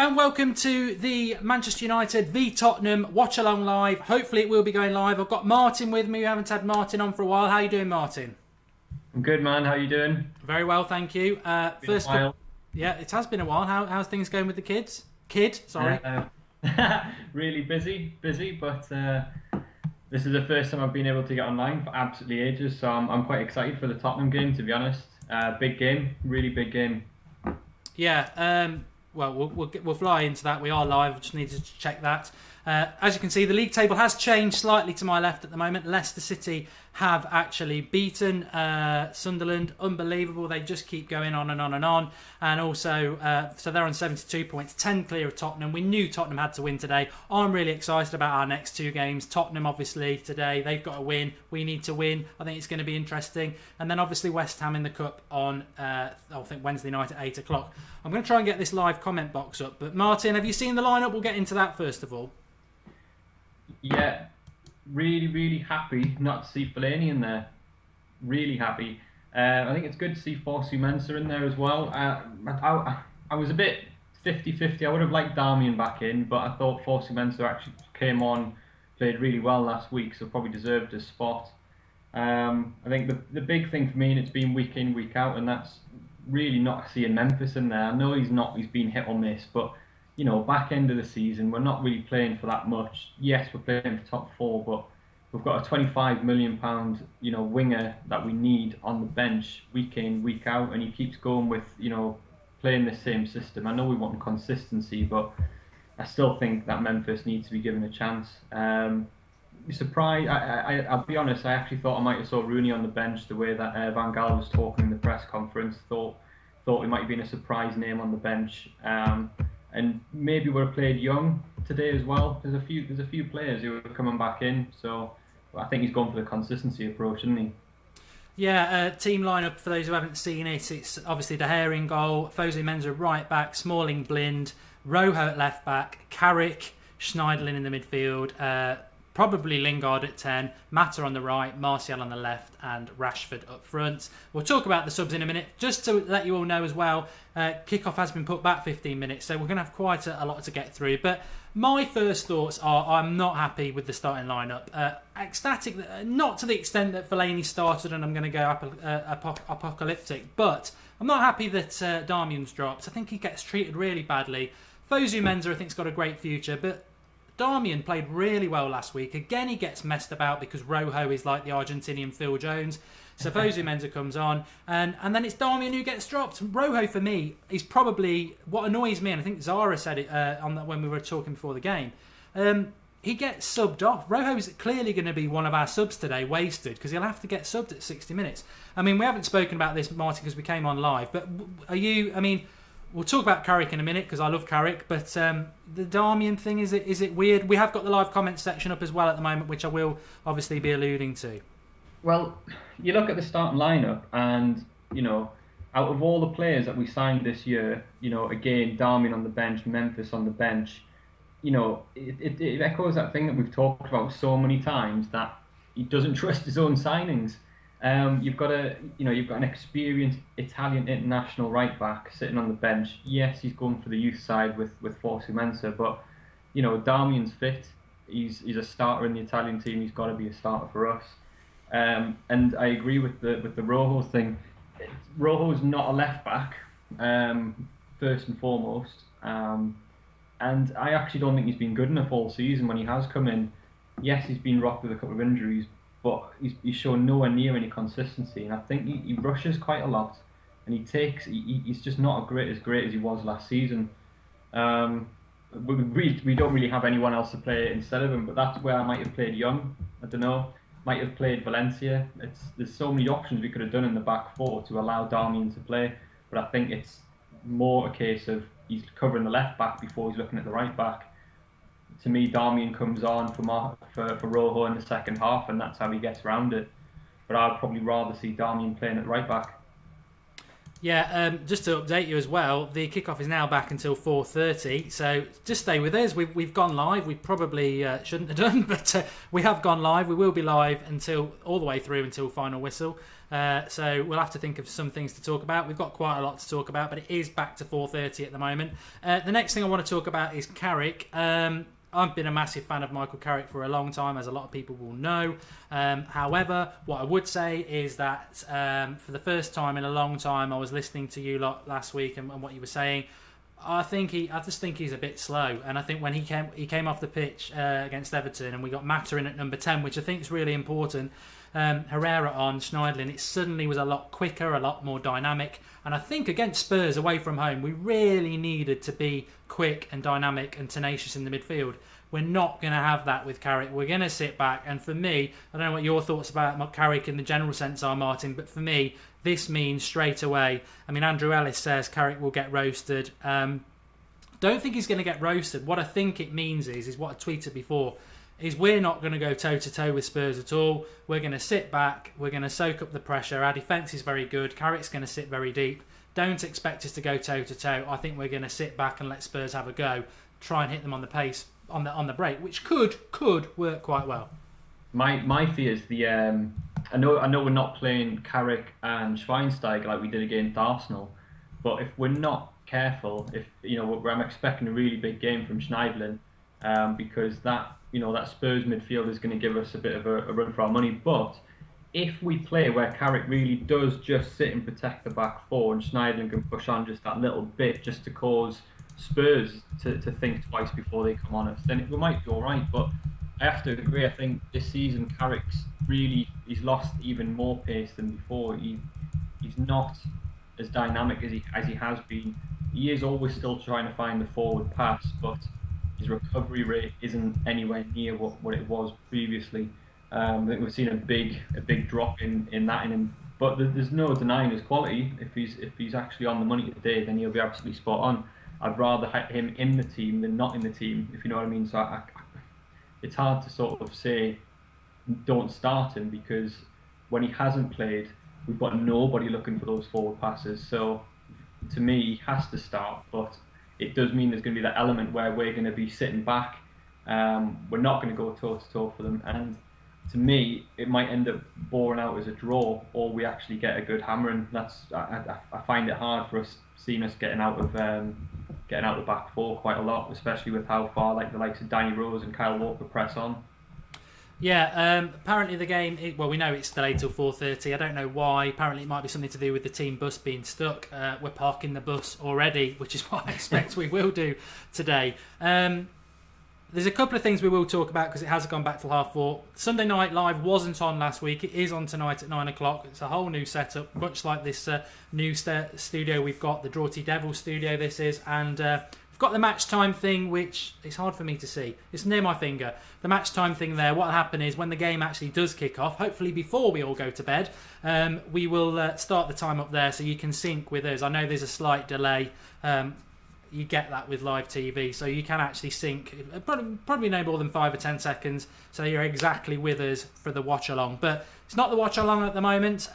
and welcome to the Manchester United v Tottenham Watch Along Live. Hopefully it will be going live. I've got Martin with me. We haven't had Martin on for a while. How are you doing, Martin? I'm good, man. How are you doing? Very well, thank you. First, yeah, it has been a while. How's things going with the kids? Sorry. Really busy, but this is the first time I've been able to get online for absolutely ages. So I'm quite excited for the Tottenham game, to be honest. Big game, really big game. Yeah. Well, we'll fly into that. We are live. I just need to check that. As you can see, the league table has changed slightly to my left at the moment. Leicester City have actually beaten Sunderland. Unbelievable. They just keep going on and on and on. And also, so they're on 72 points, 10 clear of Tottenham. We knew Tottenham had to win today. I'm really excited about our next two games. Tottenham, obviously, today. They've got to win. We need to win. I think it's going to be interesting. And then, obviously, West Ham in the Cup on, I think, Wednesday night at 8 o'clock. I'm going to try and get this live comment box up. But, Martin, have you seen the lineup? We'll get into that first of all. Yeah, really happy not to see Fellaini in there. Really happy. I think it's good to see Fosu-Mensah in there as well. I was a bit 50-50. I would have liked Darmian back in, but I thought Fosu-Mensah actually came on, played really well last week, so probably deserved a spot. I think the big thing for me, and it's been week in, week out, and that's really not seeing Memphis in there. I know he's been hit or miss, but you know, back end of the season, we're not really playing for that much. Yes, we're playing for top four, but we've got a £25 million, winger that we need on the bench week in, week out, and he keeps going with, playing the same system. I know we want consistency, but I still think that Memphis needs to be given a chance. Surprised. I'll be honest. I actually thought I might have saw Rooney on the bench the way that Van Gaal was talking in the press conference. Thought it might have been a surprise name on the bench. And maybe we're played young today as well. There's a few players who are coming back in, so I think he's gone for the consistency approach, isn't he? Yeah, team lineup for those who haven't seen it. It's obviously De Gea in goal, Fosu-Mensah right back, Smalling Blind, Rojo at left back, Carrick, Schneiderlin in the midfield. Probably Lingard at 10, Mata on the right, Martial on the left, and Rashford up front. We'll talk about the subs in a minute. Just to let you all know as well, kickoff has been put back 15 minutes, so we're going to have quite a lot to get through. But my first thoughts are I'm not happy with the starting lineup. Ecstatic, not to the extent that Fellaini started and I'm going to go apocalyptic, but I'm not happy that Darmian's dropped. I think he gets treated really badly. Fosu-Mensah I think's got a great future, but Darmian played really well last week. Again, he gets messed about because Rojo is like the Argentinian Phil Jones. So Fosu-Mensah comes on, and then it's Darmian who gets dropped. Rojo, for me, is probably what annoys me, and I think Zara said it when we were talking before the game. He gets subbed off. Rojo is clearly going to be one of our subs today, wasted, because he'll have to get subbed at 60 minutes. I mean, we haven't spoken about this, Martin, because we came on live, but we'll talk about Carrick in a minute because I love Carrick, but the Darmian thing, is it weird? We have got the live comments section up as well at the moment, which I will obviously be alluding to. Well, you look at the starting lineup and, out of all the players that we signed this year, again, Darmian on the bench, Memphis on the bench, it echoes that thing that we've talked about so many times, that he doesn't trust his own signings. You've got an experienced Italian international right back sitting on the bench. Yes, he's going for the youth side with Fosu-Mensah, but Darmian's fit. He's a starter in the Italian team. He's got to be a starter for us. And I agree with the Rojo thing. Rojo's not a left back, first and foremost. And I actually don't think he's been good enough all season when he has come in. Yes, he's been rocked with a couple of injuries, but he's shown nowhere near any consistency, and I think he rushes quite a lot, and he's just not as great as he was last season. We don't really have anyone else to play instead of him, but that's where I might have played Young. I don't know, might have played Valencia. There's so many options we could have done in the back four to allow Darmian to play, but I think it's more a case of he's covering the left back before he's looking at the right back. To me, Darmian comes on for Rojo in the second half, and that's how he gets around it. But I'd probably rather see Darmian playing at right back. Yeah, just to update you as well, the kickoff is now back until 4:30. So just stay with us. We've gone live. We probably shouldn't have done, but we have gone live. We will be live until all the way through until final whistle. So we'll have to think of some things to talk about. We've got quite a lot to talk about, but it is back to 4:30 at the moment. The next thing I want to talk about is Carrick. I've been a massive fan of Michael Carrick for a long time, as a lot of people will know. However, what I would say is that for the first time in a long time, I was listening to you lot last week and what you were saying. I just think he's a bit slow, and I think when he came off the pitch against Everton, and we got Mata in at number 10, which I think is really important. Herrera on Schneiderlin, it suddenly was a lot quicker, a lot more dynamic, and I think against Spurs away from home, we really needed to be quick and dynamic and tenacious in the midfield. We're not going to have that with Carrick. We're going to sit back, and for me, I don't know what your thoughts about Carrick in the general sense are, Martin, but for me, this means straight away. I mean, Andrew Ellis says Carrick will get roasted. Don't think he's going to get roasted. What I think it means is what I tweeted before, is we're not going to go toe-to-toe with Spurs at all. We're going to sit back. We're going to soak up the pressure. Our defence is very good. Carrick's going to sit very deep. Don't expect us to go toe-to-toe. I think we're going to sit back and let Spurs have a go. Try and hit them on the pace, on the break, which could work quite well. My fear is I know we're not playing Carrick and Schweinsteiger like we did against Arsenal, but if we're not careful, I'm expecting a really big game from Schneiderlin, because that Spurs midfield is going to give us a bit of a run for our money. But if we play where Carrick really does just sit and protect the back four, and Schneiderlin can push on just that little bit just to cause Spurs to think twice before they come on us, then we might be all right. But I have to agree, I think this season Carrick's he's lost even more pace than before. He's not as dynamic as he has been. He is always still trying to find the forward pass, but his recovery rate isn't anywhere near what it was previously. I think we've seen a big drop in that in him. But there's no denying his quality. If he's actually on the money today, then he'll be absolutely spot on. I'd rather have him in the team than not in the team, if you know what I mean. So it's hard to sort of say don't start him, because when he hasn't played, we've got nobody looking for those forward passes. So to me, he has to start, but it does mean there's going to be that element where we're going to be sitting back. We're not going to go toe-to-toe for them. And to me, it might end up boring out as a draw, or we actually get a good hammering. I find it hard for us seeing us getting out of the back four quite a lot, especially with how far the likes of Danny Rose and Kyle Walker press on. Yeah, apparently the game, we know it's delayed till 4:30. I don't know why. Apparently it might be something to do with the team bus being stuck. We're parking the bus already, which is what I expect we will do today. There's a couple of things we will talk about because it has gone back till 4:30. Sunday Night Live wasn't on last week. It is on tonight at 9 o'clock. It's a whole new setup, much like this new studio we've got, the Draughty Devil studio this is. And we've got the match time thing, which it's hard for me to see. It's near my finger. The match time thing there, what will happen is when the game actually does kick off, hopefully before we all go to bed, we will start the time up there so you can sync with us. I know there's a slight delay. You get that with live TV, so you can actually sync, probably no more than 5 or 10 seconds, so you're exactly with us for the watch along. But it's not the watch along at the moment.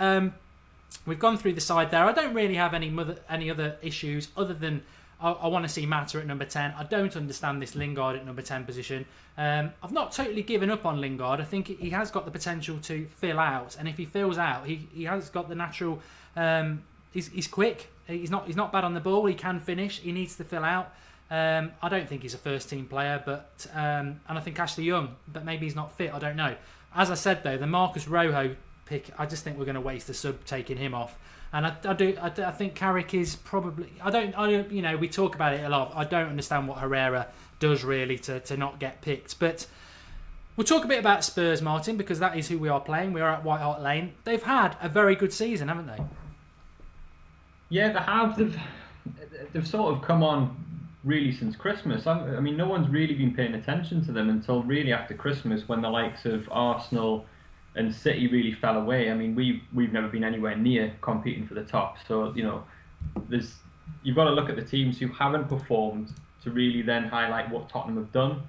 We've gone through the side there. I don't really have any other issues other than I want to see Mata at number 10. I don't understand this Lingard at number 10 position. I've not totally given up on Lingard. I think he has got the potential to fill out, and if he fills out, he has got the natural. He's quick. He's not bad on the ball. He can finish. He needs to fill out. I don't think he's a first team player, but and I think Ashley Young, but maybe he's not fit. I don't know. As I said though, the Marcus Rojo pick, I just think we're going to waste the sub taking him off. And I think Carrick is probably. I don't. We talk about it a lot. I don't understand what Herrera does really to not get picked, but. We'll talk a bit about Spurs, Martin, because that is who we are playing. We are at White Hart Lane. They've had a very good season, haven't they? Yeah, they have. They've sort of come on really since Christmas. I mean, no one's really been paying attention to them until really after Christmas, when the likes of Arsenal and City really fell away. I mean, we've never been anywhere near competing for the top. So you've got to look at the teams who haven't performed to really then highlight what Tottenham have done,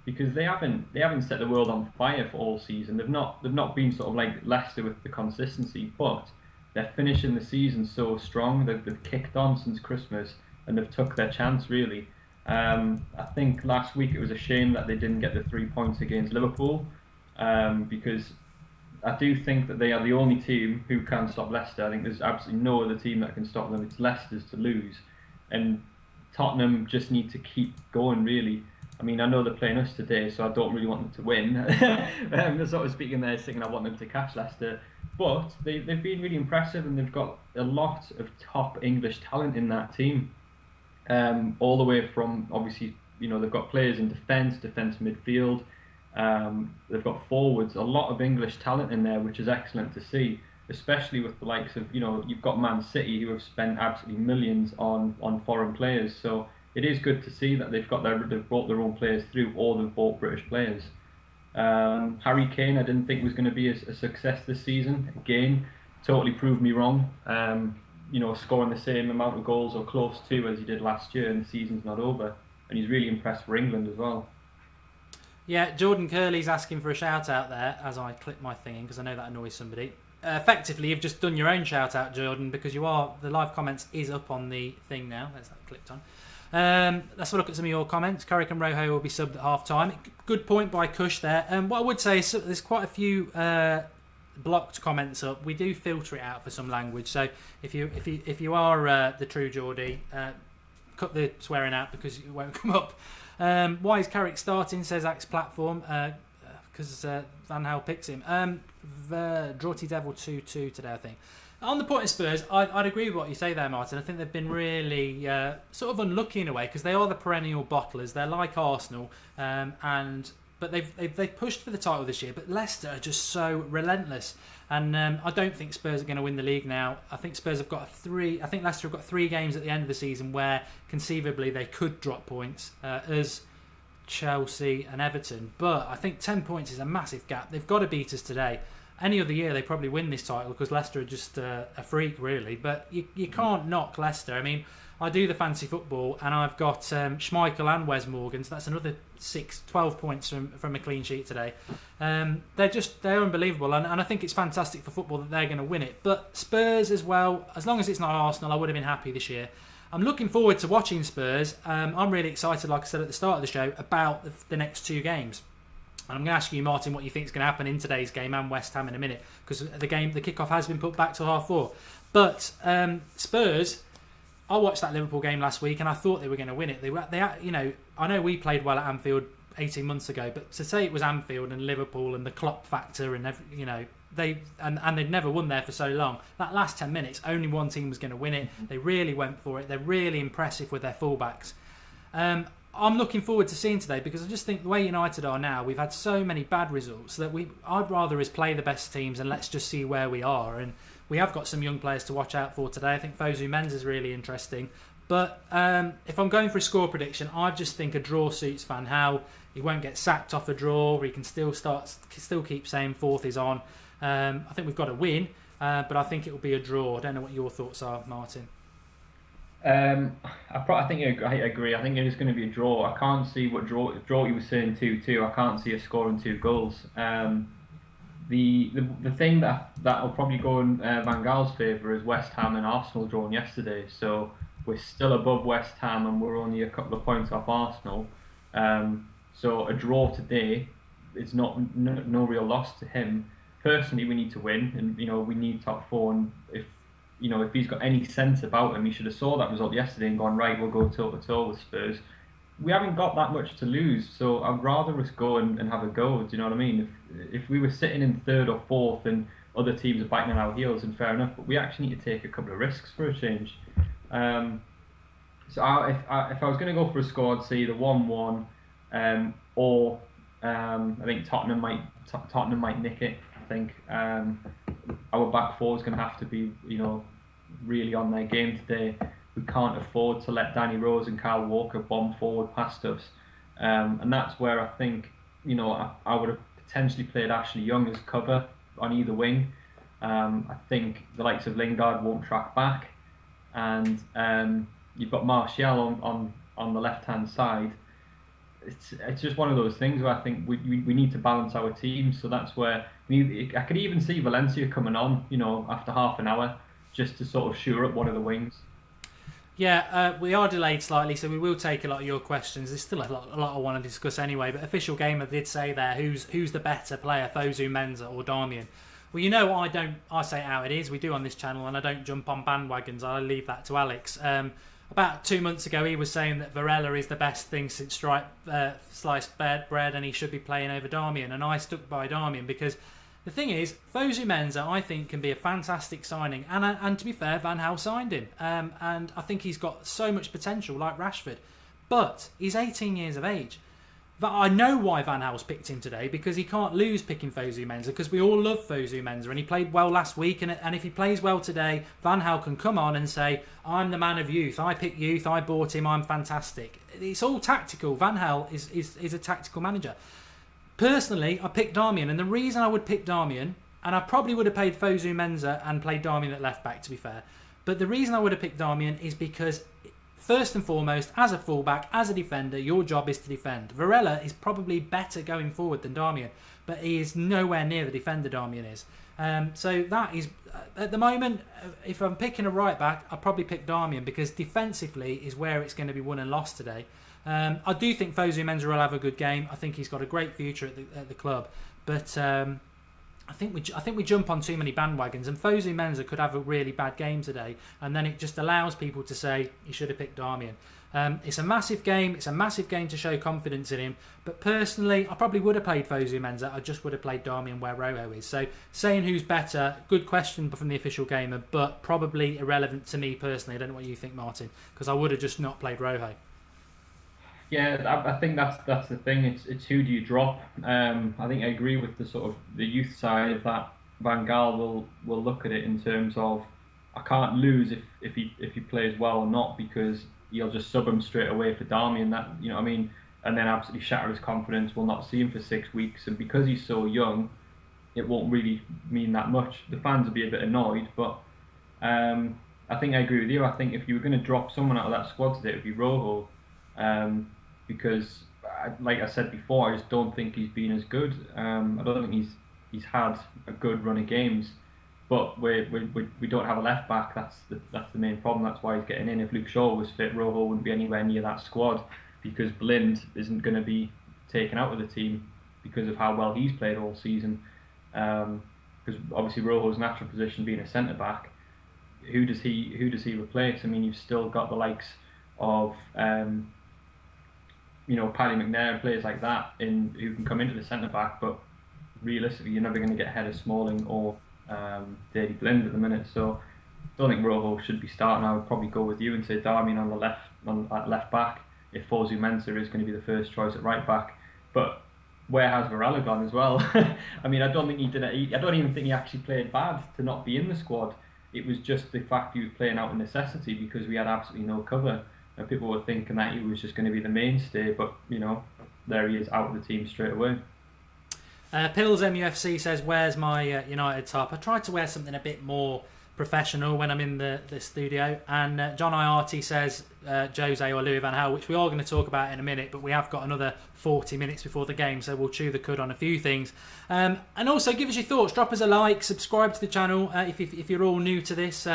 because they haven't set the world on fire for all season. They've not been sort of like Leicester with the consistency, but they're finishing the season so strong. They've kicked on since Christmas and they've took their chance really. I think last week it was a shame that they didn't get the 3 points against Liverpool, because I do think that they are the only team who can stop Leicester. I think there's absolutely no other team that can stop them. It's Leicester's to lose, and Tottenham just need to keep going really. I mean, I know they're playing us today, so I don't really want them to win. They're sort of speaking there, saying I want them to catch Leicester. But they've been really impressive, and they've got a lot of top English talent in that team. All the way from, obviously, they've got players in defence midfield. They've got forwards, a lot of English talent in there, which is excellent to see, especially with the likes of, you've got Man City who have spent absolutely millions on foreign players. So it is good to see that they've brought their own players through, or they've bought British players. Harry Kane, I didn't think was going to be a success this season. Again, totally proved me wrong. Scoring the same amount of goals or close to as he did last year, and the season's not over. And he's really impressed for England as well. Yeah, Jordan Curley's asking for a shout out there as I click my thing in, because I know that annoys somebody. Effectively, you've just done your own shout out, Jordan, because the live comments is up on the thing now. There's that clicked on. Let's have a look at some of your comments. Carrick and Rojo will be subbed at half time. Good point by Cush there. What I would say is there's quite a few blocked comments up. We do filter it out for some language. So if you are the true Geordie, cut the swearing out because it won't come up. Why is Carrick starting? Says Axe Platform, because Van Hal picks him. Draughty Devil 2-2 today, I think. On the point of Spurs, I'd agree with what you say there, Martin. I think they've been really sort of unlucky in a way, because they are the perennial bottlers. They're like Arsenal, but they've pushed for the title this year. But Leicester are just so relentless, and I don't think Spurs are going to win the league now. I think Leicester have got 3 games at the end of the season where conceivably they could drop points, as Chelsea and Everton. But I think 10 points is a massive gap. They've got to beat us today. Any other year they probably win this title, because Leicester are just a freak really. But you can't knock Leicester. I mean, I do the fancy football, and I've got Schmeichel and Wes Morgan, so that's another 12 points from a clean sheet today. They're unbelievable, and I think it's fantastic for football that they're going to win it. But Spurs as well, as long as it's not Arsenal, I would have been happy this year. I'm looking forward to watching Spurs. I'm really excited, like I said at the start of the show, about the next 2 games. And I'm going to ask you, Martin, what you think is going to happen in today's game and West Ham in a minute, because the kickoff has been put back to 4:30. But Spurs, I watched that Liverpool game last week, and I thought they were going to win it. I know we played well at Anfield 18 months ago, but to say it was Anfield and Liverpool and the Klopp factor and they'd never won there for so long. That last 10 minutes, only one team was going to win it. They really went for it. They're really impressive with their fullbacks. I'm looking forward to seeing today, because I just think the way United are now, we've had so many bad results that I'd rather is play the best teams and let's just see where we are. And we have got some young players to watch out for today. I think Fosu Mensah is really interesting. But if I'm going for a score prediction, I just think a draw suits Van Hal. He won't get sacked off a draw. He can still keep saying fourth is on. I think we've got to win, but I think it will be a draw. I don't know what your thoughts are, Martin. I think I agree. I think it is going to be a draw. I can't see what draw you were saying 2-2. I can't see us scoring 2 goals. The thing that will probably go in Van Gaal's favour is West Ham and Arsenal drawing yesterday. So we're still above West Ham and we're only a couple of points off Arsenal. So a draw today is no real loss to him. Personally, we need to win, and we need top 4. And if he's got any sense about him, he should have saw that result yesterday and gone, right, we'll go toe to toe with Spurs. We haven't got that much to lose, so I'd rather us go and have a go. Do you know what I mean? If we were sitting in 3rd or 4th and other teams are biting on our heels, then fair enough. But we actually need to take a couple of risks for a change. So if I was going to go for a score, I'd say either 1-1, or I think Tottenham might nick it. I think our back 4 is going to have to be, really on their game today. We can't afford to let Danny Rose and Kyle Walker bomb forward past us, and that's where I think, I would have potentially played Ashley Young as cover on either wing. I think the likes of Lingard won't track back, and you've got Martial on the left hand side. It's just one of those things where I think we need to balance our team. So that's where I could even see Valencia coming on, after half an hour. just to sort of shore up one of the wings. Yeah, we are delayed slightly, so we will take a lot of your questions. There's still a lot I want to discuss anyway, but Official Gamer did say there, who's the better player, Fosu Mensah or Darmian? Well, you know, I say it how it is. We do on this channel, and I don't jump on bandwagons. I leave that to Alex. About 2 months ago, he was saying that Herrera is the best thing since sliced bread, and he should be playing over Darmian, and I stuck by Darmian because the thing is, Fosu Mensah, I think, can be a fantastic signing. And to be fair, Van Gaal signed him. And I think he's got so much potential, like Rashford. But he's 18 years of age. But I know why Van Gaal's picked him today, because he can't lose picking Fosu Mensah, because we all love Fosu Mensah, and he played well last week. And if he plays well today, Van Gaal can come on and say, I'm the man of youth. I picked youth. I bought him. I'm fantastic. It's all tactical. Van Gaal is a tactical manager. Personally, I picked Darmian, and the reason I would pick Darmian, and I probably would have played Fosu Mensah and played Darmian at left back, to be fair, but the reason I would have picked Darmian is because, first and foremost, as a fullback, as a defender, your job is to defend. Varela is probably better going forward than Darmian, but he is nowhere near the defender Darmian is. So that is, at the moment, if I'm picking a right back, I'll probably pick Darmian, because defensively is where it's going to be won and lost today. I do think Fosu Mensah will have a good game. I think he's got a great future at the club, but I think we jump on too many bandwagons, and Fosu Mensah could have a really bad game today, and then it just allows people to say you should have picked Darmian. It's a massive game. It's a massive game to show confidence in him. But personally, I probably would have played Fosu Mensah. I just would have played Darmian where Rojo is. So saying who's better, good question from the Official Gamer, but probably irrelevant to me personally. I don't know what you think, Martin, because I would have just not played Rojo. Yeah, I think that's the thing. It's who do you drop? I think I agree with the sort of the youth side of that. Van Gaal will look at it in terms of, I can't lose if he plays well or not, because he'll just sub him straight away for Darmian. That, you know what I mean, and then absolutely shatter his confidence. We'll not see him for 6 weeks, and because he's so young, it won't really mean that much. The fans will be a bit annoyed, but I think I agree with you. I think if you were going to drop someone out of that squad today, it would be Rojo. Because, like I said before, I just don't think he's been as good. I don't think he's had a good run of games. But we don't have a left back. That's the main problem. That's why he's getting in. If Luke Shaw was fit, Rojo wouldn't be anywhere near that squad, because Blind isn't going to be taken out of the team because of how well he's played all season. Because obviously Rojo's natural position being a centre back, who does he replace? I mean, you've still got the likes of Paddy McNair and players like that who can come into the centre back, but realistically, you're never going to get ahead of Smalling or Daley Blind at the minute. So I don't think Rojo should be starting. I would probably go with you and say Darmian at left back, if Fosu Mensah is going to be the first choice at right back. But where has Varela gone as well? I mean, I don't think he did it. I don't even think he actually played bad to not be in the squad. It was just the fact he was playing out of necessity because we had absolutely no cover. And people were thinking that he was just going to be the mainstay, but there he is out of the team straight away. Pills MUFC says, "Where's my United top?" I tried to wear something a bit more professional when I'm in the studio. And John IRT says Jose or Louis van Gaal, which we are going to talk about in a minute, but we have got another 40 minutes before the game, so we'll chew the cud on a few things. And also give us your thoughts, drop us a like, subscribe to the channel if you're all new to this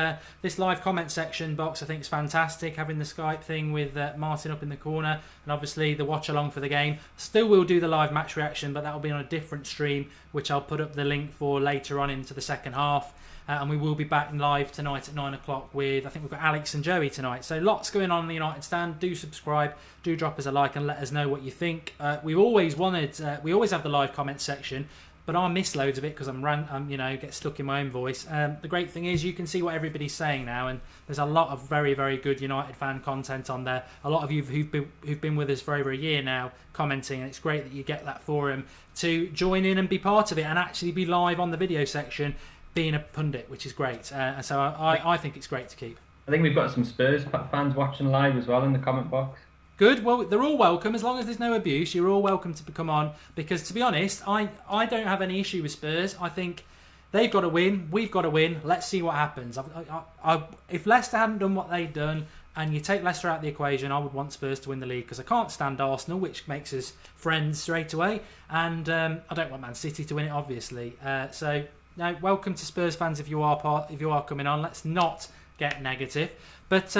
live comment section box. I think it's fantastic having the Skype thing with Martin up in the corner, and obviously the watch along for the game. Still will do the live match reaction, but that will be on a different stream, which I'll put up the link for later on into the second half. And we will be back live tonight at 9 o'clock with, I think we've got Alex and Joey tonight. So lots going on in the United Stand. Do subscribe, do drop us a like and let us know what you think. We always have the live comment section, but I miss loads of it because I'm get stuck in my own voice. The great thing is you can see what everybody's saying now, and there's a lot of very, very good United fan content on there. A lot of you who've been with us for over a year now commenting, and it's great that you get that forum to join in and be part of it and actually be live on the video section, being a pundit, which is great. And so I think it's great to keep. I think we've got some Spurs fans watching live as well in the comment box. Good. Well, they're all welcome. As long as there's no abuse, you're all welcome to come on. Because, to be honest, I don't have any issue with Spurs. I think they've got to win. We've got to win. Let's see what happens. If Leicester hadn't done what they've done, and you take Leicester out of the equation, I would want Spurs to win the league because I can't stand Arsenal, which makes us friends straight away. And I don't want Man City to win it, obviously. So Now, welcome to Spurs fans if you are coming on. Let's not get negative. But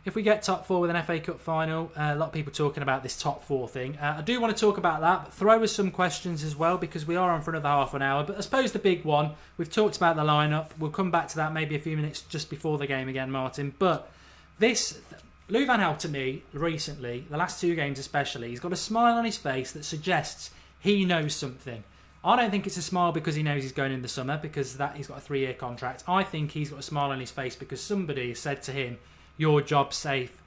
if we get top 4 with an FA Cup final, a lot of people talking about this top 4 thing. I do want to talk about that, but throw us some questions as well, because we are on for another half an hour. But I suppose the big one, we've talked about the lineup. We'll come back to that maybe a few minutes just before the game again, Martin. But this, Lou Van Gaal, to me, recently, the last 2 games especially, he's got a smile on his face that suggests he knows something. I don't think it's a smile because he knows he's going in the summer, because he's got a 3-year contract. I think he's got a smile on his face because somebody said to him, your job's safe.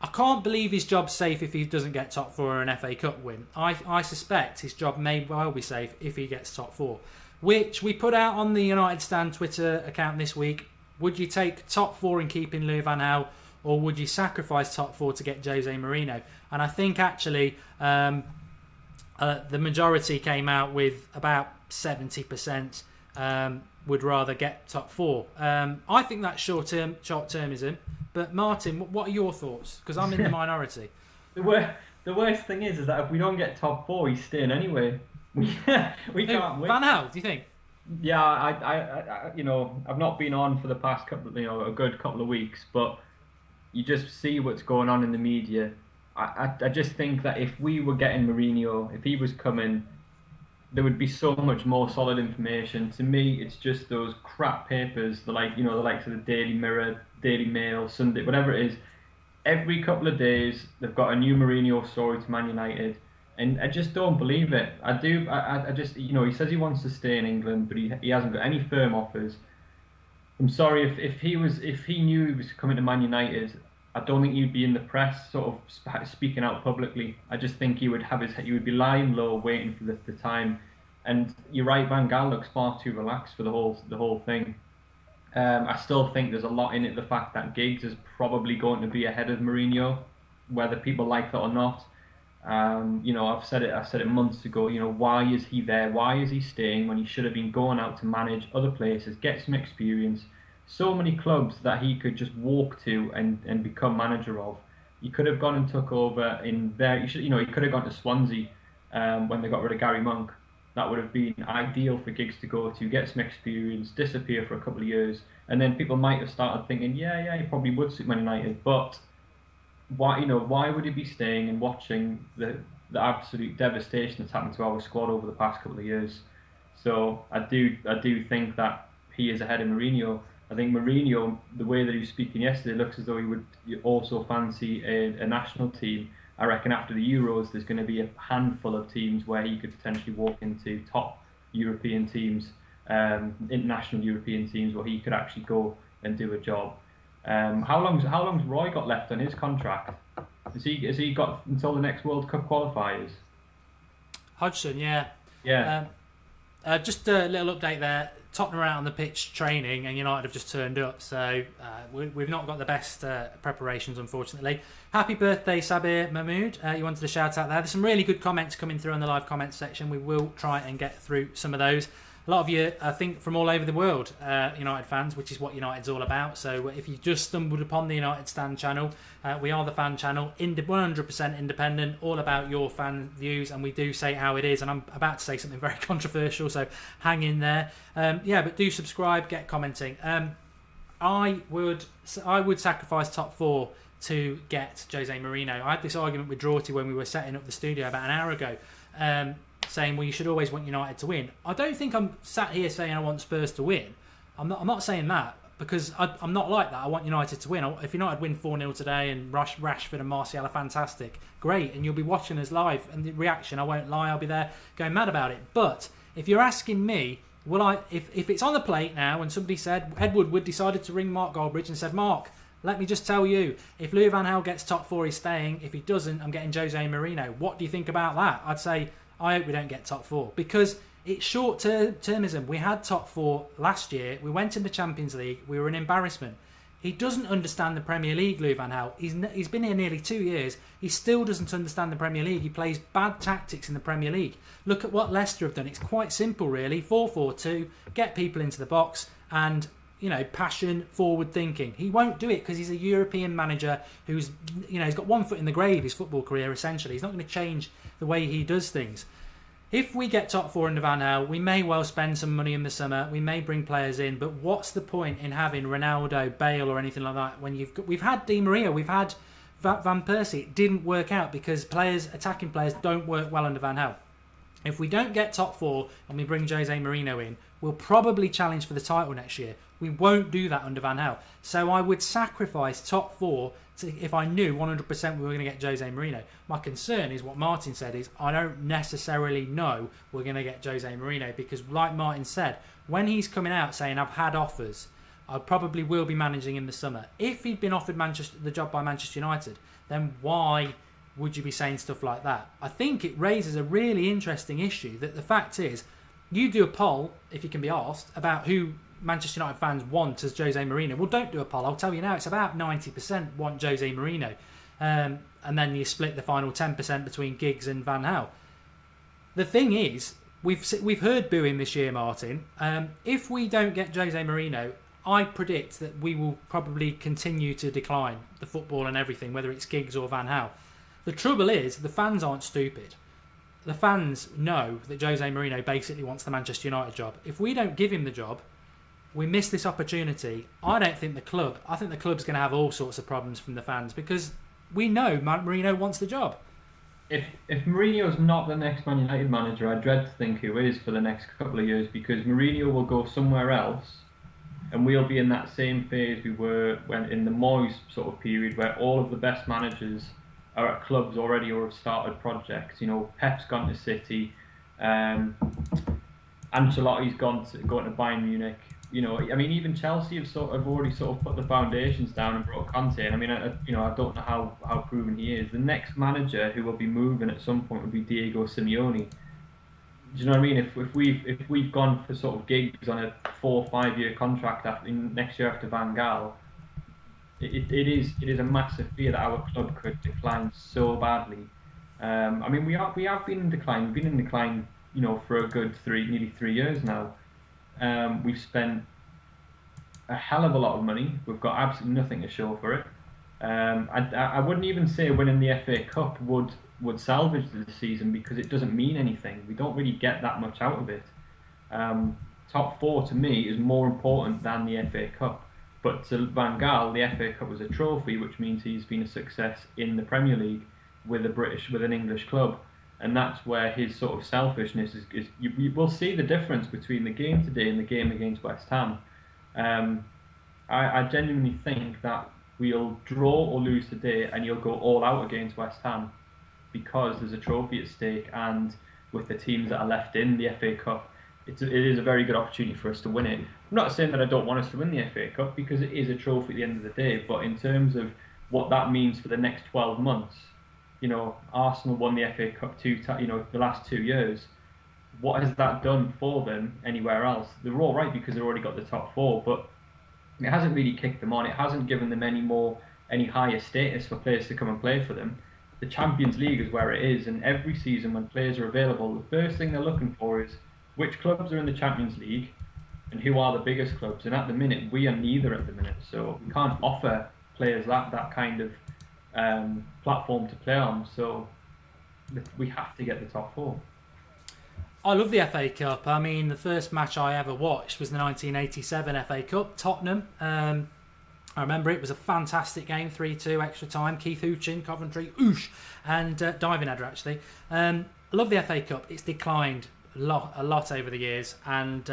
I can't believe his job's safe if he doesn't get top 4 or an FA Cup win. I suspect his job may well be safe if he gets top 4, which we put out on the United Stand Twitter account this week. Would you take top 4 and keep in Louis van Gaal, or would you sacrifice top 4 to get Jose Mourinho? And I think actually the majority came out with about 70% would rather get top 4. I think that's short-termism. But Martin, what are your thoughts? Because I'm in the minority. The worst thing is that if we don't get top 4, he's staying anyway. We can't win. Van Gaal, do you think? Yeah, I I've not been on for the past a good couple of weeks, but you just see what's going on in the media. I just think that if we were getting Mourinho, if he was coming, there would be so much more solid information. To me, it's just those crap papers, the likes of the Daily Mirror, Daily Mail, Sunday, whatever it is. Every couple of days, they've got a new Mourinho story to Man United, and I just don't believe it. I just, he says he wants to stay in England, but he hasn't got any firm offers. I'm sorry, if he knew he was coming to Man United, I don't think he'd be in the press sort of speaking out publicly. I just think he would be lying low, waiting for the time. And you're right, Van Gaal looks far too relaxed for the whole thing. I still think there's a lot in it. The fact that Giggs is probably going to be ahead of Mourinho, whether people like that or not. I've said it months ago. Why is he there? Why is he staying when he should have been going out to manage other places, get some experience? So many clubs that he could just walk to and become manager of. He could have gone and took over in there. He could have gone to Swansea when they got rid of Gary Monk. That would have been ideal for Giggs to go to, get some experience, disappear for a couple of years, and then people might have started thinking, yeah, he probably would suit Man United. But why would he be staying and watching the absolute devastation that's happened to our squad over the past couple of years? So I do think that he is ahead of Mourinho. I think Mourinho, the way that he was speaking yesterday, looks as though he would also fancy a national team. I reckon after the Euros, there's going to be a handful of teams where he could potentially walk into top European teams, international European teams, where he could actually go and do a job. How long's Roy got left on his contract? Has he got until the next World Cup qualifiers? Hodgson, yeah. Yeah. Just a little update there. Tottenham are out on the pitch training, and United have just turned up, so we've not got the best preparations, unfortunately. Happy birthday, Sabir Mahmood. You wanted to shout out there. There's some really good comments coming through in the live comments section. We will try and get through some of those. A lot of you, I think, from all over the world, United fans, which is what United's all about. So if you just stumbled upon the United Stand channel, we are the fan channel, 100% independent, all about your fan views, and we do say how it is. And I'm about to say something very controversial, so hang in there. But do subscribe, get commenting. I would sacrifice top 4 to get Jose Mourinho. I had this argument with Drawty when we were setting up the studio about an hour ago. Saying, well, you should always want United to win. I don't think I'm sat here saying I want Spurs to win. I'm not saying that, because I'm not like that. I want United to win. If United win 4-0 today and Rashford and Martial are fantastic, great, and you'll be watching us live, and the reaction, I won't lie, I'll be there going mad about it. But if you're asking me, if it's on the plate now, and somebody said, Ed Woodward decided to ring Mark Goldbridge and said, Mark, let me just tell you, if Louis van Gaal gets top 4, he's staying. If he doesn't, I'm getting Jose Mourinho. What do you think about that? I'd say, I hope we don't get top 4, because it's short-termism. We had top 4 last year. We went in the Champions League. We were an embarrassment. He doesn't understand the Premier League, Louis van Gaal. He's been here nearly 2 years. He still doesn't understand the Premier League. He plays bad tactics in the Premier League. Look at what Leicester have done. It's quite simple, really. 4-4-2, get people into the box, and passion, forward thinking. He won't do it because he's a European manager who's, he's got one foot in the grave, his football career, essentially. He's not going to change the way he does things. If we get top four under Van Gaal, we may well spend some money in the summer. We may bring players in, but what's the point in having Ronaldo, Bale, or anything like that when we've had Di Maria, we've had Van Persie? It didn't work out because attacking players don't work well under Van Gaal. If we don't get top four and we bring Jose Mourinho in, we'll probably challenge for the title next year. We won't do that under Van Gaal. So I would sacrifice top four if I knew 100% we were going to get Jose Mourinho. My concern is what Martin said is I don't necessarily know we're going to get Jose Mourinho because like Martin said, when he's coming out saying I've had offers, I probably will be managing in the summer. If he'd been offered the job by Manchester United, then why would you be saying stuff like that? I think it raises a really interesting issue that the fact is, you do a poll, if you can be asked, about who Manchester United fans want as Jose Mourinho. Well, don't do a poll. I'll tell you now, it's about 90% want Jose Mourinho. And then you split the final 10% between Giggs and Van Gaal. The thing is, we've heard booing this year, Martin. If we don't get Jose Mourinho, I predict that we will probably continue to decline the football and everything, whether it's Giggs or Van Gaal. The trouble is, the fans aren't stupid. The fans know that Jose Mourinho basically wants the Manchester United job. If we don't give him the job, we miss this opportunity. I think the club's going to have all sorts of problems from the fans because we know Mourinho wants the job. If Mourinho's not the next Man United manager, I dread to think who is for the next couple of years because Mourinho will go somewhere else and we'll be in that same phase we were when in the Moyes sort of period where all of the best managers are at clubs already or have started projects. You know, Pep's gone to City, Ancelotti's going to Bayern Munich. You know, I mean, even Chelsea have already put the foundations down and brought Conte in. I mean, I don't know how proven he is. The next manager who will be moving at some point will be Diego Simeone. Do you know what I mean? If we've gone for sort of Giggs on a 4 or 5 year contract next year after Van Gaal, it is a massive fear that our club could decline so badly. I mean, we have been in decline. We've been in decline, you know, for a good nearly 3 years now. We've spent a hell of a lot of money. We've got absolutely nothing to show for it. I wouldn't even say winning the FA Cup would salvage the season because it doesn't mean anything. We don't really get that much out of it. Top four to me is more important than the FA Cup. But to Van Gaal, the FA Cup was a trophy, which means he's been a success in the Premier League with an English club. And that's where his sort of selfishness is. You will see the difference between the game today and the game against West Ham. I genuinely think that we'll draw or lose today and you'll go all out against West Ham because there's a trophy at stake, and with the teams that are left in the FA Cup, it is a very good opportunity for us to win it. I'm not saying that I don't want us to win the FA Cup because it is a trophy at the end of the day, but in terms of what that means for the next 12 months, you know, Arsenal won the FA Cup the last 2 years. What has that done for them anywhere else? They're all right because they've already got the top four, but it hasn't really kicked them on. It hasn't given them any higher status for players to come and play for them. The Champions League is where it is, and every season when players are available, the first thing they're looking for is which clubs are in the Champions League and who are the biggest clubs. And at the minute, we are neither at the minute, so we can't offer players that kind of platform to play on, so we have to get the top four. I love the FA Cup. I mean, the first match I ever watched was the 1987 FA Cup, Tottenham. I remember it was a fantastic game, 3-2 extra time. Keith Huchin, Coventry, and diving header actually. I love the FA Cup. It's declined a lot over the years, and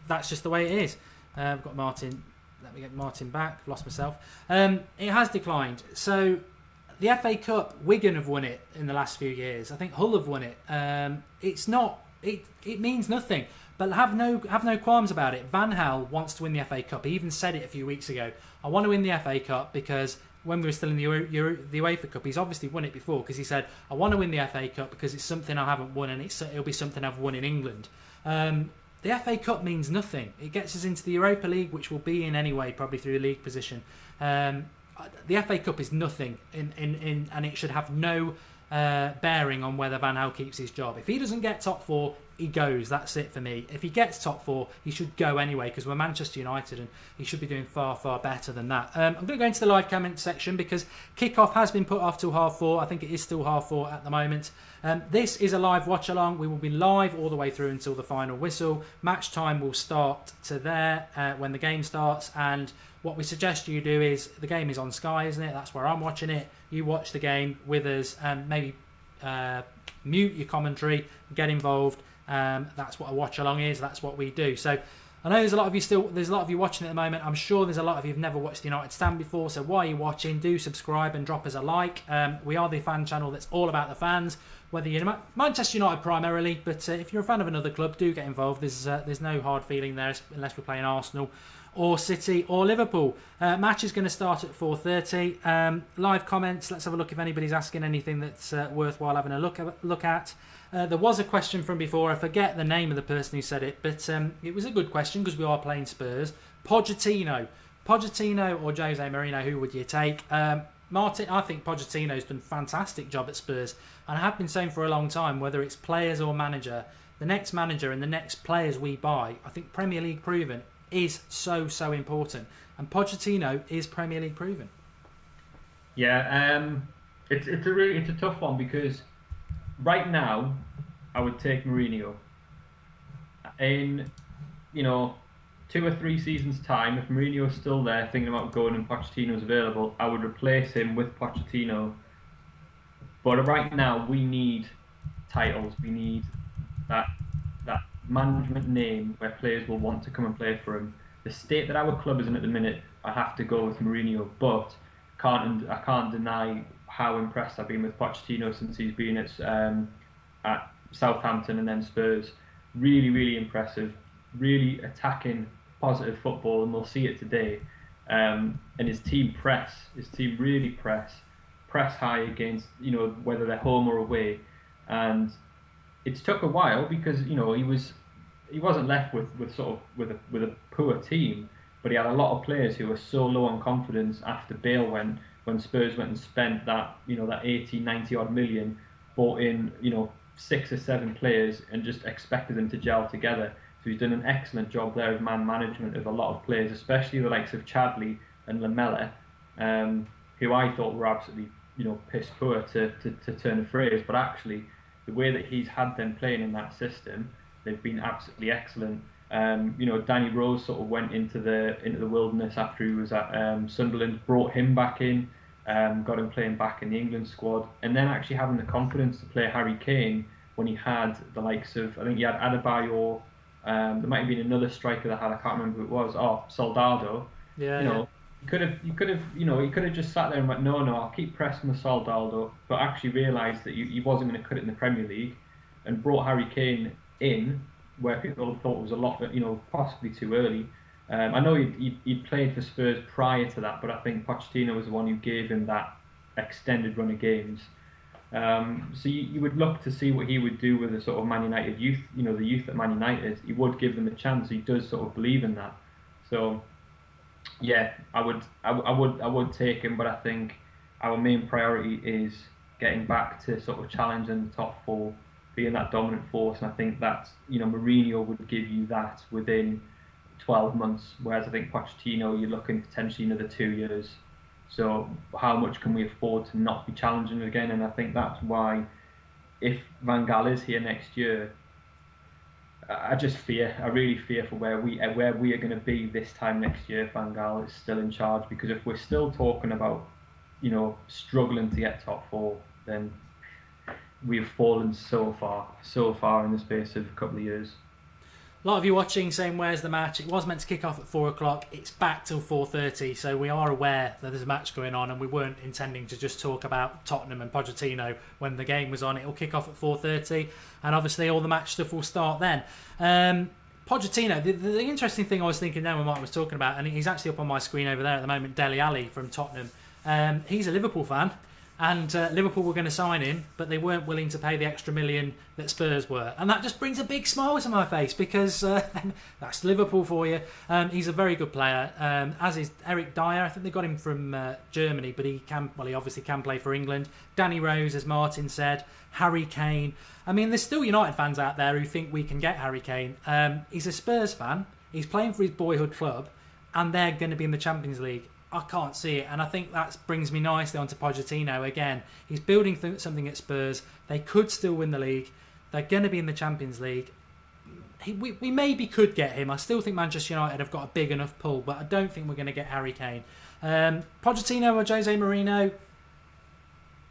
that's just the way it is. I've got Martin. Let me get Martin back. Lost myself. It has declined. So the FA Cup, Wigan have won it in the last few years. I think Hull have won it. It's not. It means nothing. But have no qualms about it. Van Gaal wants to win the FA Cup. He even said it a few weeks ago. I want to win the FA Cup because when we were still in the UEFA Cup, he's obviously won it before because he said, I want to win the FA Cup because it's something I haven't won and it'll be something I've won in England. The FA Cup means nothing. It gets us into the Europa League, which we'll be in anyway, probably through the league position. The FA Cup is nothing, and it should have no bearing on whether Van Gaal keeps his job. If he doesn't get top four, he goes. That's it for me. If he gets top 4, he should go anyway, because we're Manchester United and he should be doing far, far better than that. I'm going to go into the live comment section because kickoff has been put off till 4:30. I think it is still 4:30 at the moment. This is a live watch along. We will be live all the way through until the final whistle. Match time will start to there when the game starts, and what we suggest you do is, the game is on Sky, isn't it? That's where I'm watching it. You watch the game with us and maybe mute your commentary, get involved. That's what a watch along is. That's what we do. So I know there's a lot of you watching at the moment. I'm sure there's a lot of you who've never watched the United Stand before. So while you're watching, do subscribe and drop us a like. We are the fan channel that's all about the fans. Whether you're Manchester United primarily, but if you're a fan of another club, do get involved. There's no hard feeling there unless we're playing Arsenal or City or Liverpool. Match is going to start at 4:30. Live comments. Let's have a look if anybody's asking anything that's worthwhile having a look at. There was a question from before. I forget the name of the person who said it, but it was a good question because we are playing Spurs. Pochettino or Jose Mourinho, who would you take? Martin, I think Pochettino's done a fantastic job at Spurs, and I have been saying for a long time, whether it's players or manager, the next manager and the next players we buy, I think Premier League proven is so important, and Pochettino is Premier League proven. Yeah, it's a tough one because right now I would take Mourinho. In 2 or 3 seasons' time, if Mourinho's still there thinking about going and Pochettino's available, I would replace him with Pochettino. But right now we need titles. We need that management name where players will want to come and play for him. The state that our club is in at the minute, I have to go with Mourinho, but I can't deny how impressed I've been with Pochettino since he's been at Southampton and then Spurs. Really, really impressive. Really attacking, positive football, and we'll see it today. And his team really press high against, whether they're home or away. And it's took a while because he wasn't left with a poor team, but he had a lot of players who were so low on confidence after Bale went, when Spurs went and spent that 80, 90 odd million, bought in 6 or 7 players and just expected them to gel together. So he's done an excellent job there of man management of a lot of players, especially the likes of Chadley and Lamela, who I thought were absolutely piss poor to turn a phrase, but actually the way that he's had them playing in that system, they've been absolutely excellent. Danny Rose sort of went into the wilderness after he was at Sunderland, brought him back in, got him playing back in the England squad, and then actually having the confidence to play Harry Kane when he had the likes of, I think he had Adebayor, there might have been another striker that had, I can't remember who it was, Soldado. Yeah. He could have just sat there and went, no, I'll keep pressing with Soldado, but actually realised that he wasn't going to cut it in the Premier League, and brought Harry Kane in where people thought was a lot, possibly too early. I know he'd played for Spurs prior to that, but I think Pochettino was the one who gave him that extended run of games. So you would look to see what he would do with the sort of Man United youth, the youth at Man United. He would give them a chance. He does sort of believe in that. So yeah, I would take him, but I think our main priority is getting back to sort of challenging the top 4, being that dominant force, and I think that's Mourinho would give you that within 12 months, whereas I think Pochettino, you're looking potentially another 2 years. So how much can we afford to not be challenging again? And I think that's why, if Van Gaal is here next year, I really fear for where we are going to be this time next year if Van Gaal is still in charge, because if we're still talking about struggling to get top 4, then we've fallen so far in the space of a couple of years. A lot of you watching saying, where's the match? It was meant to kick off at 4 o'clock. It's back till 4:30, so we are aware that there's a match going on, and we weren't intending to just talk about Tottenham and Pochettino when the game was on. It will kick off at 4:30, and obviously all the match stuff will start then. Pochettino, the interesting thing I was thinking then when Mark was talking about, and he's actually up on my screen over there at the moment, Dele Alli from Tottenham. He's a Liverpool fan. And Liverpool were going to sign him, but they weren't willing to pay the extra million that Spurs were. And that just brings a big smile to my face because that's Liverpool for you. He's a very good player, as is Eric Dyer. I think they got him from Germany, but he obviously can play for England. Danny Rose, as Martin said. Harry Kane. I mean, there's still United fans out there who think we can get Harry Kane. He's a Spurs fan. He's playing for his boyhood club, and they're going to be in the Champions League. I can't see it, and I think that brings me nicely onto Pochettino again. He's building something at Spurs. They could still win the league. They're going to be in the Champions League. We maybe could get him. I still think Manchester United have got a big enough pull, but I don't think we're going to get Harry Kane. Pochettino or Jose Mourinho?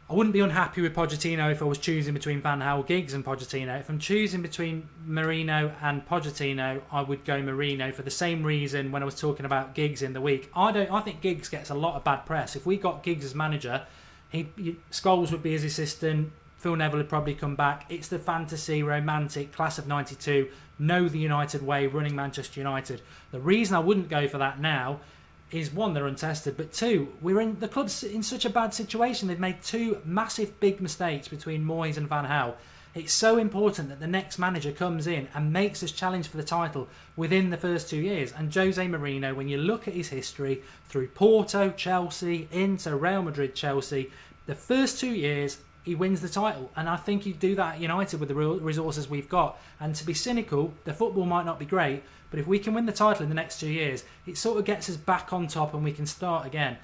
I wouldn't be unhappy with Pochettino if I was choosing between Van Gaal, Giggs and Pochettino. If I'm choosing between Mourinho and Pochettino, I would go Mourinho for the same reason when I was talking about Giggs in the week. I think Giggs gets a lot of bad press. If we got Giggs as manager, Scholes would be his assistant, Phil Neville would probably come back. It's the fantasy, romantic, class of 92, know the United way, running Manchester United. The reason I wouldn't go for that now is one, they're untested, but two, the club's in such a bad situation. They've made two massive big mistakes between Moyes and Van Gaal. It's so important that the next manager comes in and makes us challenge for the title within the first 2 years. And Jose Mourinho, when you look at his history through Porto, Chelsea, Inter, Real Madrid, Chelsea, the first 2 years he wins the title, and I think he'd do that at United with the resources we've got. And to be cynical, the football might not be great, but if we can win the title in the next 2 years, it sort of gets us back on top and we can start again.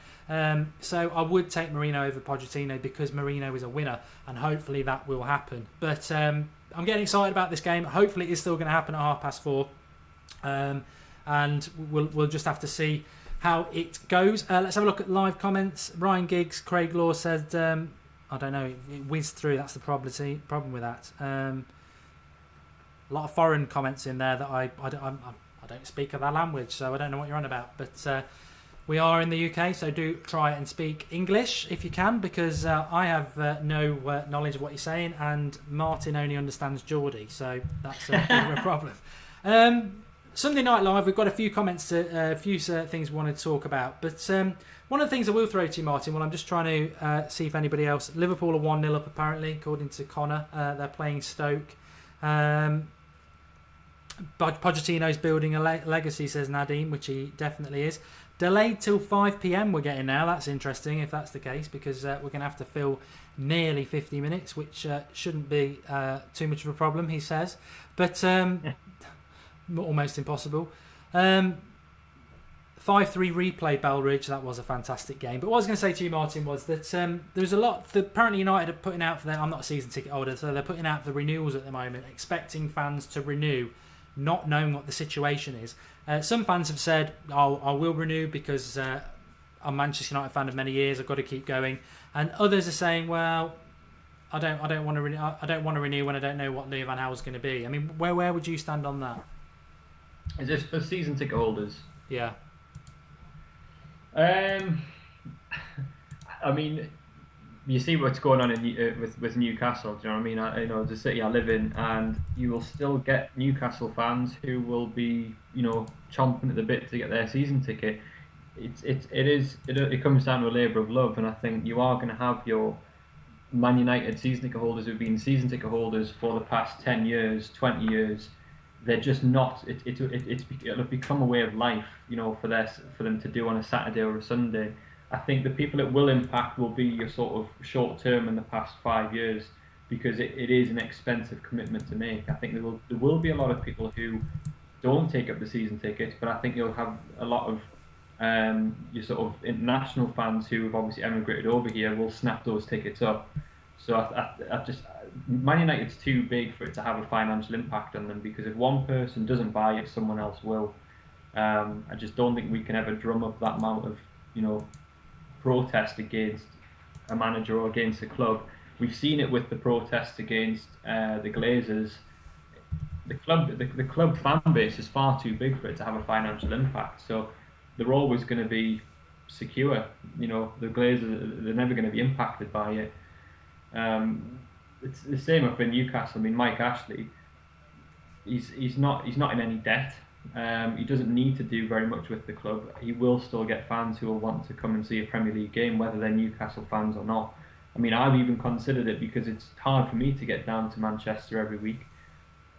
So I would take Mourinho over Pochettino because Mourinho is a winner, and hopefully that will happen. But I'm getting excited about this game. Hopefully it's still going to happen at 4:30, and we'll just have to see how it goes. Let's have a look at live comments. Ryan Giggs, Craig Law said, I don't know, it whizzed through. That's the problem with that. A lot of foreign comments in there that I don't speak their language, so I don't know what you're on about. But we are in the UK, so do try and speak English if you can, because I have no knowledge of what you're saying, and Martin only understands Geordie, so that's a bit of a problem. Sunday Night Live, we've got a few comments, a few things we want to talk about, but one of the things I will throw to you, Martin, well, I'm just trying to see if anybody else. Liverpool are 1-0 up apparently, according to Connor. They're playing Stoke. But Pochettino's building a legacy, says Nadim, which he definitely is. Delayed till 5 p.m. we're getting now. That's interesting if that's the case, because we're going to have to fill nearly 50 minutes, which shouldn't be too much of a problem, he says. But almost impossible. 5-3 replay, Belridge. That was a fantastic game. But what I was going to say to you, Martin, was that there was a lot. Apparently, United are putting out for them. I'm not a season ticket holder, so they're putting out the renewals at the moment, expecting fans to renew, not knowing what the situation is. Some fans have said, "Oh, I will renew because I'm a Manchester United fan of many years. I've got to keep going." And others are saying, "Well, I don't want to renew. I don't want to renew when I don't know what Louis van Gaal's going to be." I mean, where would you stand on that? Is this for season ticket holders? Yeah. I mean, you see what's going on with Newcastle. Do you know what I mean? I the city I live in, and you will still get Newcastle fans who will be, chomping at the bit to get their season ticket. It comes down to a labour of love, and I think you are going to have your Man United season ticket holders who've been season ticket holders for the past 10 years, 20 years. They're just not. It'll become a way of life, for them to do on a Saturday or a Sunday. I think the people it will impact will be your sort of short term in the past 5 years, because it is an expensive commitment to make. I think there will be a lot of people who don't take up the season tickets, but I think you'll have a lot of your sort of international fans who have obviously emigrated over here will snap those tickets up. So I just, Man United's too big for it to have a financial impact on them, because if one person doesn't buy it, someone else will. I just don't think we can ever drum up that amount of protest against a manager or against a club. We've seen it with the protests against the Glazers. The club fan base is far too big for it to have a financial impact. So they're always going to be secure. The Glazers, they're never going to be impacted by it. It's the same up in Newcastle. I mean, Mike Ashley, he's not in any debt. He doesn't need to do very much with the club. He will still get fans who will want to come and see a Premier League game, whether they're Newcastle fans or not. I mean, I've even considered it because it's hard for me to get down to Manchester every week.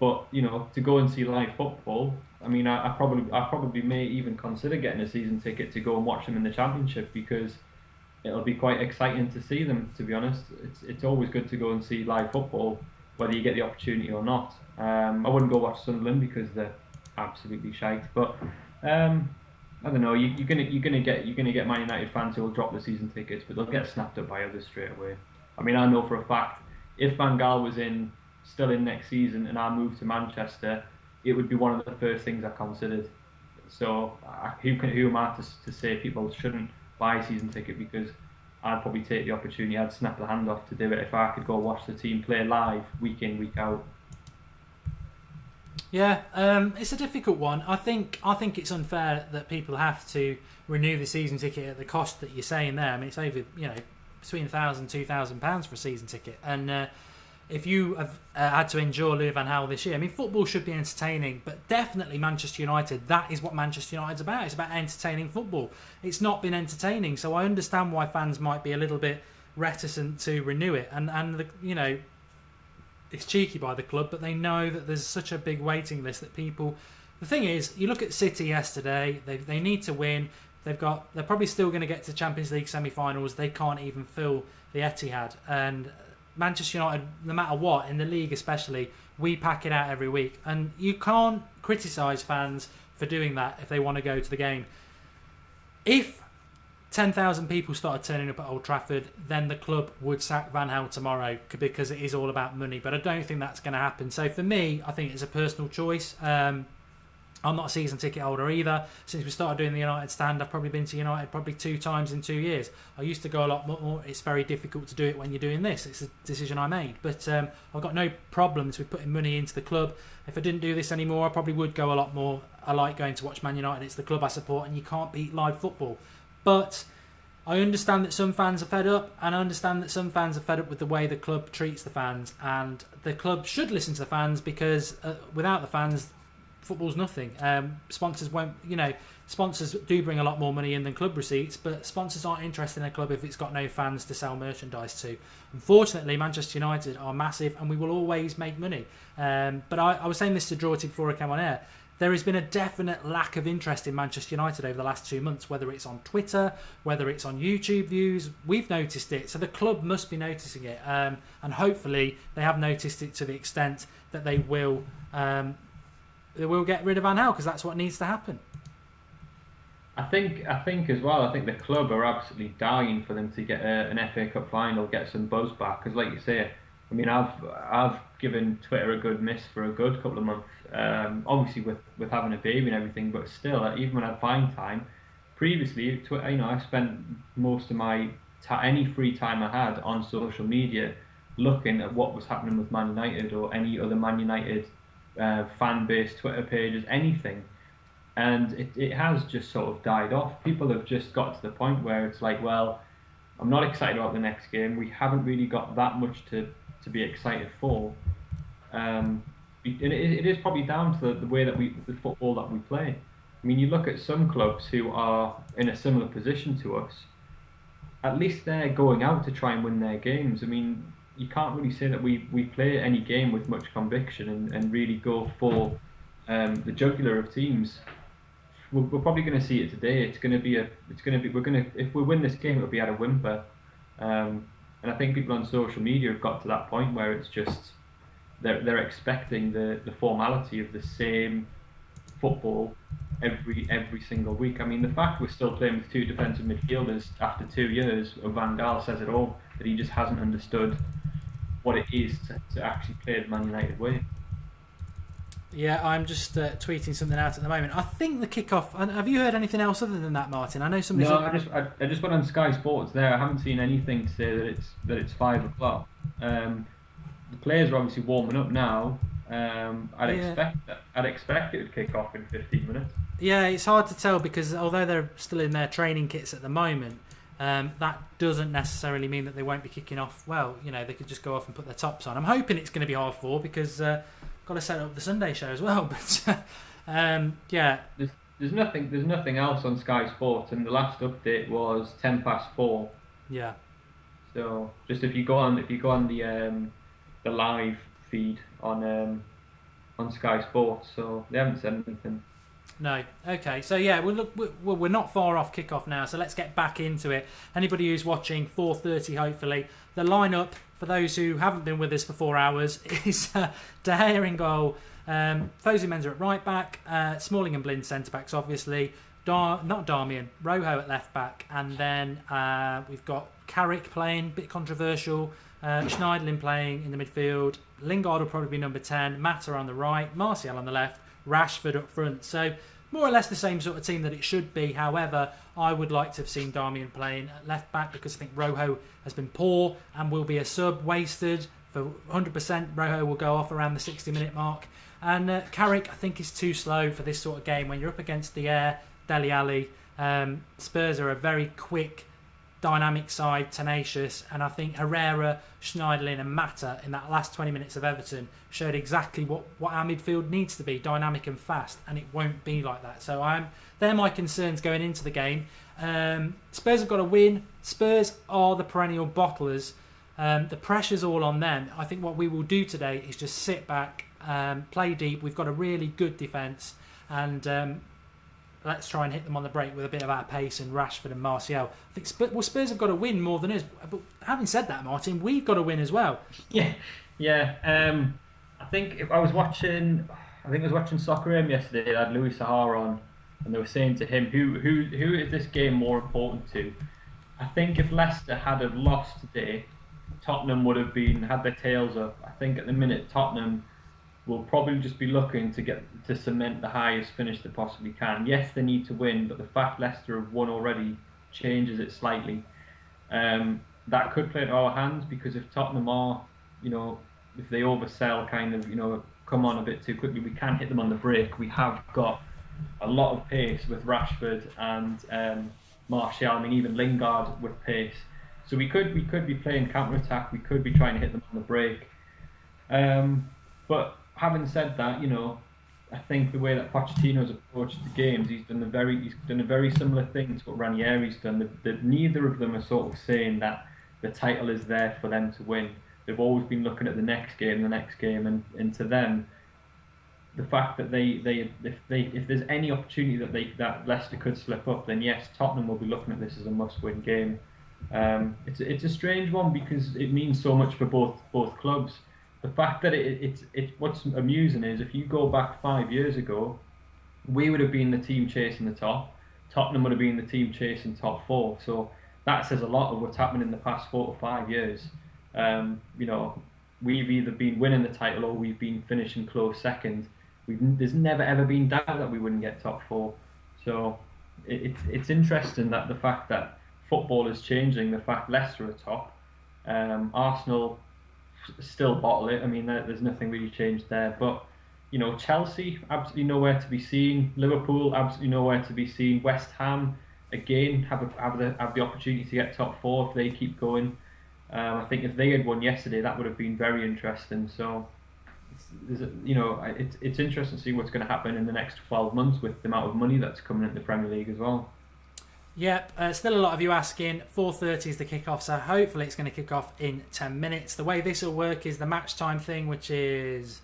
But to go and see live football, I mean, I probably may even consider getting a season ticket to go and watch them in the Championship because it'll be quite exciting to see them. To be honest, it's always good to go and see live football, whether you get the opportunity or not. I wouldn't go watch Sunderland because they're absolutely shite. But I don't know. You're gonna get Man United fans who will drop the season tickets, but they'll get snapped up by others straight away. I mean, I know for a fact if Van Gaal was still in next season and I moved to Manchester, it would be one of the first things I considered. So who am I to say people shouldn't buy a season ticket, because I'd probably take the opportunity. I'd snap the hand off to do it if I could go watch the team play live week in, week out. Yeah, it's a difficult one. I think it's unfair that people have to renew the season ticket at the cost that you're saying there. I mean, it's over between £1,000 for a season ticket, and if you have had to endure Louis van Gaal this year, I mean, football should be entertaining, but definitely Manchester United, that is what Manchester United's about. It's about entertaining football. It's not been entertaining, so I understand why fans might be a little bit reticent to renew it, and it's cheeky by the club, but they know that there's such a big waiting list that people. The thing is, you look at City yesterday; they need to win. They're probably still going to get to Champions League semi-finals. They can't even fill the Etihad, and Manchester United, no matter what, in the league especially, we pack it out every week. And you can't criticise fans for doing that if they want to go to the game. If 10,000 people started turning up at Old Trafford, then the club would sack Van Gaal tomorrow because it is all about money. But I don't think that's going to happen. So for me, I think it's a personal choice. I'm not a season ticket holder either. Since we started doing the United stand, I've probably been to United 2 times in 2 years. I used to go a lot more. It's very difficult to do it when you're doing this. It's a decision I made. But I've got no problems with putting money into the club. If I didn't do this anymore, I probably would go a lot more. I like going to watch Man United. It's the club I support, and you can't beat live football. But I understand that some fans are fed up, and I understand that some fans are fed up with the way the club treats the fans. And the club should listen to the fans, because without the fans, football's nothing. Sponsors won't, sponsors do bring a lot more money in than club receipts, but sponsors aren't interested in a club if it's got no fans to sell merchandise to. Unfortunately, Manchester United are massive, and we will always make money. But I was saying this to Drorty before I came on air. There has been a definite lack of interest in Manchester United over the last 2 months, whether it's on Twitter, whether it's on YouTube views. We've noticed it, so the club must be noticing it, and hopefully they have noticed it to the extent that they will get rid of Van Gaal, because that's what needs to happen. I think as well. I think the club are absolutely dying for them to get an FA Cup final, get some buzz back. Because, like you say, I mean, I've given Twitter a good miss for a good couple of months. Obviously, with having a baby and everything, but still, even when I find time, previously, I spent most of my any free time I had on social media looking at what was happening with Man United or any other Man United fan base, Twitter pages, anything. And it has just sort of died off. People have just got to the point where it's like, well, I'm not excited about the next game. We haven't really got that much to be excited for. And it is probably down to the way that the football that we play. I mean, you look at some clubs who are in a similar position to us. At least they're going out to try and win their games. I mean, you can't really say that we play any game with much conviction and really go for the jugular of teams. We're probably going to see it today. If we win this game, it'll be at a whimper. And I think people on social media have got to that point where it's just they're expecting the formality of the same football every single week. I mean, the fact we're still playing with 2 defensive midfielders after 2 years of Van Gaal says it all. That he just hasn't understood what it is to actually play the Man United way. Yeah, I'm just tweeting something out at the moment. I think the kickoff. Have you heard anything else other than that, Martin? I know somebody's. No, I just went on Sky Sports there. I haven't seen anything to say that it's 5 o'clock. The players are obviously warming up now. I'd expect it would kick off in 15 minutes. Yeah, it's hard to tell because although they're still in their training kits at the moment, that doesn't necessarily mean that they won't be kicking off. Well, they could just go off and put their tops on. I'm hoping it's going to be 4:30 because got to set up the Sunday show as well. But yeah, there's nothing else on Sky Sports, and the last update was 4:10. Yeah. So just if you go on the live feed on Sky Sports, so they haven't said anything. No. Okay. So yeah, we're not far off kickoff now. So let's get back into it. Anybody who's watching, 4:30 hopefully. The lineup for those who haven't been with us for 4 hours is De Gea in goal, Fosu Mensah at right back, Smalling and Blind centre backs obviously. Not Darmian, Rojo at left back, and then we've got Carrick playing, bit controversial. Schneiderlin playing in the midfield. Lingard will probably be number 10. Mata on the right, Martial on the left, Rashford up front. So more or less the same sort of team that it should be. However, I would like to have seen Darmian playing at left back because I think Rojo has been poor and will be a sub wasted. For 100%, Rojo will go off around the 60-minute mark. And Carrick, I think, is too slow for this sort of game. When you're up against the air, Dele Alli, Spurs are a very quick, dynamic side, tenacious, and I think Herrera, Schneiderlin and Mata in that last 20 minutes of Everton showed exactly what our midfield needs to be, dynamic and fast, and it won't be like that. So they're my concerns going into the game. Spurs have got to win. Spurs are the perennial bottlers. The pressure's all on them. I think what we will do today is just sit back, play deep. We've got a really good defence, and let's try and hit them on the break with a bit of our pace and Rashford and Martial. I think Spurs have got to win more than us. But having said that, Martin, we've got to win as well. Yeah. I think I was watching Soccer Aim yesterday. They had Louis Sahar on, and they were saying to him, "Who is this game more important to?" I think if Leicester had have lost today, Tottenham would have had their tails up. I think at the minute Tottenham will probably just be looking to cement the highest finish they possibly can. Yes, they need to win, but the fact Leicester have won already changes it slightly. That could play into our hands because if Tottenham are, if they oversell, come on a bit too quickly, we can hit them on the break. We have got a lot of pace with Rashford and Martial. I mean, even Lingard with pace. So we could be playing counter attack. We could be trying to hit them on the break. But having said that, I think the way that Pochettino's approached the games, he's done a very similar thing to what Ranieri's done. Neither of them are sort of saying that the title is there for them to win. They've always been looking at the next game, and to them, the fact that if there's any opportunity that Leicester could slip up, then yes, Tottenham will be looking at this as a must-win game. It's a strange one because it means so much for both clubs. The fact that it's what's amusing is if you go back 5 years ago, we would have been the team chasing the top. Tottenham would have been the team chasing top four. So that says a lot of what's happened in the past 4 to 5 years. We've either been winning the title or we've been finishing close second. There's never ever been doubt that we wouldn't get top four. So it's interesting that the fact that football is changing, the fact Leicester are top, Arsenal still bottle it. I mean, there's nothing really changed there. But Chelsea absolutely nowhere to be seen. Liverpool absolutely nowhere to be seen. West Ham again have the opportunity to get top four if they keep going. I think if they had won yesterday, that would have been very interesting. So it's interesting to see what's going to happen in the next 12 months with the amount of money that's coming into the Premier League as well. Yep, still a lot of you asking. 4:30 is the kickoff, so hopefully it's going to kick off in 10 minutes. The way this will work is the match time thing, which is...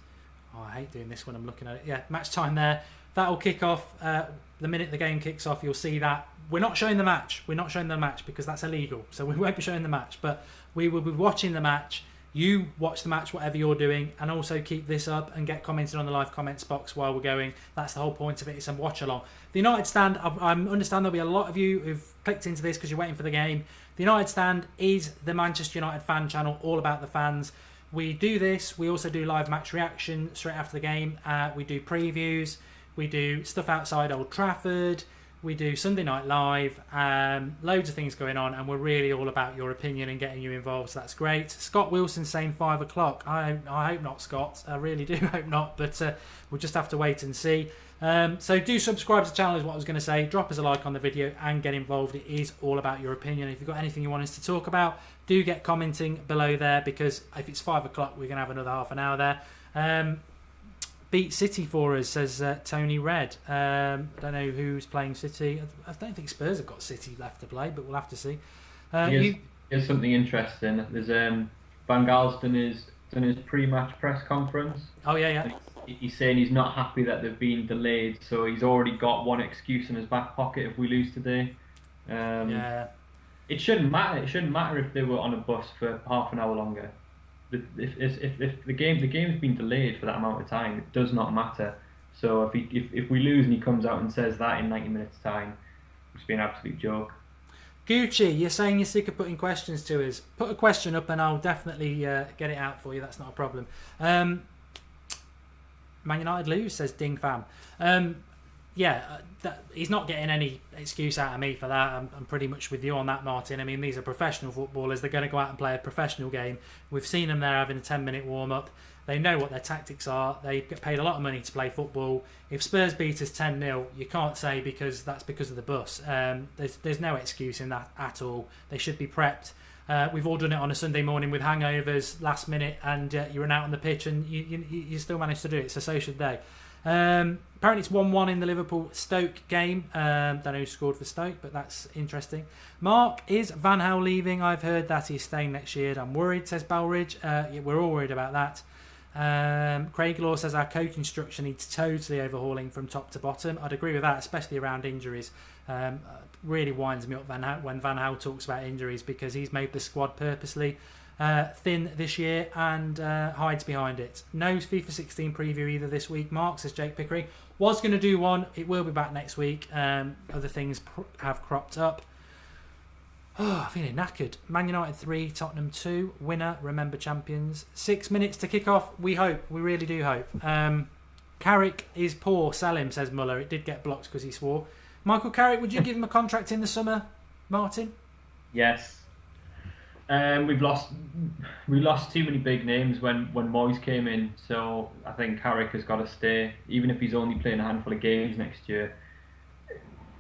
I hate doing this when I'm looking at it. Yeah, match time there. That will kick off the minute the game kicks off. You'll see that. We're not showing the match. We're not showing the match because that's illegal. So we won't be showing the match, but we will be watching the match. You watch the match, whatever you're doing, and also keep this up and get commented on the live comments box while we're going. That's the whole point of it. It's a watch along. The United Stand, I understand there'll be a lot of you who've clicked into this because you're waiting for the game. The United Stand is the Manchester United fan channel, all about the fans. We do this. We also do live match reaction straight after the game. We do previews. We do stuff outside Old Trafford. We do Sunday Night Live, loads of things going on, and we're really all about your opinion and getting you involved, so that's great. Scott Wilson saying 5 o'clock. I hope not, Scott. I really do hope not, but we'll just have to wait and see. So do subscribe to the channel is what I was going to say. Drop us a like on the video and get involved. It is all about your opinion. If you've got anything you want us to talk about, do get commenting below there, because if it's 5 o'clock, we're going to have another half an hour there. Beat City for us, says Tony Red. Don't know who's playing City. I don't think Spurs have got City left to play, but we'll have to see. Here's something interesting. There's Van Gaal's done his pre-match press conference. Oh yeah, yeah, And he's saying he's not happy that they've been delayed, so he's already got one excuse in his back pocket if we lose today. Um, yeah. it shouldn't matter. It shouldn't matter if they were on a bus for half an hour longer. If the game's been delayed for that amount of time, it does not matter. So if we lose and he comes out and says that in 90 minutes time, it's been an absolute joke. Gucci, you're saying you're sick of putting questions to us. Put a question up and I'll definitely get it out for you. That's not a problem. Man United lose, says Ding Fam. He's not getting any excuse out of me for that. I'm pretty much with you on that, Martin. I mean, these are professional footballers. They're going to go out and play a professional game. We've seen them there having a 10-minute warm-up. They know what their tactics are. They get paid a lot of money to play football. If Spurs beat us 10-0, you can't say that's because of the bus. There's no excuse in that at all. They should be prepped. We've all done it on a Sunday morning with hangovers last minute, and you run out on the pitch and you still manage to do it. So should they. Apparently it's 1-1 in the Liverpool-Stoke game. Don't know who scored for Stoke, but that's interesting. Mark, is Van Gaal leaving? I've heard that he's staying next year. I'm worried, says Balridge. We're all worried about that. Craig Law says our coaching structure needs totally overhauling from top to bottom. I'd agree with that, especially around injuries. Really winds me up when Van Gaal talks about injuries, because he's made the squad purposely thin this year and hides behind it. No FIFA 16 preview either this week, Mark, says Jake Pickering. Was going to do one. It will be back next week. Other things have cropped up. Oh, I'm feeling knackered. Man United 3, Tottenham 2. Winner, remember champions. 6 minutes to kick off. We hope. We really do hope. Carrick is poor. Sell him, says Muller. It did get blocked because he swore. Michael Carrick, would you give him a contract in the summer, Martin? Yes. We lost too many big names when Moyes came in, so I think Carrick has got to stay. Even if he's only playing a handful of games next year,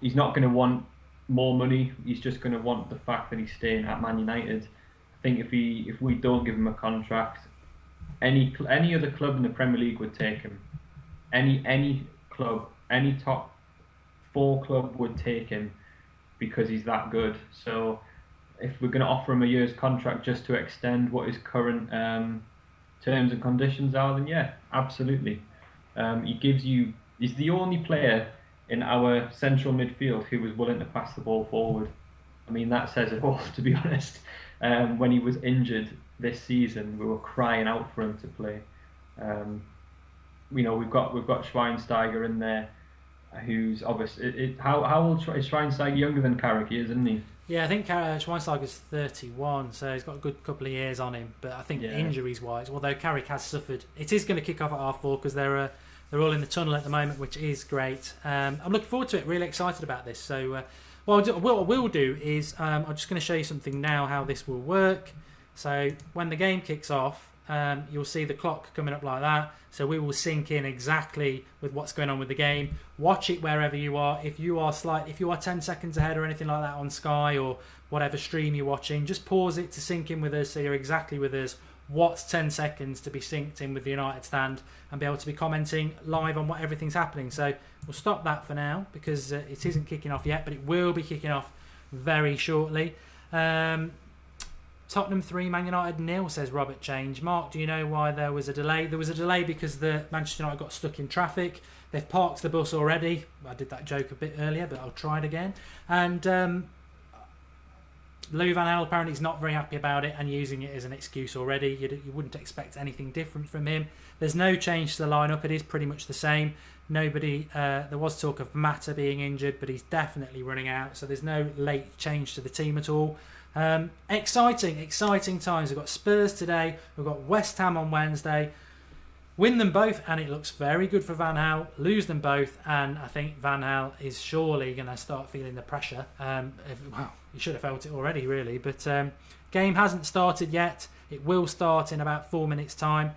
he's not going to want more money. He's just going to want the fact that he's staying at Man United. I think if we don't give him a contract, any other club in the Premier League would take him. Any club, any top 4 club would take him because he's that good. So if we're going to offer him a year's contract just to extend what his current terms and conditions are, then yeah, absolutely. He's the only player in our central midfield who was willing to pass the ball forward. I mean, that says it all, to be honest. When he was injured this season, we were crying out for him to play. We've got Schweinsteiger in there, who's obviously how old is Schweinsteiger? Younger than Carrick, he is, isn't he? Yeah, I think Schweinsteiger's 31, so he's got a good couple of years on him. But I think injuries wise, although Carrick has suffered, it is going to kick off at R4 because they're all in the tunnel at the moment, which is great. I'm looking forward to it. Really excited about this. So what I will do is I'm just going to show you something now how this will work. So when the game kicks off, you'll see the clock coming up like that. So we will sync in exactly with what's going on with the game. Watch it wherever you are. If you are 10 seconds ahead or anything like that on Sky or whatever stream you're watching, just pause it to sync in with us so you're exactly with us. What's 10 seconds to be synced in with the United stand and be able to be commenting live on what everything's happening. So we'll stop that for now because it isn't kicking off yet, but it will be kicking off very shortly. Tottenham 3, Man United 0, says Robert Change. Mark, do you know why there was a delay? There was a delay because the Manchester United got stuck in traffic. They've parked the bus already. I did that joke a bit earlier, but I'll try it again. And Louis van Gaal apparently is not very happy about it and using it as an excuse already. You wouldn't expect anything different from him. There's no change to the lineup. It is pretty much the same. There was talk of Mata being injured, but he's definitely running out. So there's no late change to the team at all. Exciting times. We've got Spurs today. We've got West Ham on Wednesday. Win them both, and it looks very good for Van Gaal. Lose them both, and I think Van Gaal is surely going to start feeling the pressure. He should have felt it already, really. But game hasn't started yet. It will start in about 4 minutes' time.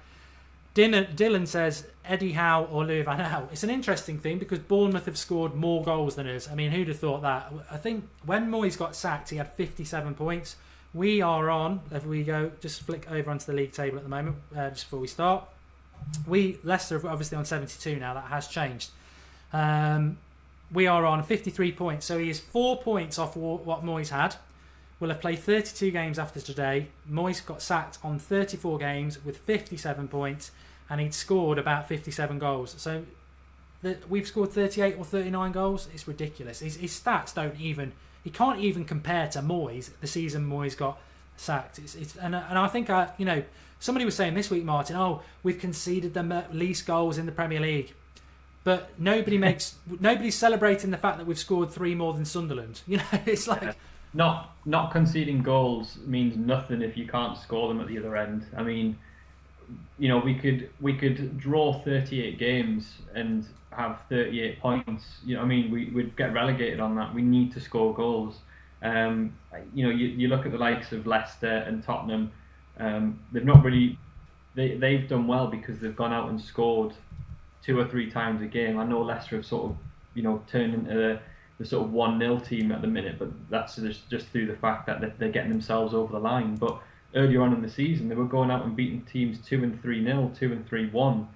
Dylan says Eddie Howe or Louis van Gaal. It's an interesting thing because Bournemouth have scored more goals than us. I mean, who'd have thought that? I think when Moyes got sacked, he had 57 points. We are on, if we go, just flick over onto the league table at the moment, just before we start. Leicester are obviously on 72 now. That has changed. We are on 53 points. So he is 4 points off what Moyes had. will have played 32 games after today. Moyes got sacked on 34 games with 57 points, and he'd scored about 57 goals. So we've scored 38 or 39 goals. It's ridiculous. His stats don't even... He can't even compare to Moyes, the season Moyes got sacked. And I think, somebody was saying this week, Martin, we've conceded the least goals in the Premier League. But nobody's celebrating the fact that we've scored 3 more than Sunderland. It's like... Not conceding goals means nothing if you can't score them at the other end. I mean, we could draw 38 games and have 38 points. We'd get relegated on that. We need to score goals. You look at the likes of Leicester and Tottenham. They've not really. They've done well because they've gone out and scored 2 or 3 times a game. I know Leicester have sort of turned into the sort of 1-0 team at the minute, but that's just through the fact that they're getting themselves over the line. But earlier on in the season, they were going out and beating teams 2 and 3-0, 2 and 3-1.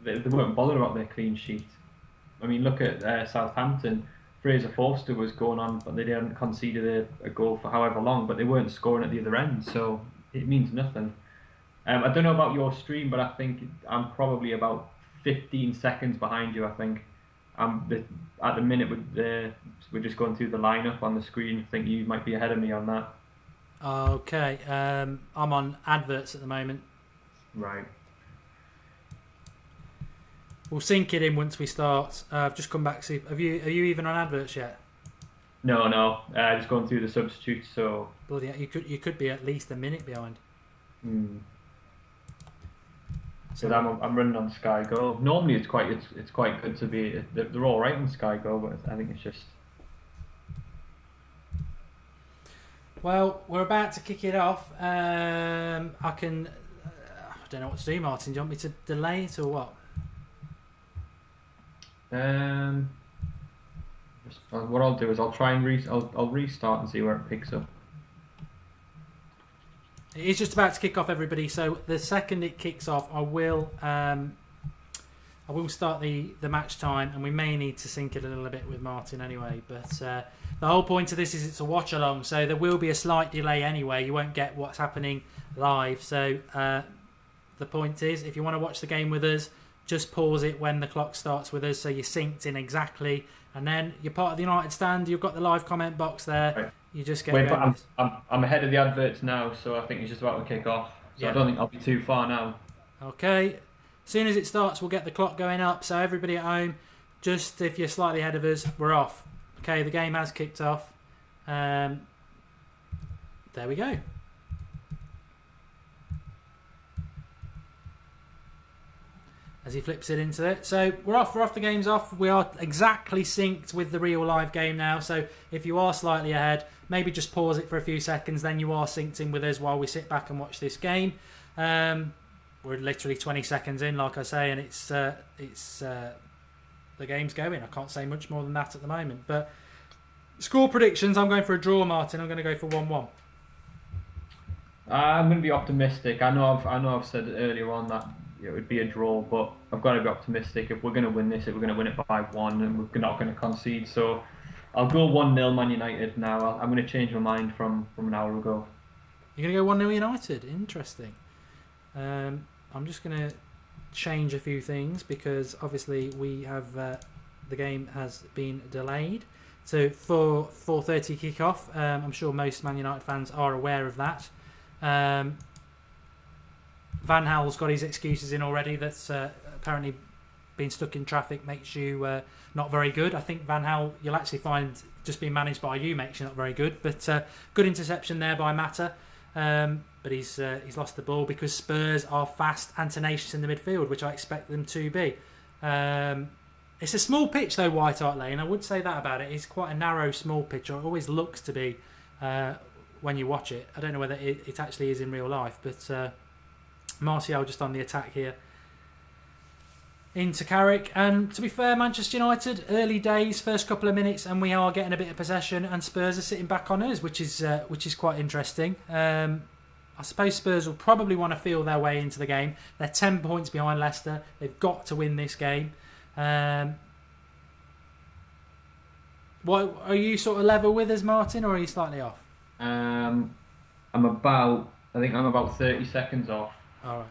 They weren't bothered about their clean sheet. I mean, look at Southampton. Fraser Forster was going on, but they hadn't conceded a goal for however long, but they weren't scoring at the other end, so it means nothing. I don't know about your stream, but I think I'm probably about 15 seconds behind you, I think. At the minute, we're just going through the lineup on the screen. I think you might be ahead of me on that. Okay, I'm on adverts at the moment. Right. We'll sync it in once we start. I've just come back. See, are you even on adverts yet? No. Just going through the substitutes. So bloody hell, you could be at least a minute behind. So I'm running on Sky Go. Normally it's quite good to be. They're all right on Sky Go, but I think it's just. Well, we're about to kick it off. I don't know what to do, Martin. Do you want me to delay it or what? What I'll do is I'll try and I'll restart and see where it picks up. It's just about to kick off, everybody. So the second it kicks off, I will start the match time, and we may need to sync it a little bit with Martin anyway. But the whole point of this is it's a watch along, so there will be a slight delay anyway. You won't get what's happening live. So the point is, if you want to watch the game with us, just pause it when the clock starts with us, so you're synced in exactly, and then you're part of the United Stand. You've got the live comment box there. Right. You just get. Wait, but I'm ahead of the adverts now, so I think it's just about to kick off. So yeah. I don't think I'll be too far now. Okay. As soon as it starts, we'll get the clock going up. So everybody at home, just if you're slightly ahead of us, we're off. Okay, the game has kicked off. There we go. As he flips it into it. So we're off. The game's off. We are exactly synced with the real live game now. So if you are slightly ahead, maybe just pause it for a few seconds. Then you are synced in with us while we sit back and watch this game. We're literally 20 seconds in, like I say, and it's the game's going. I can't say much more than that at the moment. But score predictions. I'm going for a draw, Martin. I'm going to go for 1-1. I'm going to be optimistic. I know I've said earlier on that it would be a draw, but I've got to be optimistic. If we're going to win this, we're going to win it by 1, and we're not going to concede. So I'll go 1-0 Man United now. I'm going to change my mind from an hour ago. You're going to go 1-0 United? Interesting. I'm just going to change a few things because obviously we have the game has been delayed. So for 4:30 kick-off, I'm sure most Man United fans are aware of that. Van Gaal's got his excuses in already. That's apparently being stuck in traffic makes you not very good. I think Van Gaal, you'll actually find just being managed by you makes you not very good. But good interception there by Mata. But he's lost the ball because Spurs are fast and tenacious in the midfield, which I expect them to be. It's a small pitch though, White Hart Lane. I would say that about it. It's quite a narrow, small pitch, or it always looks to be when you watch it. I don't know whether it actually is in real life, but Martial just on the attack here into Carrick. And to be fair, Manchester United, early days, first couple of minutes, and we are getting a bit of possession, and Spurs are sitting back on us, which is quite interesting. I suppose Spurs will probably want to feel their way into the game. They're 10 points behind Leicester. They've got to win this game. What are you sort of level with us, Martin, or are you slightly off? I think I'm about 30 seconds off. All right.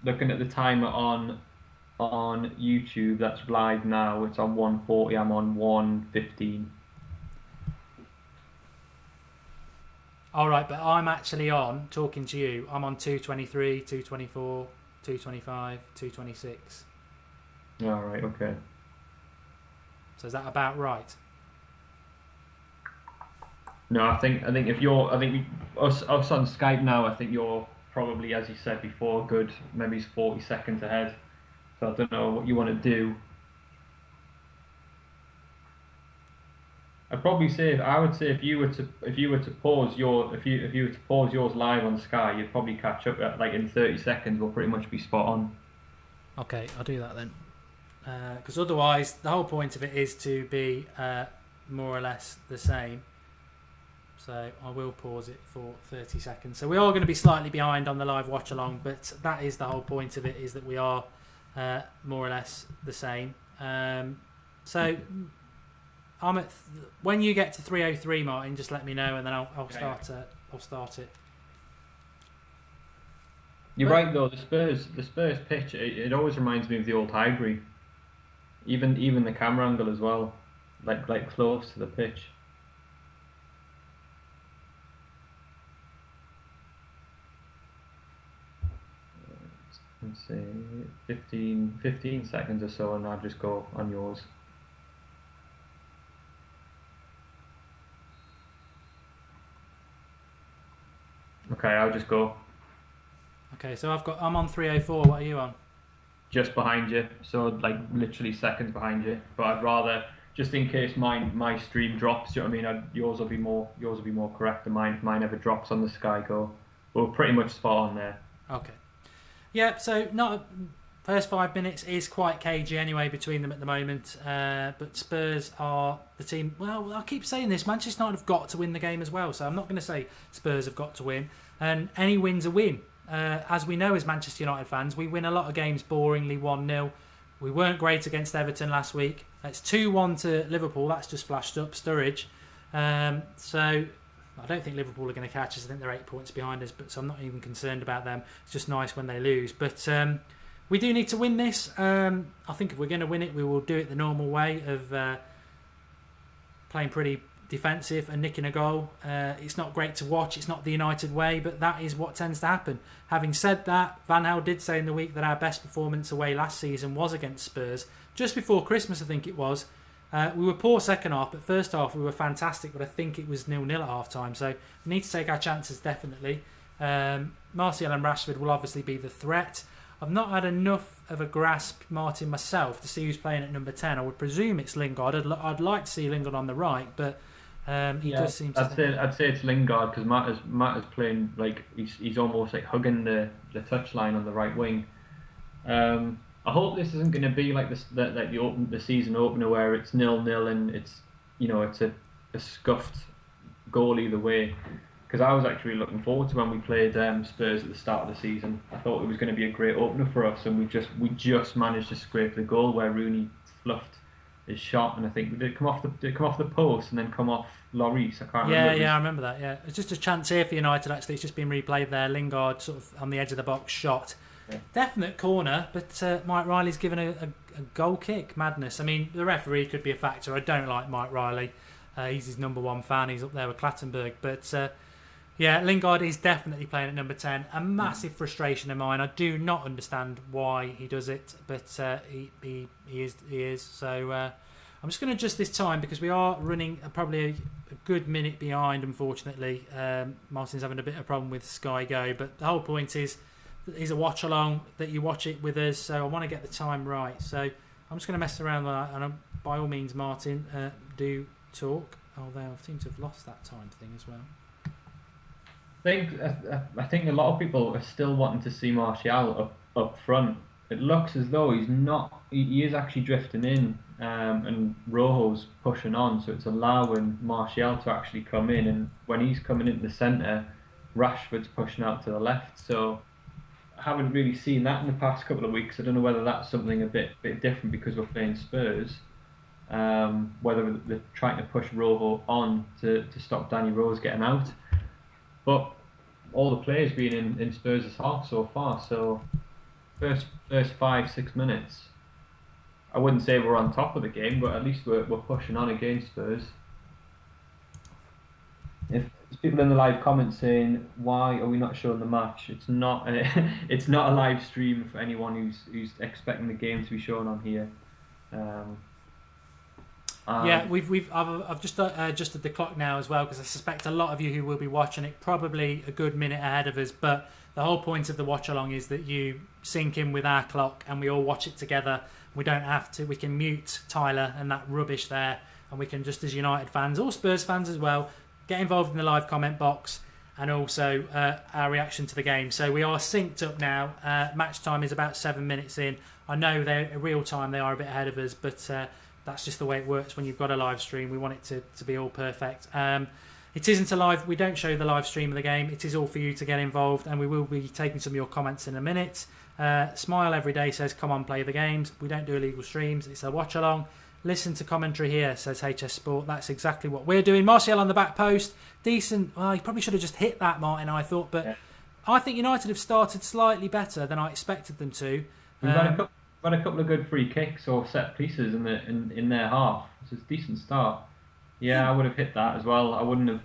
Looking at the timer on YouTube, that's live now. It's on 1:40. I'm on 1:15. All right, but I'm actually on talking to you. I'm on 2:23, 2:24, 2:25, 2:26. All right. Okay. So is that about right? No, I think us on Skype now. I think you're probably, as you said before, good. Maybe it's 40 seconds ahead. So I don't know what you want to do. I would say if you were to pause yours live on Sky, you'd probably catch up at, like, in 30 seconds. We'll pretty much be spot on. Okay, I'll do that then. Because otherwise, the whole point of it is to be more or less the same. So I will pause it for 30 seconds. So we are going to be slightly behind on the live watch along, but that is the whole point of it, is that we are more or less the same. So I'm at when you get to 3:03, Martin, just let me know, and then I'll start it. You're right though. The Spurs pitch, it always reminds me of the old Highbury. Even the camera angle as well, like close to the pitch. Let's see, 15 seconds or so, and I'll just go on yours. Okay, I'll just go. Okay, so I'm on 3:04. What are you on? Just behind you, so like literally seconds behind you. But I'd rather, just in case my stream drops, you know what I mean? Yours will be more correct than mine. If mine ever drops on the Sky Go, we're pretty much spot on there. Okay. Yeah, so first 5 minutes is quite cagey anyway between them at the moment. But Spurs are the team. Well, I keep saying this. Manchester United have got to win the game as well. So I'm not going to say Spurs have got to win. And any win's a win. As we know as Manchester United fans, we win a lot of games boringly 1-0. We weren't great against Everton last week. It's 2-1 to Liverpool. That's just flashed up, Sturridge. So I don't think Liverpool are going to catch us. I think they're 8 points behind us, so I'm not even concerned about them. It's just nice when they lose. But we do need to win this. I think if we're going to win it, we will do it the normal way of playing pretty defensive and nicking a goal. It's not great to watch. It's not the United way, but that is what tends to happen. Having said that, Van Gaal did say in the week that our best performance away last season was against Spurs. Just before Christmas, I think it was. We were poor second half, but first half we were fantastic, but I think it was 0-0 at half time. So we need to take our chances, definitely. Martial and Rashford will obviously be the threat. I've not had enough of a grasp, Martin, myself, to see who's playing at number 10. I would presume it's Lingard. I'd like to see Lingard on the right, but he does seem to... I'd say it's Lingard, because Matt is playing, like, he's almost like hugging the touchline on the right wing. I hope this isn't going to be like the season opener where it's 0-0 and it's a scuffed goal either way. Because I was actually looking forward to when we played Spurs at the start of the season. I thought it was going to be a great opener for us, and we just managed to scrape the goal where Rooney fluffed his shot, and I think did it come off the post and then come off Lloris. I can't remember. Yeah, I remember that. Yeah, it's just a chance here for United. Actually, it's just been replayed there. Lingard sort of on the edge of the box shot. Yeah. Definite corner, but Mike Riley's given a goal kick. Madness. I mean, the referee could be a factor. I don't like Mike Riley. He's his number one fan. He's up there with Clattenburg. But yeah, Lingard is definitely playing at number 10. A massive frustration of mine. I do not understand why he does it, but he is. So I'm just going to adjust this time because we are running probably a good minute behind, unfortunately. Martin's having a bit of a problem with Sky Go, but the whole point is a watch along, that you watch it with us, so I want to get the time right. So I'm just going to mess around with that, and by all means, Martin, do talk. Although I seem to have lost that time thing as well. I think a lot of people are still wanting to see Martial up front. It looks as though he's not. He is actually drifting in, and Rojo's pushing on, so it's allowing Martial to actually come in. And when he's coming into the centre, Rashford's pushing out to the left. So I haven't really seen that in the past couple of weeks. I don't know whether that's something a bit different because we're playing Spurs. whether they're trying to push Rojo on to stop Danny Rose getting out. But all the players being in Spurs' half so far, so first 5-6 minutes, I wouldn't say we're on top of the game, but at least we're pushing on against Spurs. If there's people in the live comments saying why are we not showing the match, it's not it's not a live stream for anyone who's expecting the game to be shown on here. Yeah, I've just adjusted the clock now as well, because I suspect a lot of you who will be watching it probably a good minute ahead of us. But the whole point of the watch along is that you sync in with our clock and we all watch it together. We don't have to. We can mute Tyler and that rubbish there, and we can just, as United fans or Spurs fans as well, get involved in the live comment box and also our reaction to the game. So we are synced up now. Match time is about 7 minutes in. I know they're real time; they are a bit ahead of us, but that's just the way it works when you've got a live stream. We want it to be all perfect. It isn't a live. We don't show the live stream of the game. It is all for you to get involved, and we will be taking some of your comments in a minute. Smile Every Day says, "Come on, play the games." We don't do illegal streams. It's a watch along. Listen to commentary here, says HS Sport. That's exactly what we're doing. Martial on the back post. Decent. Well, he probably should have just hit that, Martin, I thought. But yeah. I think United have started slightly better than I expected them to. We've had a couple of good free kicks or set pieces in their half. It's a decent start. Yeah, I would have hit that as well. I wouldn't have...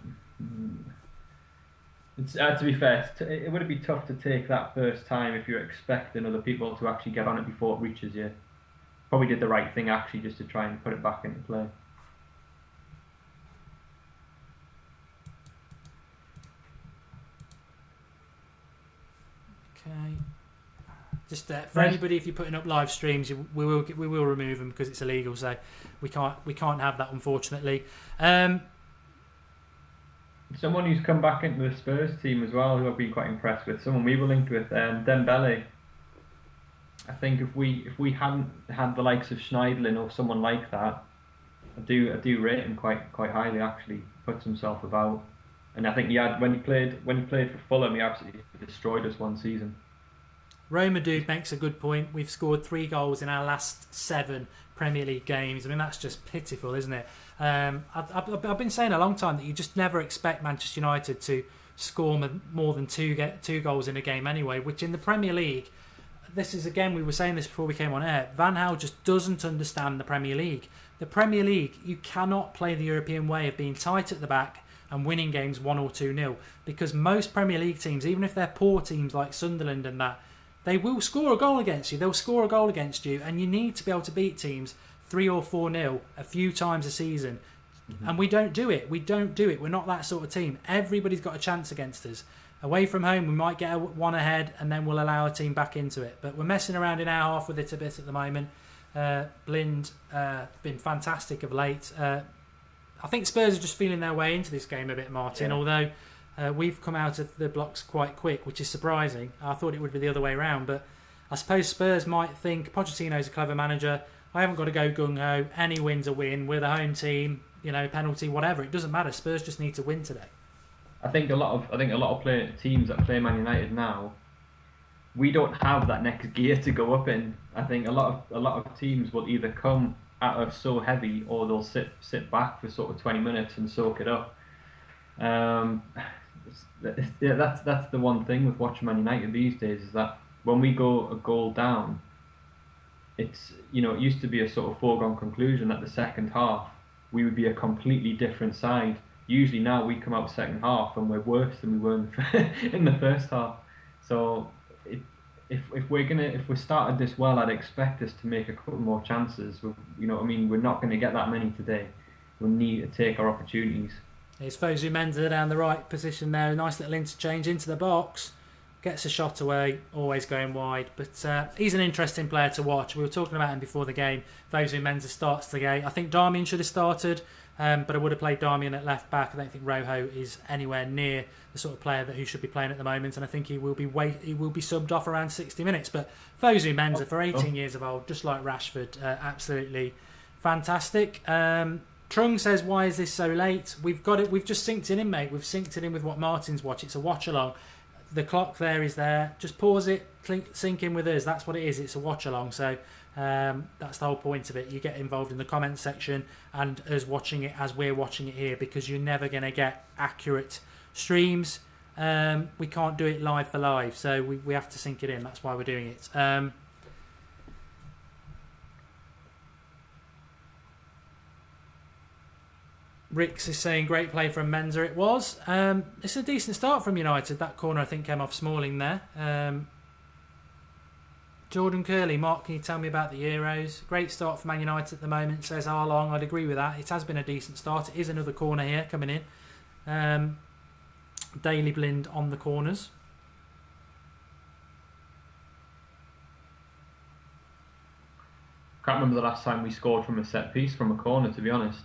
It's, to be fair, it would be tough to take that first time if you're expecting other people to actually get on it before it reaches you. Probably did the right thing actually, just to try and put it back into play. Okay. Just for anybody, if you're putting up live streams, we will remove them because it's illegal. So we can't have that, unfortunately. Someone who's come back into the Spurs team as well, who I've been quite impressed with. Someone we were linked with, Dembele. I think if we hadn't had the likes of Schneiderlin or someone like that, I do rate him quite highly. Actually, puts himself about, and I think he had when he played for Fulham, he absolutely destroyed us one season. Roma Dude makes a good point. We've scored 3 goals in our last 7 Premier League games. I mean, that's just pitiful, isn't it? I've been saying a long time that you just never expect Manchester United to score more than two goals in a game anyway, which in the Premier League, this is, again, we were saying this before we came on air, Van Gaal just doesn't understand the Premier League. The Premier League, you cannot play the European way of being tight at the back and winning games 1 or 2-0, because most Premier League teams, even if they're poor teams like Sunderland and that, they will score a goal against you. They'll score a goal against you, and you need to be able to beat teams 3 or 4-0 a few times a season. Mm-hmm. And we don't do it. We're not that sort of team. Everybody's got a chance against us. Away from home, we might get one ahead, and then we'll allow a team back into it. But we're messing around in our half with it a bit at the moment. Blind been fantastic of late. I think Spurs are just feeling their way into this game a bit, Martin, yeah. although we've come out of the blocks quite quick, which is surprising. I thought it would be the other way around, but I suppose Spurs might think Pochettino's a clever manager. I haven't got to go gung-ho. Any win's a win. We're the home team, penalty, whatever. It doesn't matter. Spurs just need to win today. I think a lot of teams that play Man United now, we don't have that next gear to go up in. I think a lot of teams will either come at us so heavy, or they'll sit back for sort of 20 minutes and soak it up. That's the one thing with watching Man United these days, is that when we go a goal down, it's it used to be a sort of foregone conclusion that the second half we would be a completely different side. Usually now we come out second half and we're worse than we were in the first half. So if we're started this well, I'd expect us to make a couple more chances. We're not going to get that many today. We'll need to take our opportunities. It's Fosu Mensah down the right position there. A nice little interchange into the box. Gets a shot away, always going wide. But he's an interesting player to watch. We were talking about him before the game. Fosu Mensah starts the game. I think Darmian should have started, but I would have played Darmian at left back. I don't think Rojo is anywhere near the sort of player who should be playing at the moment, and I think he will be subbed off around 60 minutes. But Fosu Mensah, for 18 years of old, just like Rashford, absolutely fantastic. Trung says, why is this so late? We've got it. We've just synced it in, mate. We've synced it in with what Martin's watch. It's a watch along. The clock there is there. Just pause it, sync in with us. That's what it is. It's a watch along. So That's the whole point of it. You get involved in the comments section and us watching it as we're watching it here, because you're never going to get accurate streams. We can't do it live for live, so we have to sync it in. That's why we're doing it. Rix is saying great play from Menza. It was. It's a decent start from United. That corner I think came off Smalling there. Jordan Curley, Mark, can you tell me about the Euros? Great start for Man United at the moment, says Arlong. I'd agree with that. It has been a decent start. It is another corner here coming in. Daily Blind on the corners. Can't remember the last time we scored from a set piece from a corner, to be honest.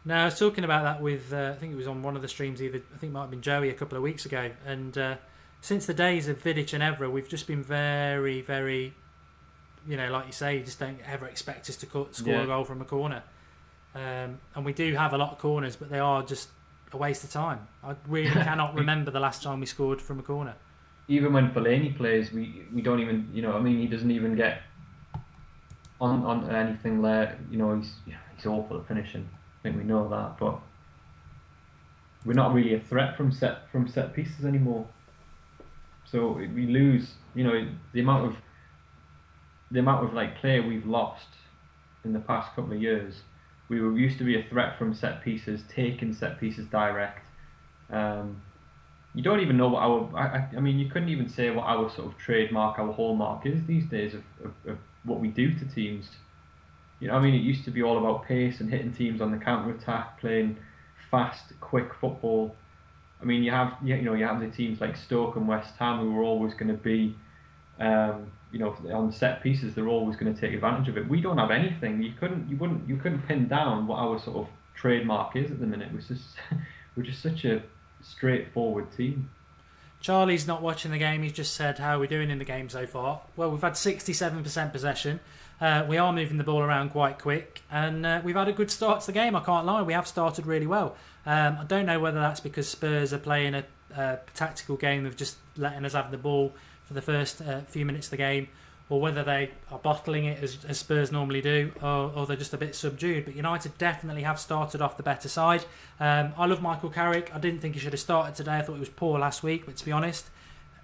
No, I was talking about that with, I think it was on one of the streams, I think it might have been Joey a couple of weeks ago. And since the days of Vidic and Evra, we've just been very, very, like you say, you just don't ever expect us to score a goal from a corner. And we do have a lot of corners, but they are just a waste of time. I really cannot remember the last time we scored from a corner. Even when Fellaini plays, we don't even, he doesn't even get on anything there. He's awful at finishing. I think we know that, but we're not really a threat from set pieces anymore. So we lose, the amount of like play we've lost in the past couple of years. We used to be a threat from set pieces, taking set pieces direct. You don't even know what I mean, you couldn't even say what our sort of trademark, our hallmark is these days of what we do to teams. It used to be all about pace and hitting teams on the counter-attack, playing fast, quick football. You have the teams like Stoke and West Ham who were always going to be, on set pieces, they're always going to take advantage of it. We don't have anything. You couldn't pin down what our sort of trademark is at the minute. We're just such a straightforward team. Charlie's not watching the game. He's just said, how are we doing in the game so far? Well, we've had 67% possession. We are moving the ball around quite quick, and we've had a good start to the game. I can't lie, we have started really well. I don't know whether that's because Spurs are playing a tactical game of just letting us have the ball for the first few minutes of the game, or whether they are bottling it as Spurs normally do, or they're just a bit subdued. But United definitely have started off the better side. I love Michael Carrick. I didn't think he should have started today. I thought he was poor last week, but to be honest,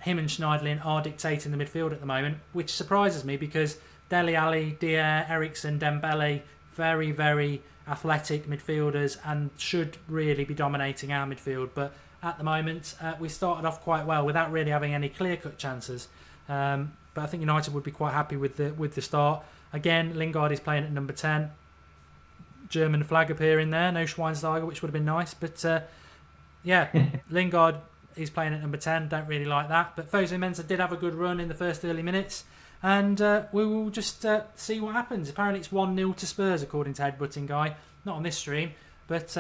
him and Schneiderlin are dictating the midfield at the moment, which surprises me because Dele Alli, Dier, Eriksen, Dembele, very, very athletic midfielders and should really be dominating our midfield. But at the moment, we started off quite well without really having any clear-cut chances. But I think United would be quite happy with the start. Again, Lingard is playing at number 10. German flag appearing there, no Schweinsteiger, which would have been nice. But Lingard is playing at number 10. Don't really like that. But Fosu Mensah did have a good run in the first early minutes. And we will just see what happens. Apparently it's 1-0 to Spurs, according to Headbutting Guy. Not on this stream, but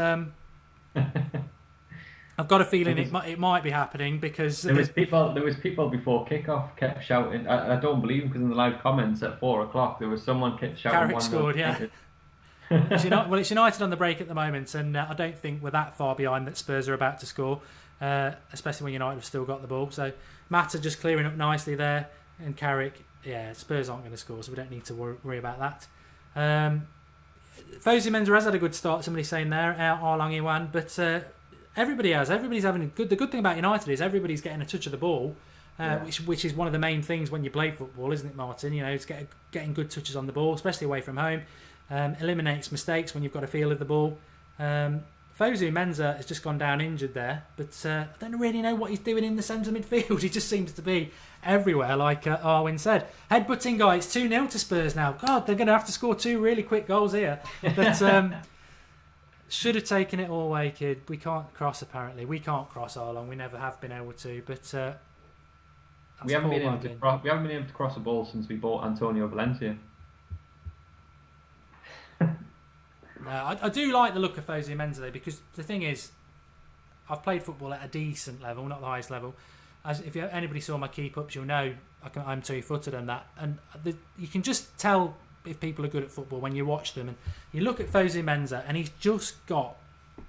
I've got a feeling it might be happening because there was people before kickoff kept shouting. I don't believe him because in the live comments at 4:00 there was someone kept shouting. Carrick scored, yeah. It's United on the break at the moment, and I don't think we're that far behind that Spurs are about to score, especially when United have still got the ball. So Mata just clearing up nicely there, and Carrick. Yeah, Spurs aren't going to score, so we don't need to worry about that. Fosu Mensah has had a good start, somebody's saying there, Arlang Iwan, but everybody has. Everybody's having a good... The good thing about United is everybody's getting a touch of the ball, which is one of the main things when you play football, isn't it, Martin? It's getting good touches on the ball, especially away from home. Eliminates mistakes when you've got a feel of the ball. Fosu Mensah has just gone down injured there, but I don't really know what he's doing in the centre midfield. He just seems to be everywhere, like Arwin said. Headbutting Guy, it's 2-0 to Spurs now. God, they're going to have to score 2 really quick goals here. But should have taken it all away, kid. We can't cross, apparently. We can't cross Arlong. We never have been able to. But we haven't been able to cross a ball since we bought Antonio Valencia. I do like the look of Fosu Mensah though, because the thing is, I've played football at a decent level, not the highest level. If anybody saw my keep ups, you'll know I'm 2-footed and that. And you can just tell if people are good at football when you watch them. And you look at Fosu Mensah, and he's just got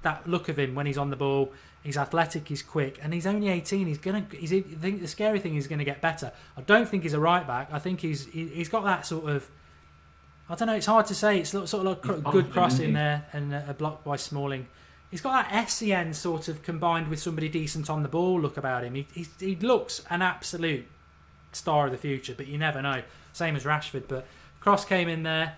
that look of him when he's on the ball. He's athletic, he's quick, and he's only 18. I think the scary thing is he's going to get better. I don't think he's a right back. I think he's got that sort of I don't know. It's hard to say. It's sort of like a good cross in there and a block by Smalling. He's got that SCN sort of combined with somebody decent on the ball look about him. He looks an absolute star of the future, but you never know. Same as Rashford, but cross came in there.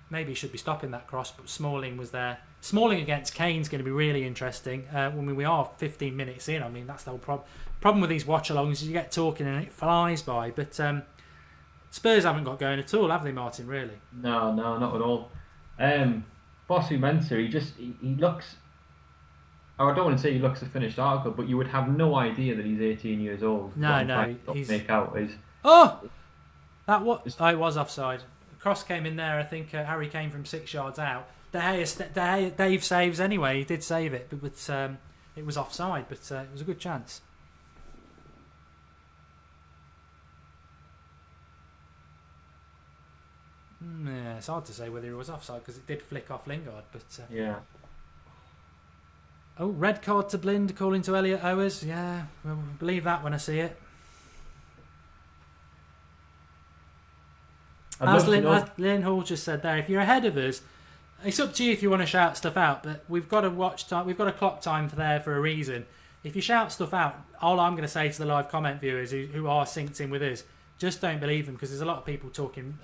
Maybe he should be stopping that cross, but Smalling was there. Smalling against Kane's going to be really interesting. We are 15 minutes in. I mean, that's the whole problem with these watch-alongs is you get talking and it flies by. But Spurs haven't got going at all, have they, Martin, really? No, not at all. Fosu Mensah, he looks... Oh, I don't want to say he looks a finished article, but you would have no idea that he's 18 years old. No, he's... Make out is... Oh! It was offside. Cross came in there, I think Harry Kane from 6 yards out. Dave saves anyway, he did save it, but it was offside, but it was a good chance. Yeah, it's hard to say whether he was offside because it did flick off Lingard, but... Yeah. Oh, red card to Blind, according to Elliot Owers. Yeah, we'll believe that when I see it. As Lynn Hall just said there, if you're ahead of us, it's up to you if you want to shout stuff out, but we've got a watch time, we've got a clock time there for a reason. If you shout stuff out, all I'm going to say to the live comment viewers who are synced in with us, just don't believe them, because there's a lot of people talking...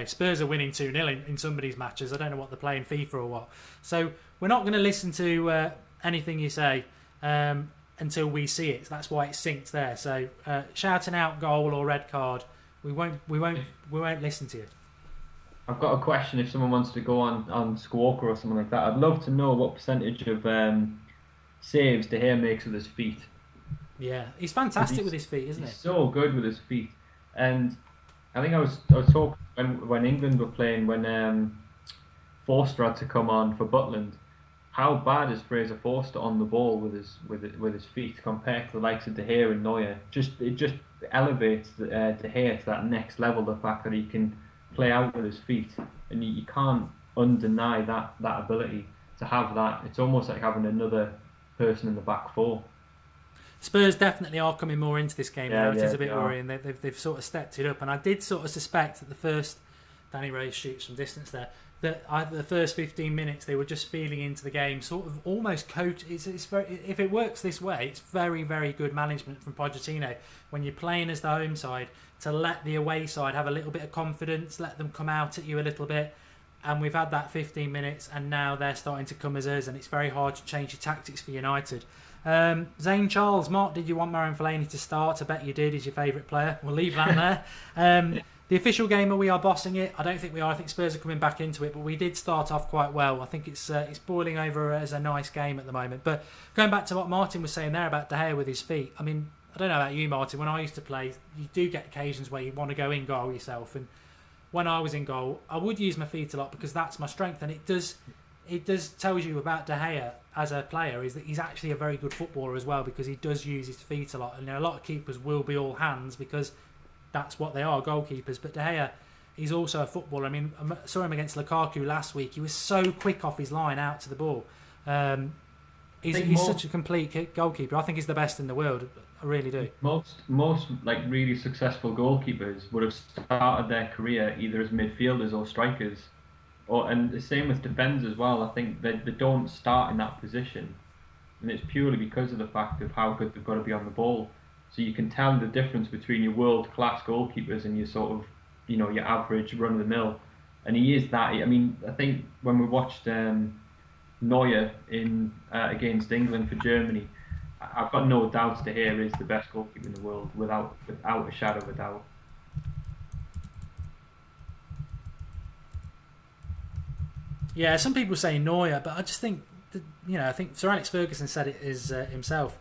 Spurs are winning 2-0 in somebody's matches. I don't know what they're playing, FIFA or what. So we're not going to listen to anything you say until we see it. So that's why it's synced there. So shouting out goal or red card, we won't listen to you. I've got a question. If someone wants to go on Squawker or something like that, I'd love to know what percentage of saves De Gea makes with his feet. Yeah, he's fantastic with his feet, isn't he? He's so good with his feet. And I think I was talking when England were playing, when Forster had to come on for Butland. How bad is Fraser Forster on the ball with his feet compared to the likes of De Gea and Neuer? It just elevates De Gea to that next level. The fact that he can play out with his feet, and you can't undeny that ability to have that. It's almost like having another person in the back four. Spurs definitely are coming more into this game now. It is a bit worrying. They've sort of stepped it up, and I did sort of suspect that the first Danny Rose shoots from distance there, that the first 15 minutes they were just feeling into the game, sort of almost coach. It's very, if it works this way, it's very, very good management from Pochettino when you're playing as the home side to let the away side have a little bit of confidence, let them come out at you a little bit. And we've had that 15 minutes, and now they're starting to come as us, and it's very hard to change your tactics for United. Zane Charles, Mark, did you want Marouane Fellaini to start? I bet you did. He's your favourite player. We'll leave that there. The official game, are we are bossing it? I don't think we are. I think Spurs are coming back into it, but we did start off quite well. I think it's boiling over as a nice game at the moment. But going back to what Martin was saying there about De Gea with his feet, I mean, I don't know about you, Martin. When I used to play, you do get occasions where you want to go in goal yourself, and when I was in goal, I would use my feet a lot because that's my strength, and it does tell you about De Gea as a player is that he's actually a very good footballer as well, because he does use his feet a lot, and a lot of keepers will be all hands because that's what they are, goalkeepers. But De Gea, he's also a footballer. I mean, I saw him against Lukaku last week. He was so quick off his line out to the ball. He's such a complete goalkeeper. I think he's the best in the world. I really do. Most like really successful goalkeepers would have started their career either as midfielders or strikers, and the same with defenders as well. I think they don't start in that position, and it's purely because of the fact of how good they've got to be on the ball. So you can tell the difference between your world-class goalkeepers and your sort of, your average run-of-the-mill. And he is that. I mean, I think when we watched Neuer in against England for Germany, I've got no doubts De Gea is the best goalkeeper in the world, without a shadow of a doubt. Yeah, some people say Neuer, but I just think, I think Sir Alex Ferguson said it himself.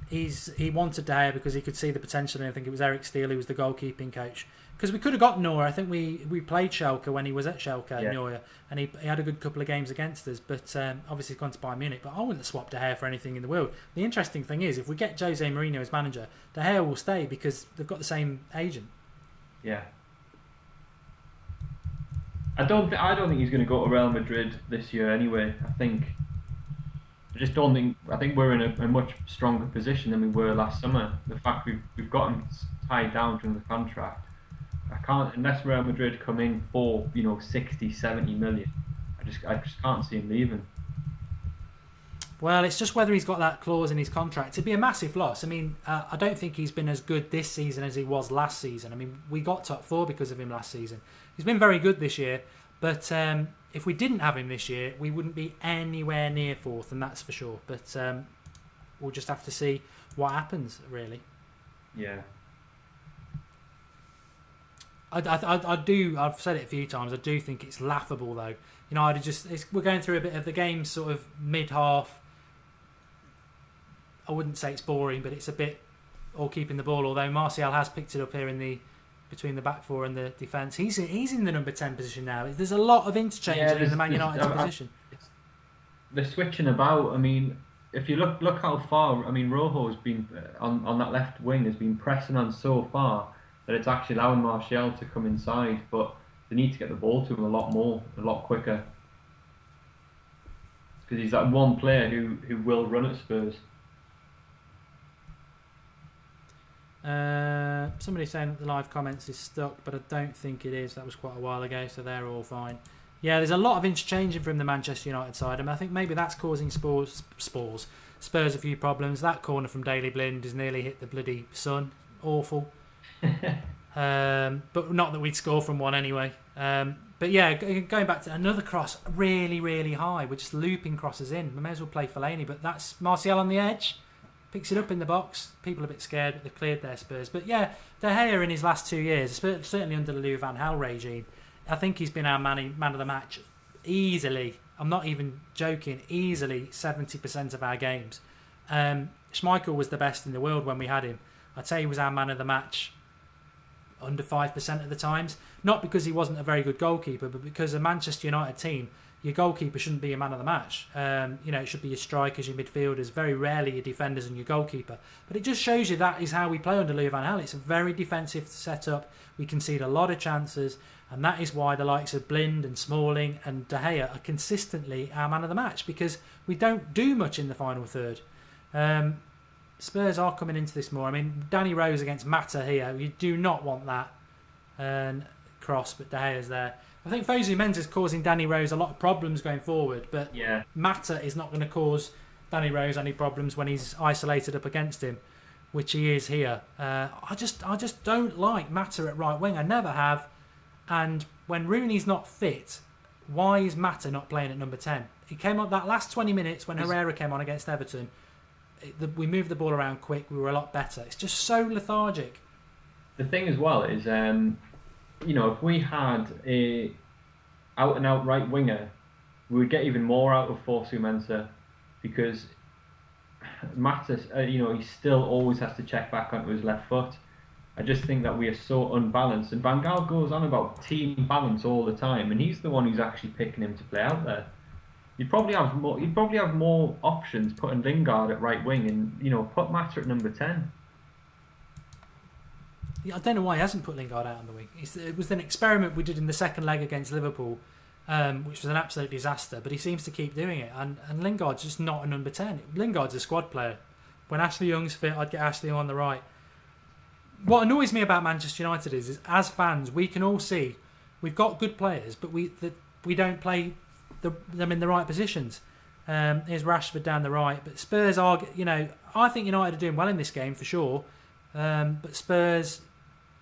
He wanted De Gea because he could see the potential, and I think it was Eric Steele who was the goalkeeping coach. Because we could have got Neuer. I think we played Schalke when he was at Schalke, Neuer, and he had a good couple of games against us. But obviously he's gone to Bayern Munich. But I wouldn't swap De Gea for anything in the world. The interesting thing is, if we get Jose Mourinho as manager, De Gea will stay because they've got the same agent. Yeah. I don't think he's going to go to Real Madrid this year anyway. I think we're in a much stronger position than we were last summer. The fact we've got him tied down during the contract, I can't, unless Real Madrid come in for 60, 70 million. I just can't see him leaving. Well, it's just whether he's got that clause in his contract. It'd be a massive loss. I mean, I don't think he's been as good this season as he was last season. I mean, we got top four because of him last season. He's been very good this year, but if we didn't have him this year, we wouldn't be anywhere near fourth, and that's for sure. But we'll just have to see what happens, really. Yeah. I do. I've said it a few times. I do think it's laughable, though. We're going through a bit of the game, sort of mid-half. I wouldn't say it's boring, but it's a bit all keeping the ball. Although Martial has picked it up here between the back four and the defence. He's in the number 10 position now. There's a lot of interchange in the Man United position. They're switching about. I mean, if you look how far. I mean, Rojo's been on that left wing has been pressing on so far that it's actually allowing Martial to come inside, but they need to get the ball to him a lot quicker. Because he's that one player who will run at Spurs. Somebody saying that the live comments is stuck, but I don't think it is. That was quite a while ago, so they're all fine. Yeah, there's a lot of interchanging from the Manchester United side. I mean, I think maybe that's causing Spurs a few problems. That corner from Daley Blind has nearly hit the bloody sun. Awful. But not that we'd score from one anyway. But yeah, going back to another cross, really, really high. We're just looping crosses in. We may as well play Fellaini, but that's Martial on the edge. Picks it up in the box. People are a bit scared, but they've cleared their Spurs. But yeah, De Gea in his last 2 years, certainly under the Louis van Gaal regime, I think he's been our man of the match easily. I'm not even joking. Easily 70% of our games. Schmeichel was the best in the world when we had him. I'd say he was our man of the match under 5% of the times. Not because he wasn't a very good goalkeeper, but because a Manchester United team, your goalkeeper shouldn't be your man of the match. It should be your strikers, your midfielders, very rarely your defenders and your goalkeeper. But it just shows you that is how we play under Louis van Gaal. It's a very defensive setup. We concede a lot of chances, and that is why the likes of Blind and Smalling and De Gea are consistently our man of the match, because we don't do much in the final third. Spurs are coming into this more. I mean, Danny Rose against Mata here. You do not want that cross, but De Gea's there. I think Fosu Mensah is causing Danny Rose a lot of problems going forward, but yeah. Mata is not going to cause Danny Rose any problems when he's isolated up against him, which he is here. I just don't like Mata at right wing. I never have. And when Rooney's not fit, why is Mata not playing at number 10? He came on that last 20 minutes when Herrera came on against Everton. We moved the ball around quick. We were a lot better. It's just so lethargic. The thing as well is, if we had a out-and-out right winger, we would get even more out of Fosu Mensah, because Mata, he still always has to check back onto his left foot. I just think that we are so unbalanced, and Van Gaal goes on about team balance all the time, and he's the one who's actually picking him to play out there. You'd probably have more options putting Lingard at right wing, and put Mata at number 10. I don't know why he hasn't put Lingard out on the wing. It was an experiment we did in the second leg against Liverpool, which was an absolute disaster, but he seems to keep doing it, and Lingard's just not a number 10. Lingard's a squad player. When Ashley Young's fit, I'd get Ashley on the right. What annoys me about Manchester United is as fans, we can all see we've got good players, but we don't play them in the right positions. Here's Rashford down the right, but Spurs are, I think United are doing well in this game for sure, but Spurs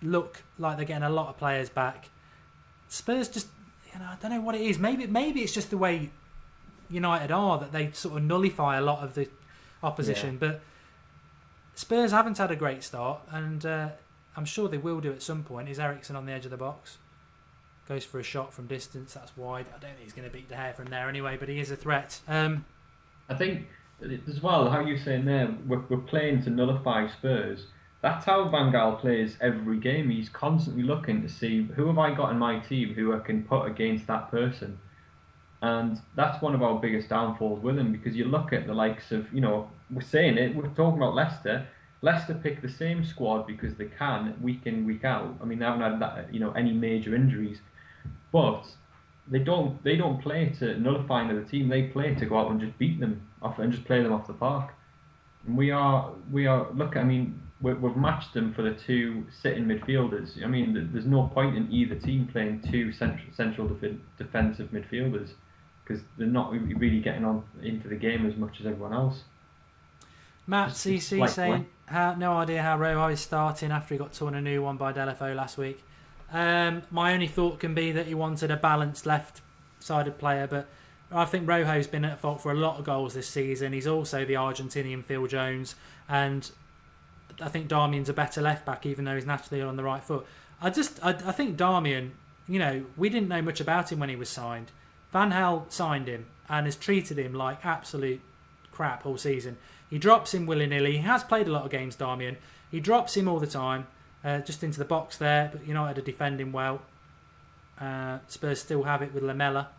look like they're getting a lot of players back. Spurs just, I don't know what it is. Maybe it's just the way United are, that they sort of nullify a lot of the opposition. Yeah. But Spurs haven't had a great start, and I'm sure they will do at some point. Is Eriksen on the edge of the box? Goes for a shot from distance. That's wide. I don't think he's going to beat De Gea from there anyway, but he is a threat. I think as well, how you're saying there, we're playing to nullify Spurs. That's how Van Gaal plays every game. He's constantly looking to see who have I got in my team who I can put against that person. And that's one of our biggest downfalls with him, because you look at the likes of, we're saying it, we're talking about Leicester. Leicester pick the same squad because they can, week in, week out. I mean, they haven't had that, any major injuries. But they don't play to nullify another team. They play to go out and just beat them off and just play them off the park. And we are look. I mean, we've matched them for the two sitting midfielders. I mean, there's no point in either team playing two central defensive midfielders because they're not really getting on into the game as much as everyone else. Matt CC saying, no idea how Rojo is starting after he got torn a new one by Delafeu last week. My only thought can be that he wanted a balanced left-sided player, but I think Rojo's been at fault for a lot of goals this season. He's also the Argentinian Phil Jones, and I think Darmian's a better left-back, even though he's naturally on the right foot. I think Darmian, we didn't know much about him when he was signed. Van Gaal signed him and has treated him like absolute crap all season. He drops him willy-nilly. He has played a lot of games, Darmian. He drops him all the time, just into the box there, but United are defending well. Spurs still have it with Lamela.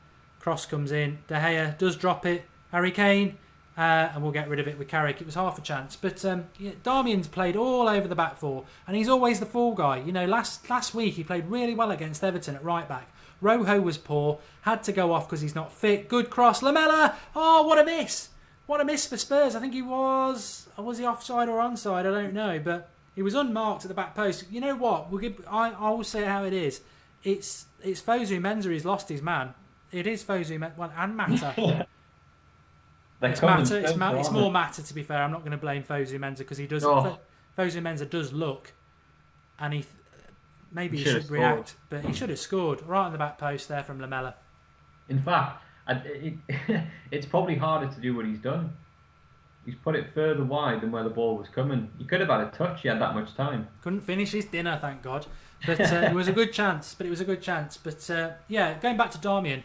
Cross comes in. De Gea does drop it. Harry Kane, and we'll get rid of it with Carrick. It was half a chance. But Darmian's played all over the back four, and he's always the fall guy. Last week he played really well against Everton at right back. Rojo was poor, had to go off because he's not fit. Good cross. Lamela! Oh, what a miss! What a miss for Spurs. I think he was he offside or onside? I don't know, but he was unmarked at the back post. You know what? I will say it how it is. It's Fosu Mensah who's lost his man. It is Fosu Mensah and Mata. It's more Mata, to be fair. I'm not going to blame Fosu Mensah because he does. Oh. Fosu Mensah does look, and he should react, but he should have scored right on the back post there from Lamela. In fact, it's probably harder to do what he's done. He's put it further wide than where the ball was coming. He could have had a touch. He had that much time. Couldn't finish his dinner, thank God. But it was a good chance. But going back to Darmian.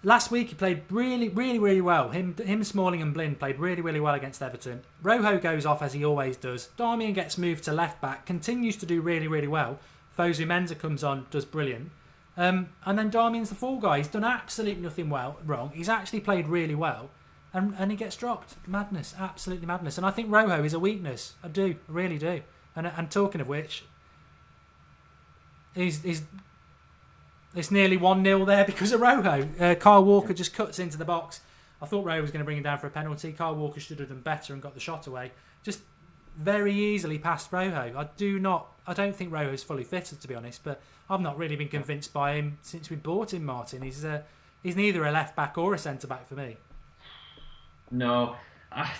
Last week he played really, really, really well. Him, Smalling and Blind played really, really well against Everton. Rojo goes off as he always does. Darmian gets moved to left back, continues to do really, really well. Fosu Mensah comes on, does brilliant. And then Darmian's the fall guy. He's done absolutely nothing wrong. He's actually played really well. And he gets dropped. Madness. Absolutely madness. And I think Rojo is a weakness. I really do. And talking of which, it's nearly 1-0 there because of Rojo. Kyle Walker just cuts into the box. I thought Rojo was going to bring him down for a penalty. Kyle Walker should have done better and got the shot away. Just very easily past Rojo. I don't think Rojo's fully fitted, to be honest, but I've not really been convinced by him since we bought him, Martin. He's neither a left back or a centre back for me. No, I've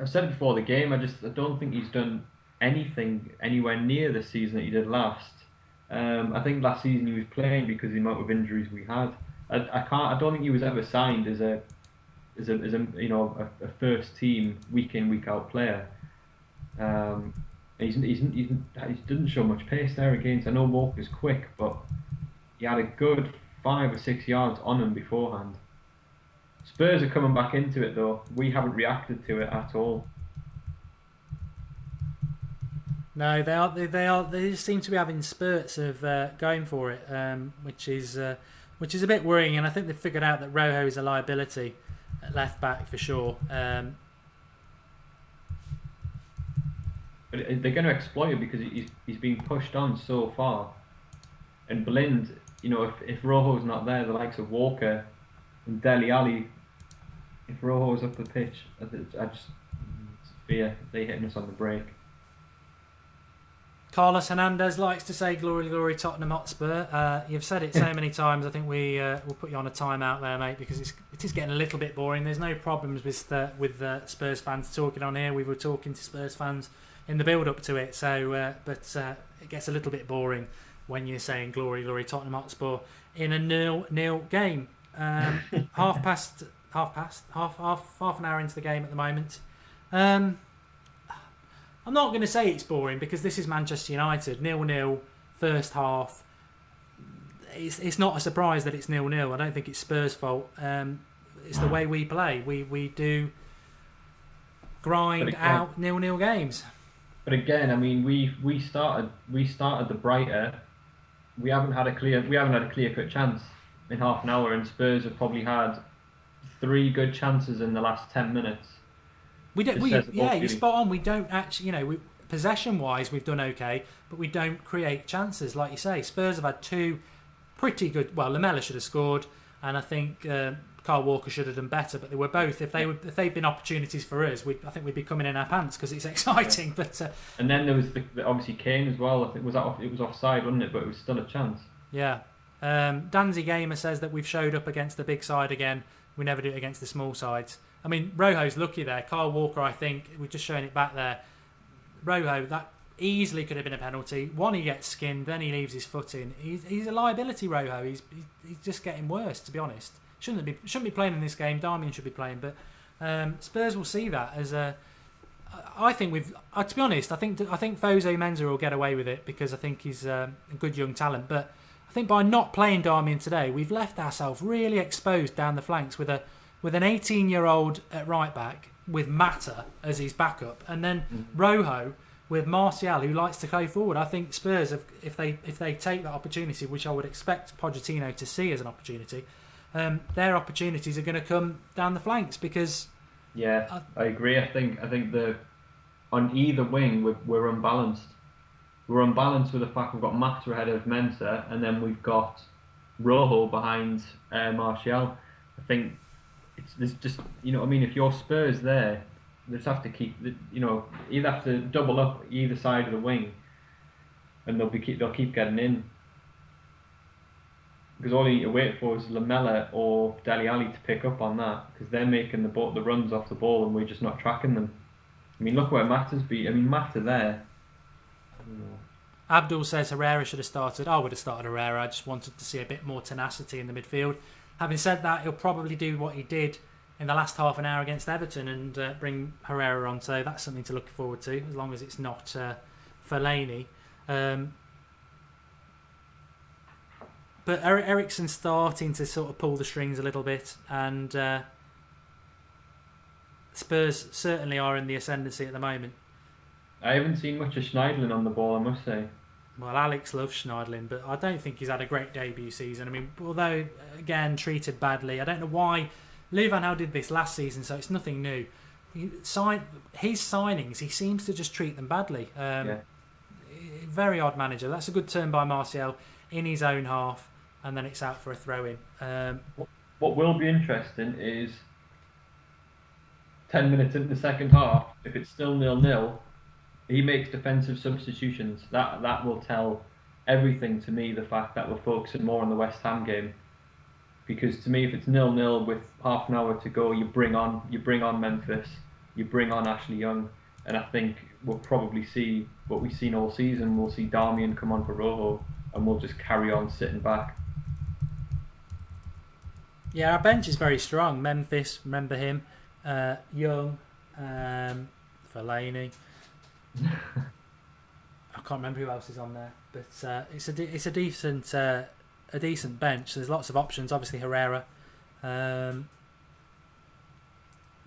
said it before the game. I don't think he's done anything anywhere near the season that he did last. I think last season he was playing because of the amount of injuries we had. I don't think he was ever signed as a first team week in week out player. He didn't show much pace there against. I know Walker's quick, but he had a good 5 or 6 yards on him beforehand. Spurs are coming back into it though. We haven't reacted to it at all. No, they are. They just seem to be having spurts of going for it, which is a bit worrying. And I think they've figured out that Rojo is a liability at left back for sure. But they're going to exploit it because he's being pushed on so far. And Blind, if Rojo's not there, the likes of Walker and Dele Alli, if Rojo's up the pitch, I just fear they hitting us on the break. Carlos Hernandez likes to say "Glory, glory, Tottenham Hotspur." You've said it so many times. I think we'll put you on a timeout there, mate, because it is getting a little bit boring. There's no problems with Spurs fans talking on here. We were talking to Spurs fans in the build-up to it, so but it gets a little bit boring when you're saying "Glory, glory, Tottenham Hotspur" in a 0-0 game. Half an hour into the game at the moment. I'm not going to say it's boring because this is Manchester United. 0-0, first half. It's not a surprise that it's 0-0. I don't think it's Spurs' fault. It's the way we play. We do grind out 0-0 games. But again, I mean, we started the brighter. We haven't had a clear-cut chance in half an hour, and Spurs have probably had 3 good chances in the last 10 minutes. You're spot on. We don't actually, possession-wise, we've done okay, but we don't create chances, like you say. Spurs have had 2 pretty good. Well, Lamela should have scored, and I think Kyle Walker should have done better, but they were both. If they'd been opportunities for us, I think we'd be coming in our pants because it's exciting. Yeah. But and then there was obviously Kane as well. I think it was offside, wasn't it? But it was still a chance. Yeah. Danzy Gamer says that we've showed up against the big side again. We never do it against the small sides. I mean, Rojo's lucky there. Kyle Walker, I think, we're just showing it back there. Rojo, that easily could have been a penalty. One, he gets skinned, then he leaves his foot in. He's a liability, Rojo. He's just getting worse, to be honest. Shouldn't be playing in this game. Darmian should be playing, but Spurs will see that as a. I think to be honest, I think Fosu Mensah will get away with it because I think he's a good young talent. But I think by not playing Darmian today, we've left ourselves really exposed down the flanks with an 18-year-old at right back with Mata as his backup, and then Rojo with Martial, who likes to go forward. I think Spurs, if they take that opportunity, which I would expect Pochettino to see as an opportunity, their opportunities are going to come down the flanks because. Yeah, I agree. I think on either wing we're unbalanced. We're unbalanced with the fact we've got Mata ahead of Mensah, and then we've got Rojo behind Martial. I think there's just what I mean. If you're Spurs there, they just have to keep either have to double up either side of the wing, and they'll keep getting in. Because all you need to wait for is Lamela or Dele Alli to pick up on that, because they're making the runs off the ball and we're just not tracking them. I mean, look where Mata's beat. I mean, Mata there. Abdul says Herrera should have started. I would have started Herrera. I just wanted to see a bit more tenacity in the midfield. Having said that, he'll probably do what he did in the last half an hour against Everton and bring Herrera on. So that's something to look forward to, as long as it's not Fellaini. But Eriksen's starting to sort of pull the strings a little bit, and Spurs certainly are in the ascendancy at the moment. I haven't seen much of Schneiderlin on the ball, I must say. Well, Alex loves Schneiderlin, but I don't think he's had a great debut season. I mean, although, again, treated badly. I don't know why. Louis van Gaal did this last season, so it's nothing new. His signings, he seems to just treat them badly. Very odd manager. That's a good turn by Martial in his own half, and then it's out for a throw-in. What will be interesting is 10 minutes into the second half, if it's still 0-0, he makes defensive substitutions. That will tell everything to me, the fact that we're focusing more on the West Ham game. Because to me, if it's 0-0 with half an hour to go, you bring on Memphis, you bring on Ashley Young, and I think we'll probably see what we've seen all season. We'll see Darmian come on for Rojo, and we'll just carry on sitting back. Yeah, our bench is very strong. Memphis, remember him. Young, Fellaini. I can't remember who else is on there, but it's a decent bench. There's lots of options. Obviously Herrera,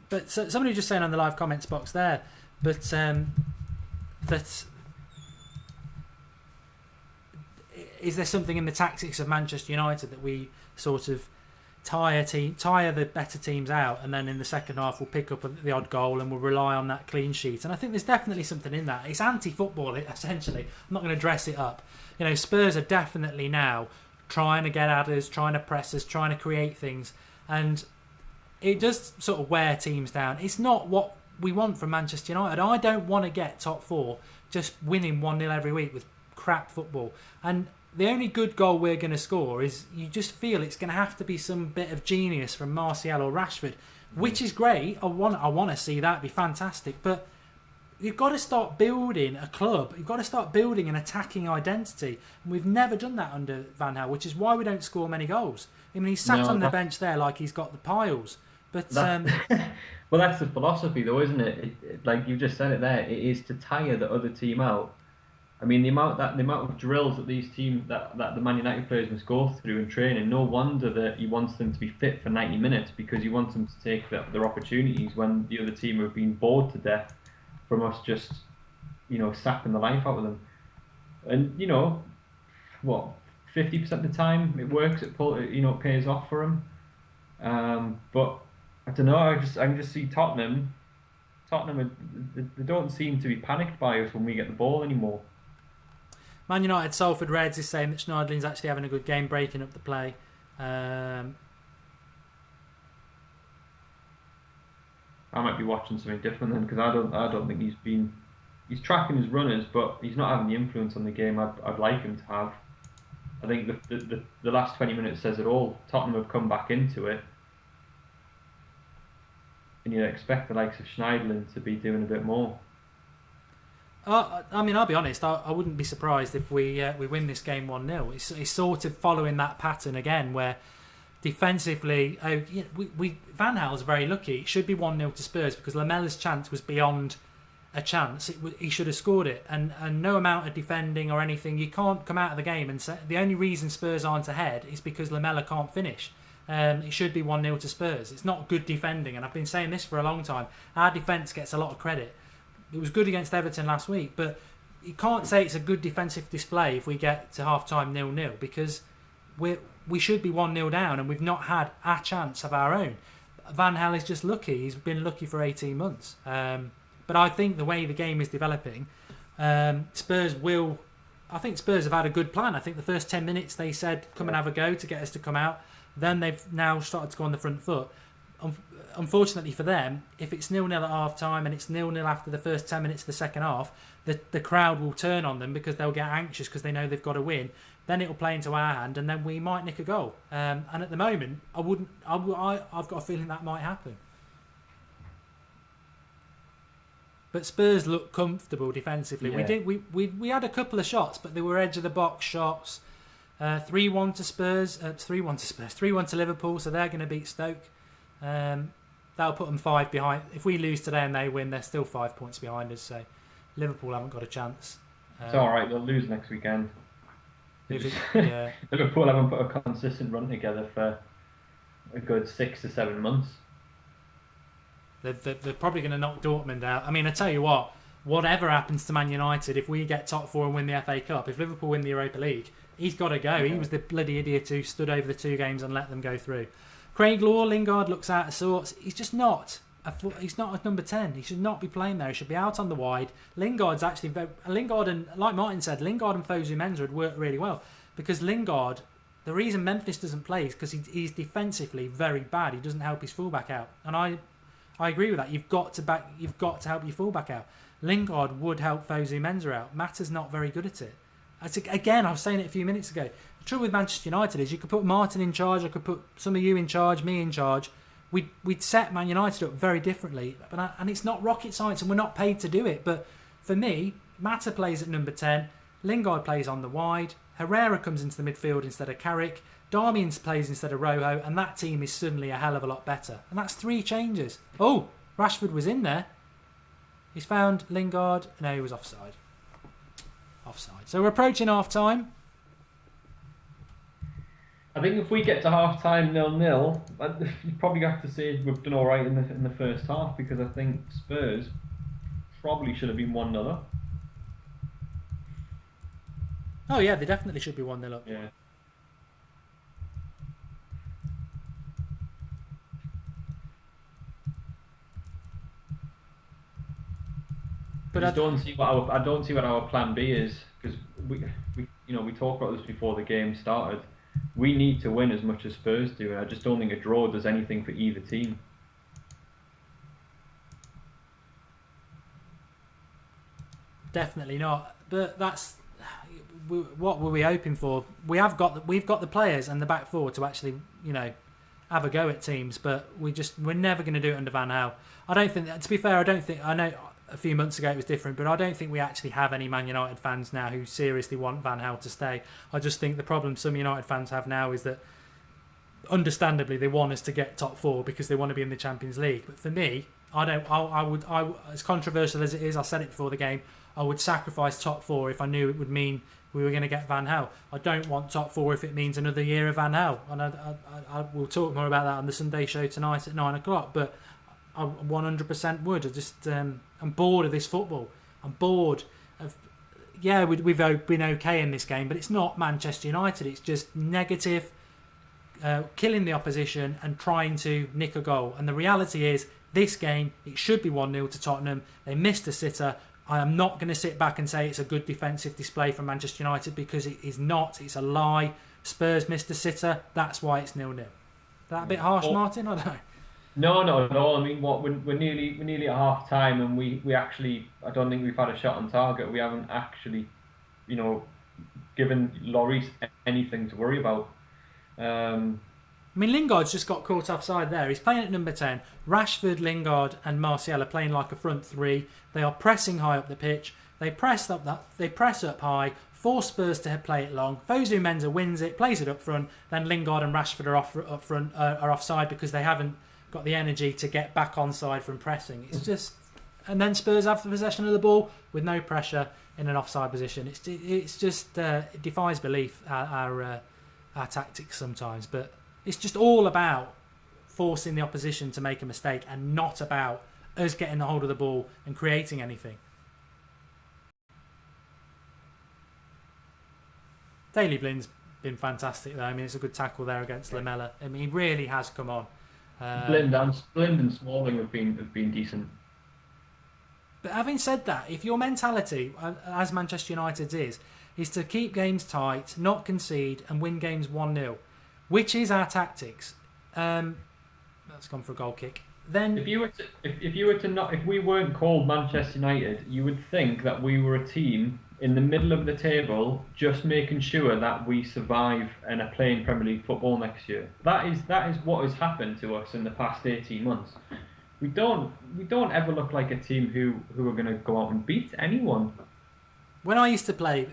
but somebody was just saying on the live comments box there, but that is there something in the tactics of Manchester United that we sort of tire the better teams out, and then in the second half we'll pick up the odd goal and we'll rely on that clean sheet? And I think there's definitely something in that. It's anti-football, essentially. I'm not going to dress it up. Spurs are definitely now trying to get at us, trying to press us, trying to create things, and it does sort of wear teams down. It's not what we want from Manchester United. I don't want to get top four just winning 1-0 every week with crap football. And the only good goal we're going to score is, you just feel it's going to have to be some bit of genius from Martial or Rashford, which is great. I want to see that. It'd be fantastic. But you've got to start building a club. You've got to start building an attacking identity. And we've never done that under Van Gaal, which is why we don't score many goals. I mean, he's sat on the bench there like he's got the piles. But well, that's the philosophy, though, isn't it? Like you just said it there. It is to tire the other team out. I mean, the amount of drills that these teams, that the Man United players must go through in training. No wonder that he wants them to be fit for 90 minutes, because he wants them to take their opportunities when the other team have been bored to death from us just, sapping the life out of them. And 50% of the time it works. It pays off for them. But I don't know. I can just see Tottenham. They don't seem to be panicked by us when we get the ball anymore. Man United Salford Reds is saying that Schneiderlin's actually having a good game, breaking up the play. I might be watching something different then, because I don't think he's tracking his runners, but he's not having the influence on the game I'd like him to have. I think the last 20 minutes says it all. Tottenham have come back into it, and you expect the likes of Schneiderlin to be doing a bit more. I mean, I'll be honest. I wouldn't be surprised if we win this game 1-0. It's sort of following that pattern again, where defensively, Van Gaal's very lucky. It should be 1-0 to Spurs because Lamella's chance was beyond a chance. He should have scored it, and no amount of defending or anything. You can't come out of the game and say the only reason Spurs aren't ahead is because Lamella can't finish. It should be 1-0 to Spurs. It's not good defending, and I've been saying this for a long time. Our defence gets a lot of credit. It was good against Everton last week, but you can't say it's a good defensive display if we get to half-time 0-0 because we should be 1-0 down and we've not had a chance of our own. Van Gaal is just lucky. He's been lucky for 18 months. But I think the way the game is developing, Spurs have had a good plan. I think the first 10 minutes they said, come and have a go to get us to come out. Then they've now started to go on the front foot. Unfortunately for them, if it's 0-0 at half time and it's 0-0 after the first 10 minutes of the second half, the crowd will turn on them because they'll get anxious because they know they've got to win. Then it'll play into our hand and then we might nick a goal. And at the moment, I've got a feeling that might happen. But Spurs look comfortable defensively. Yeah. We had a couple of shots, but they were edge of the box shots. 3-1 to Spurs, 3-1 to Liverpool, so they're going to beat Stoke. That'll put them 5 behind. If we lose today and they win, they're still 5 points behind us. So Liverpool haven't got a chance. It's all right. They'll lose next weekend. Yeah. Liverpool haven't put a consistent run together for a good 6 to 7 months. They're probably going to knock Dortmund out. I mean, I tell you what. Whatever happens to Man United, if we get top 4 and win the FA Cup, if Liverpool win the Europa League, he's got to go. Okay. He was the bloody idiot who stood over the 2 games and let them go through. Craig Law, Lingard looks out of sorts. He's just not. He's not a number 10. He should not be playing there. He should be out on the wide. Lingard and like Martin said, Lingard and Fosu Mensah would work really well because Lingard. The reason Memphis doesn't play is because he's defensively very bad. He doesn't help his fullback out, and I agree with that. You've got to help your fullback out. Lingard would help Fosu Mensah out. Mata's not very good at it. Again, I was saying it a few minutes ago. The trouble with Manchester United is you could put Martin in charge, I could put some of you in charge, me in charge. We'd set Man United up very differently. And it's not rocket science and we're not paid to do it. But for me, Mata plays at number 10. Lingard plays on the wide. Herrera comes into the midfield instead of Carrick. Darmian plays instead of Rojo. And that team is suddenly a hell of a lot better. And that's 3 changes. Oh, Rashford was in there. He's found Lingard. No, he was offside. So we're approaching half time. I think if we get to half time 0-0, you probably have to say we've done all right in the first half because I think Spurs probably should have been 1-0 up. Oh yeah, they definitely should be 1-0 up. Yeah. But I don't see what our plan B is because we talked about this before the game started. We need to win as much as Spurs do, and I just don't think a draw does anything for either team. Definitely not. But what were we hoping for? We've got the players and the back four to actually have a go at teams, but we're never going to do it under Van Gaal. I don't think. To be fair, I know. A few months ago it was different, but I don't think we actually have any Man United fans now who seriously want Van Gaal to stay. I just think the problem some United fans have now is that understandably they want us to get top 4 because they want to be in the Champions League. But for me, I would as controversial as it is, I said it before the game, I would sacrifice top 4 if I knew it would mean we were going to get Van Gaal. I don't want top 4 if it means another year of Van Gaal. And I will talk more about that on the Sunday show tonight at 9 o'clock. But I 100% would. I'm bored of this football. I'm bored of. Yeah, we've been okay in this game, but it's not Manchester United. It's just negative, killing the opposition and trying to nick a goal. And the reality is, this game it should be 1-0 to Tottenham. They missed a sitter. I am not going to sit back and say it's a good defensive display from Manchester United because it is not. It's a lie. Spurs missed a sitter. That's why it's 0-0. That a bit harsh, Martin? I don't know. No, no, no. I mean, we're nearly at half time, and we actually I don't think we've had a shot on target. We haven't actually, you know, given Lloris anything to worry about. Um, I mean, Lingard's just got caught offside there. He's playing at number 10. Rashford, Lingard, and Martial are playing like a front three. They are pressing high up the pitch. They press up high, force Spurs to play it long. Fosu Mensah wins it, plays it up front. Then Lingard and Rashford are up front, are offside because they haven't got the energy to get back onside from pressing. It's just, and then Spurs have the possession of the ball with no pressure in an offside position. It's just it defies belief our tactics sometimes, but it's just all about forcing the opposition to make a mistake and not about us getting a hold of the ball and creating anything. Daley Blind's been fantastic though. I mean, it's a good tackle there against Lamela. I mean, he really has come on. Blind and Smalling have been decent. But having said that, if your mentality, as Manchester United's is to keep games tight, not concede, and win games 1-0, which is our tactics. That's gone for a goal kick. Then, if we weren't called Manchester United, you would think that we were a team in the middle of the table, just making sure that we survive and are playing Premier League football next year. That is what has happened to us in the past 18 months. We don't ever look like a team who are going to go out and beat anyone. When I used to play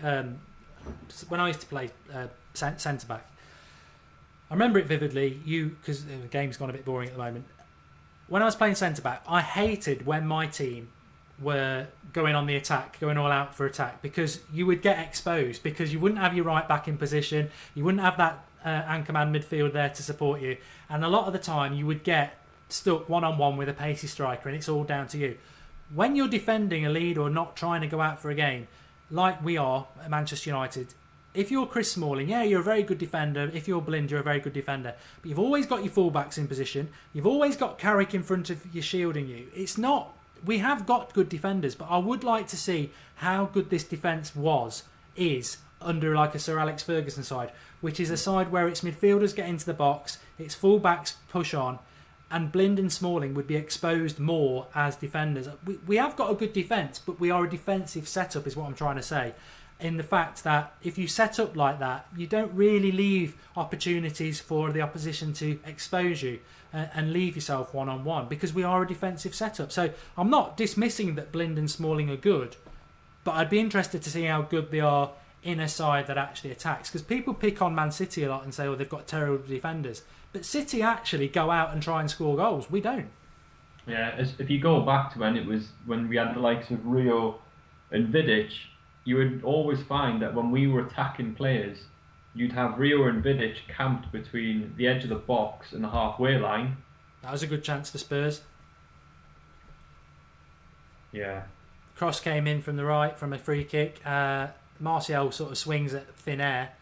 centre back, I remember it vividly. Because the game's gone a bit boring at the moment. When I was playing centre back, I hated when my team were going on the attack, going all out for attack, because you would get exposed because you wouldn't have your right back in position, you wouldn't have that anchor man midfield there to support you, and a lot of the time you would get stuck one-on-one with a pacey striker, and it's all down to you. When you're defending a lead or not trying to go out for a game, like we are at Manchester United, if you're Chris Smalling, yeah, you're a very good defender. If you're Blind, you're a very good defender. But you've always got your fullbacks in position. You've always got Carrick in front of you shielding you. It's not... We have got good defenders, but I would like to see how good this defence is under like a Sir Alex Ferguson side, which is a side where its midfielders get into the box, its fullbacks push on, and Blind and Smalling would be exposed more as defenders. We have got a good defence, but we are a defensive setup is what I'm trying to say. In the fact that if you set up like that, you don't really leave opportunities for the opposition to expose you and leave yourself one-on-one, because we are a defensive setup. So I'm not dismissing that Blind and Smalling are good, but I'd be interested to see how good they are in a side that actually attacks. Because people pick on Man City a lot and say, oh, they've got terrible defenders. But City actually go out and try and score goals. We don't. Yeah, if you go back to when we had the likes of Rio and Vidic, you would always find that when we were attacking players, you'd have Rio and Vidic camped between the edge of the box and the halfway line. That was a good chance for Spurs. Yeah. Cross came in from the right from a free kick. Martial sort of swings at thin air,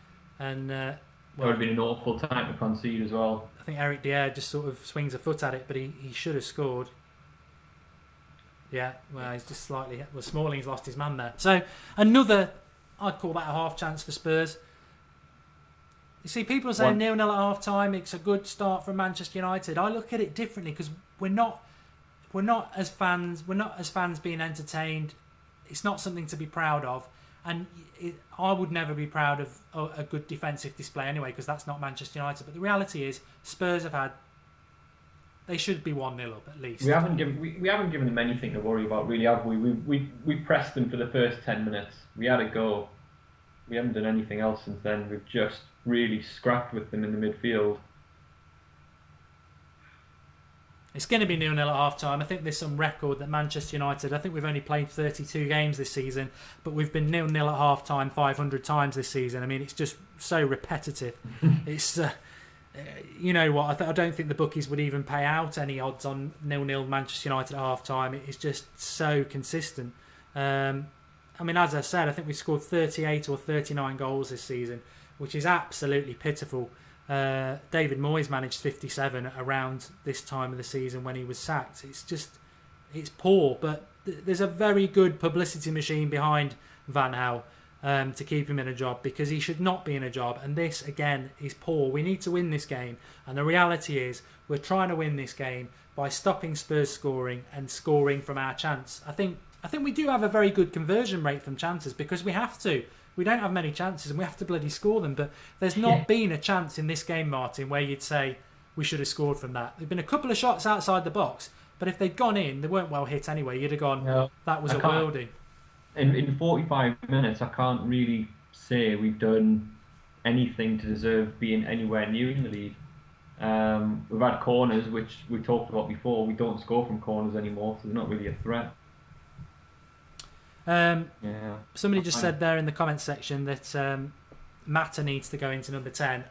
and that would have been an awful time to concede as well. I think Eric Dier just sort of swings a foot at it, but he should have scored. Yeah, well, he's just slightly... Well, Smalling's lost his man there. So, I'd call that a half chance for Spurs. You see, people are saying 0-0 at half time. It's a good start from Manchester United. I look at it differently because we're not as fans being entertained. It's not something to be proud of, and I would never be proud of a good defensive display anyway, because that's not Manchester United. But the reality is, Spurs have had... They should be 1-0 up at least. We haven't given them anything to worry about, really, have we? We pressed them for the first 10 minutes. We had a go. We haven't done anything else since then. We've just really scrapped with them in the midfield. It's going to be 0-0 at half time. I think there's some record that Manchester United, I think we've only played 32 games this season, but we've been 0-0 at half time 500 times this season. I mean, it's just so repetitive. It's... you know what? I don't think the bookies would even pay out any odds on 0-0 Manchester United at half time. It's just so consistent. I mean, as I said, I think we scored 38 or 39 goals this season, which is absolutely pitiful. David Moyes managed 57 around this time of the season when he was sacked. It's poor, but there's a very good publicity machine behind Van Gaal. to keep him in a job, because he should not be in a job. And this, again, is poor. We need to win this game. And the reality is we're trying to win this game by stopping Spurs scoring and scoring from our chance. I think we do have a very good conversion rate from chances, because we have to. We don't have many chances and we have to bloody score them. But there's not been a chance in this game, Martin, where you'd say we should have scored from that. There've been a couple of shots outside the box, but if they'd gone in, they weren't well hit anyway. You'd have gone, no, that was a worldie. In 45 minutes, I can't really say we've done anything to deserve being anywhere near in the lead. We've had corners, which we talked about before. We don't score from corners anymore, so they're not really a threat. Somebody just said there in the comments section that Mata needs to go into number 10.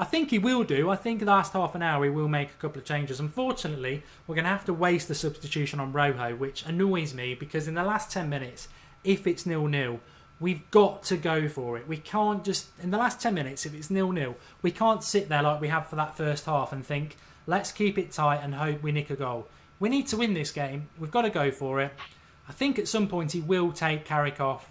I think he will do. I think the last half an hour he will make a couple of changes. Unfortunately, we're going to have to waste the substitution on Rojo, which annoys me, because in the last 10 minutes, if it's 0-0, we've got to go for it. We can't just, in the last 10 minutes, if it's 0-0, we can't sit there like we have for that first half and think, let's keep it tight and hope we nick a goal. We need to win this game. We've got to go for it. I think at some point he will take Carrick off.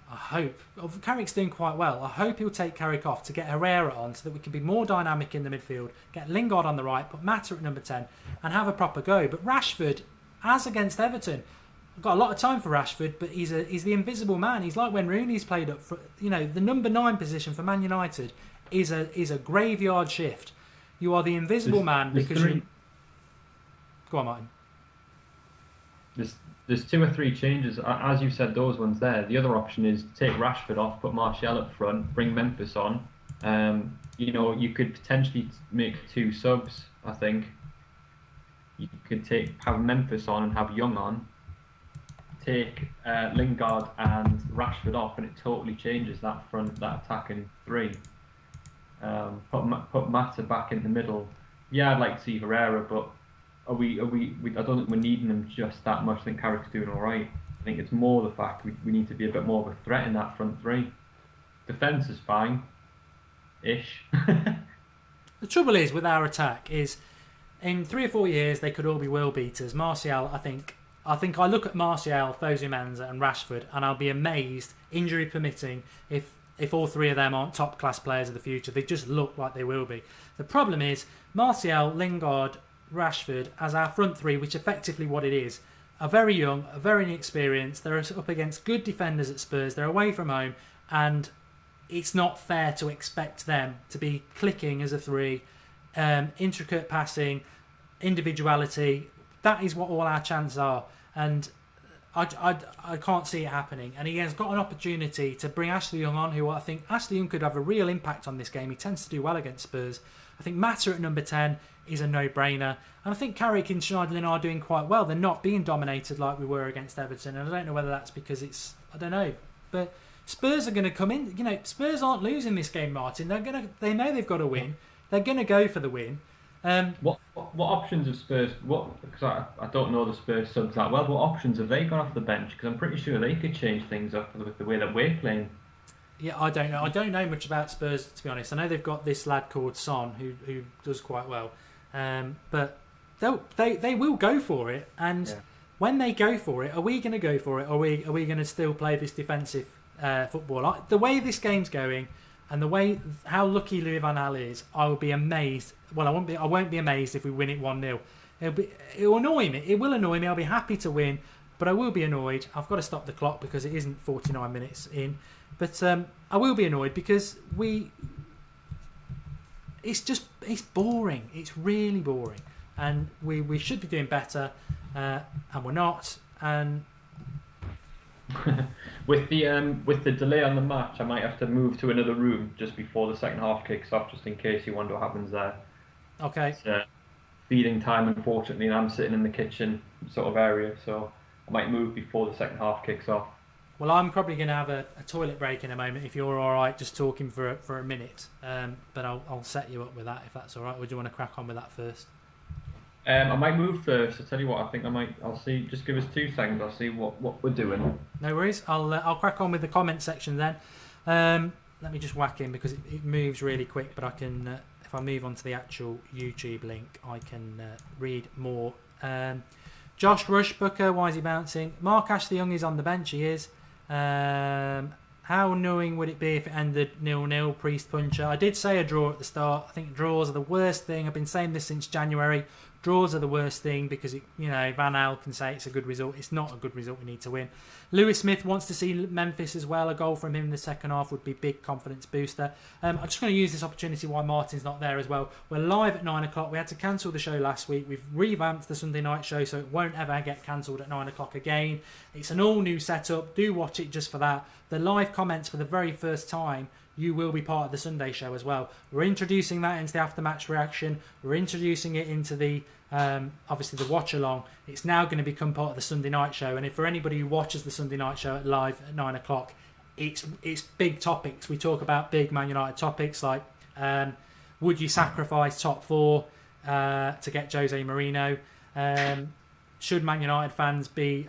I hope. Carrick's doing quite well. I hope he'll take Carrick off to get Herrera on so that we can be more dynamic in the midfield, get Lingard on the right, put Mata at number 10 and have a proper go. But Rashford, as against Everton, I've got a lot of time for Rashford, but he's the invisible man. He's like when Rooney's played up for, the number 9 position for Man United is a graveyard shift. You are the invisible man because you... Go on, Martin. There's 2 or 3 changes, as you said, those ones there. The other option is take Rashford off, put Martial up front, bring Memphis on. You could potentially make 2 subs, I think. You could have Memphis on and have Young on. Take Lingard and Rashford off, and it totally changes that attacking 3. Put Mata back in the middle. Yeah, I'd like to see Herrera, but I don't think we're needing them just that much. I think Carrick's doing all right. I think it's more the fact we need to be a bit more of a threat in that front 3. Defence is fine-ish. The trouble is with our attack is, in 3 or 4 years they could all be world beaters. Martial, I think I look at Martial, Fosu Mensah and Rashford, and I'll be amazed, injury permitting, if all 3 of them aren't top class players of the future. They just look like they will be. The problem is Martial, Lingard, Rashford as our front 3, which effectively what it is, are very young, are very inexperienced. They're up against good defenders at Spurs. They're away from home, and it's not fair to expect them to be clicking as a 3, intricate passing, individuality. That is what all our chances are, and I can't see it happening. And he has got an opportunity to bring Ashley Young on, who I think Ashley Young could have a real impact on this game. He tends to do well against Spurs. I think Mata at number 10 is a no-brainer. And I think Carrick and Schneiderlin are doing quite well. They're not being dominated like we were against Everton. And I don't know whether that's because it's... I don't know. But Spurs are going to come in... Spurs aren't losing this game, Martin. They know they've got to win. They're going to go for the win. What options have Spurs... Because I don't know the Spurs subs that well. What options have they got off the bench? Because I'm pretty sure they could change things up with the way that we're playing. Yeah, I don't know. I don't know much about Spurs, to be honest. I know they've got this lad called Son who does quite well, but they will go for it. And when they go for it, are we going to go for it? Or are we going to still play this defensive football? The way this game's going, and the way how lucky Louis van Gaal is, I will be amazed. Well, I won't be amazed if we win it 1-0. It'll annoy me. It will annoy me. I'll be happy to win, but I will be annoyed. I've got to stop the clock because it isn't 49 minutes in. But I will be annoyed because it's boring. It's really boring, and we should be doing better, and we're not. And with the delay on the match, I might have to move to another room just before the second half kicks off, just in case you wonder what happens there. Okay. It's feeding time, unfortunately, and I'm sitting in the kitchen sort of area, so I might move before the second half kicks off. Well, I'm probably going to have a toilet break in a moment if you're all right, just talking for a minute. But I'll set you up with that if that's all right. Or do you want to crack on with that first? I might move first. I'll tell you what. I think I'll see. Just give us 2 seconds. I'll see what we're doing. No worries. I'll crack on with the comment section then. Let me just whack in because it moves really quick. But I can, if I move on to the actual YouTube link, I can read more. Josh Rushbooker, why is he bouncing? Mark Ashley Young is on the bench. He is. how annoying would it be if it ended 0-0 Priest Puncher? I did say a draw at the start. I think draws are the worst thing. I've been saying this since January. Draws are the worst thing because Van Al can say it's a good result. It's not a good result. We need to win. Lewis Smith wants to see Memphis as well. A goal from him in the second half would be big confidence booster. I'm just going to use this opportunity while Martin's not there as well. We're live at 9 o'clock. We had to cancel the show last week. We've revamped the Sunday night show so it won't ever get cancelled at 9 o'clock again. It's an all new setup. Do watch it just for that. The live comments for the very first time, you will be part of the Sunday show as well. We're introducing that into the after-match reaction. We're introducing it into the, obviously, the watch-along. It's now going to become part of the Sunday night show. And if for anybody who watches the Sunday night show live at 9 o'clock, it's big topics. We talk about big Man United topics like, would you sacrifice top four to get Jose Mourinho? Should Man United fans be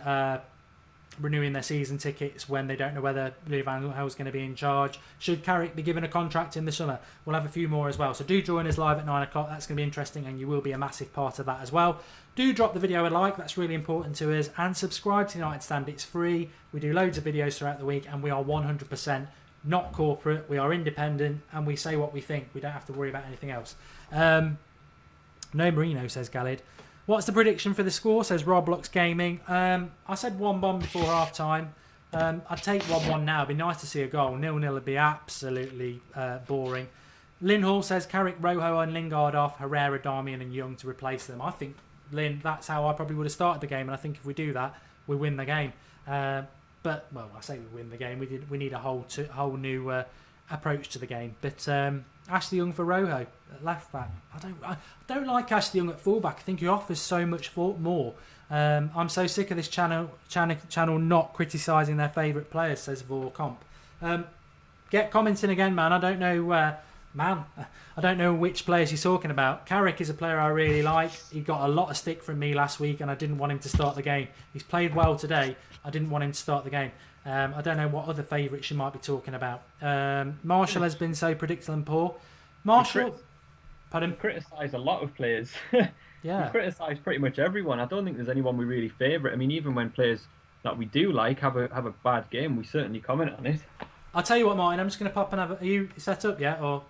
renewing their season tickets when they don't know whether Louis van Gaal is going to be in charge? Should Carrick be given a contract in the summer? We'll have a few more as well. So do join us live at 9 o'clock. That's going to be interesting and you will be a massive part of that as well. Do drop the video a like. That's really important to us. And subscribe to United Stand. It's free. We do loads of videos throughout the week and we are 100% not corporate. We are independent and we say what we think. We don't have to worry about anything else. No Mourinho, says Galid. What's the prediction for the score, says Roblox Gaming. I said 1-1 before half time. I'd take 1-1 now. It'd be nice to see a goal. 0-0 would be absolutely boring. Lynn Hall says Carrick, Rojo and Lingard off, Herrera, Darmian and Young to replace them. I think, Lynn, that's how I probably would have started the game. And I think if we do that, we win the game. But, well, I say we win the game. We need a whole new approach to the game. But Ashley Young for Rojo at left back. I don't like Ashley Young at fullback. I think he offers so much more. I'm so sick of this channel not criticising their favourite players, says Vorcomp. Get commenting again, man. I don't know which players you're talking about. Carrick is a player I really like. He got a lot of stick from me last week and I didn't want him to start the game. He's played well today. I didn't want him to start the game. I don't know what other favourites you might be talking about. Marshall has been so predictable and poor. Marshall, pardon? We criticise a lot of players. Yeah. We criticise pretty much everyone. I don't think there's anyone we really favourite. I mean, even when players that we do like have a bad game, we certainly comment on it. I'll tell you what, Martin. I'm just going to pop another. Are you set up yet, or?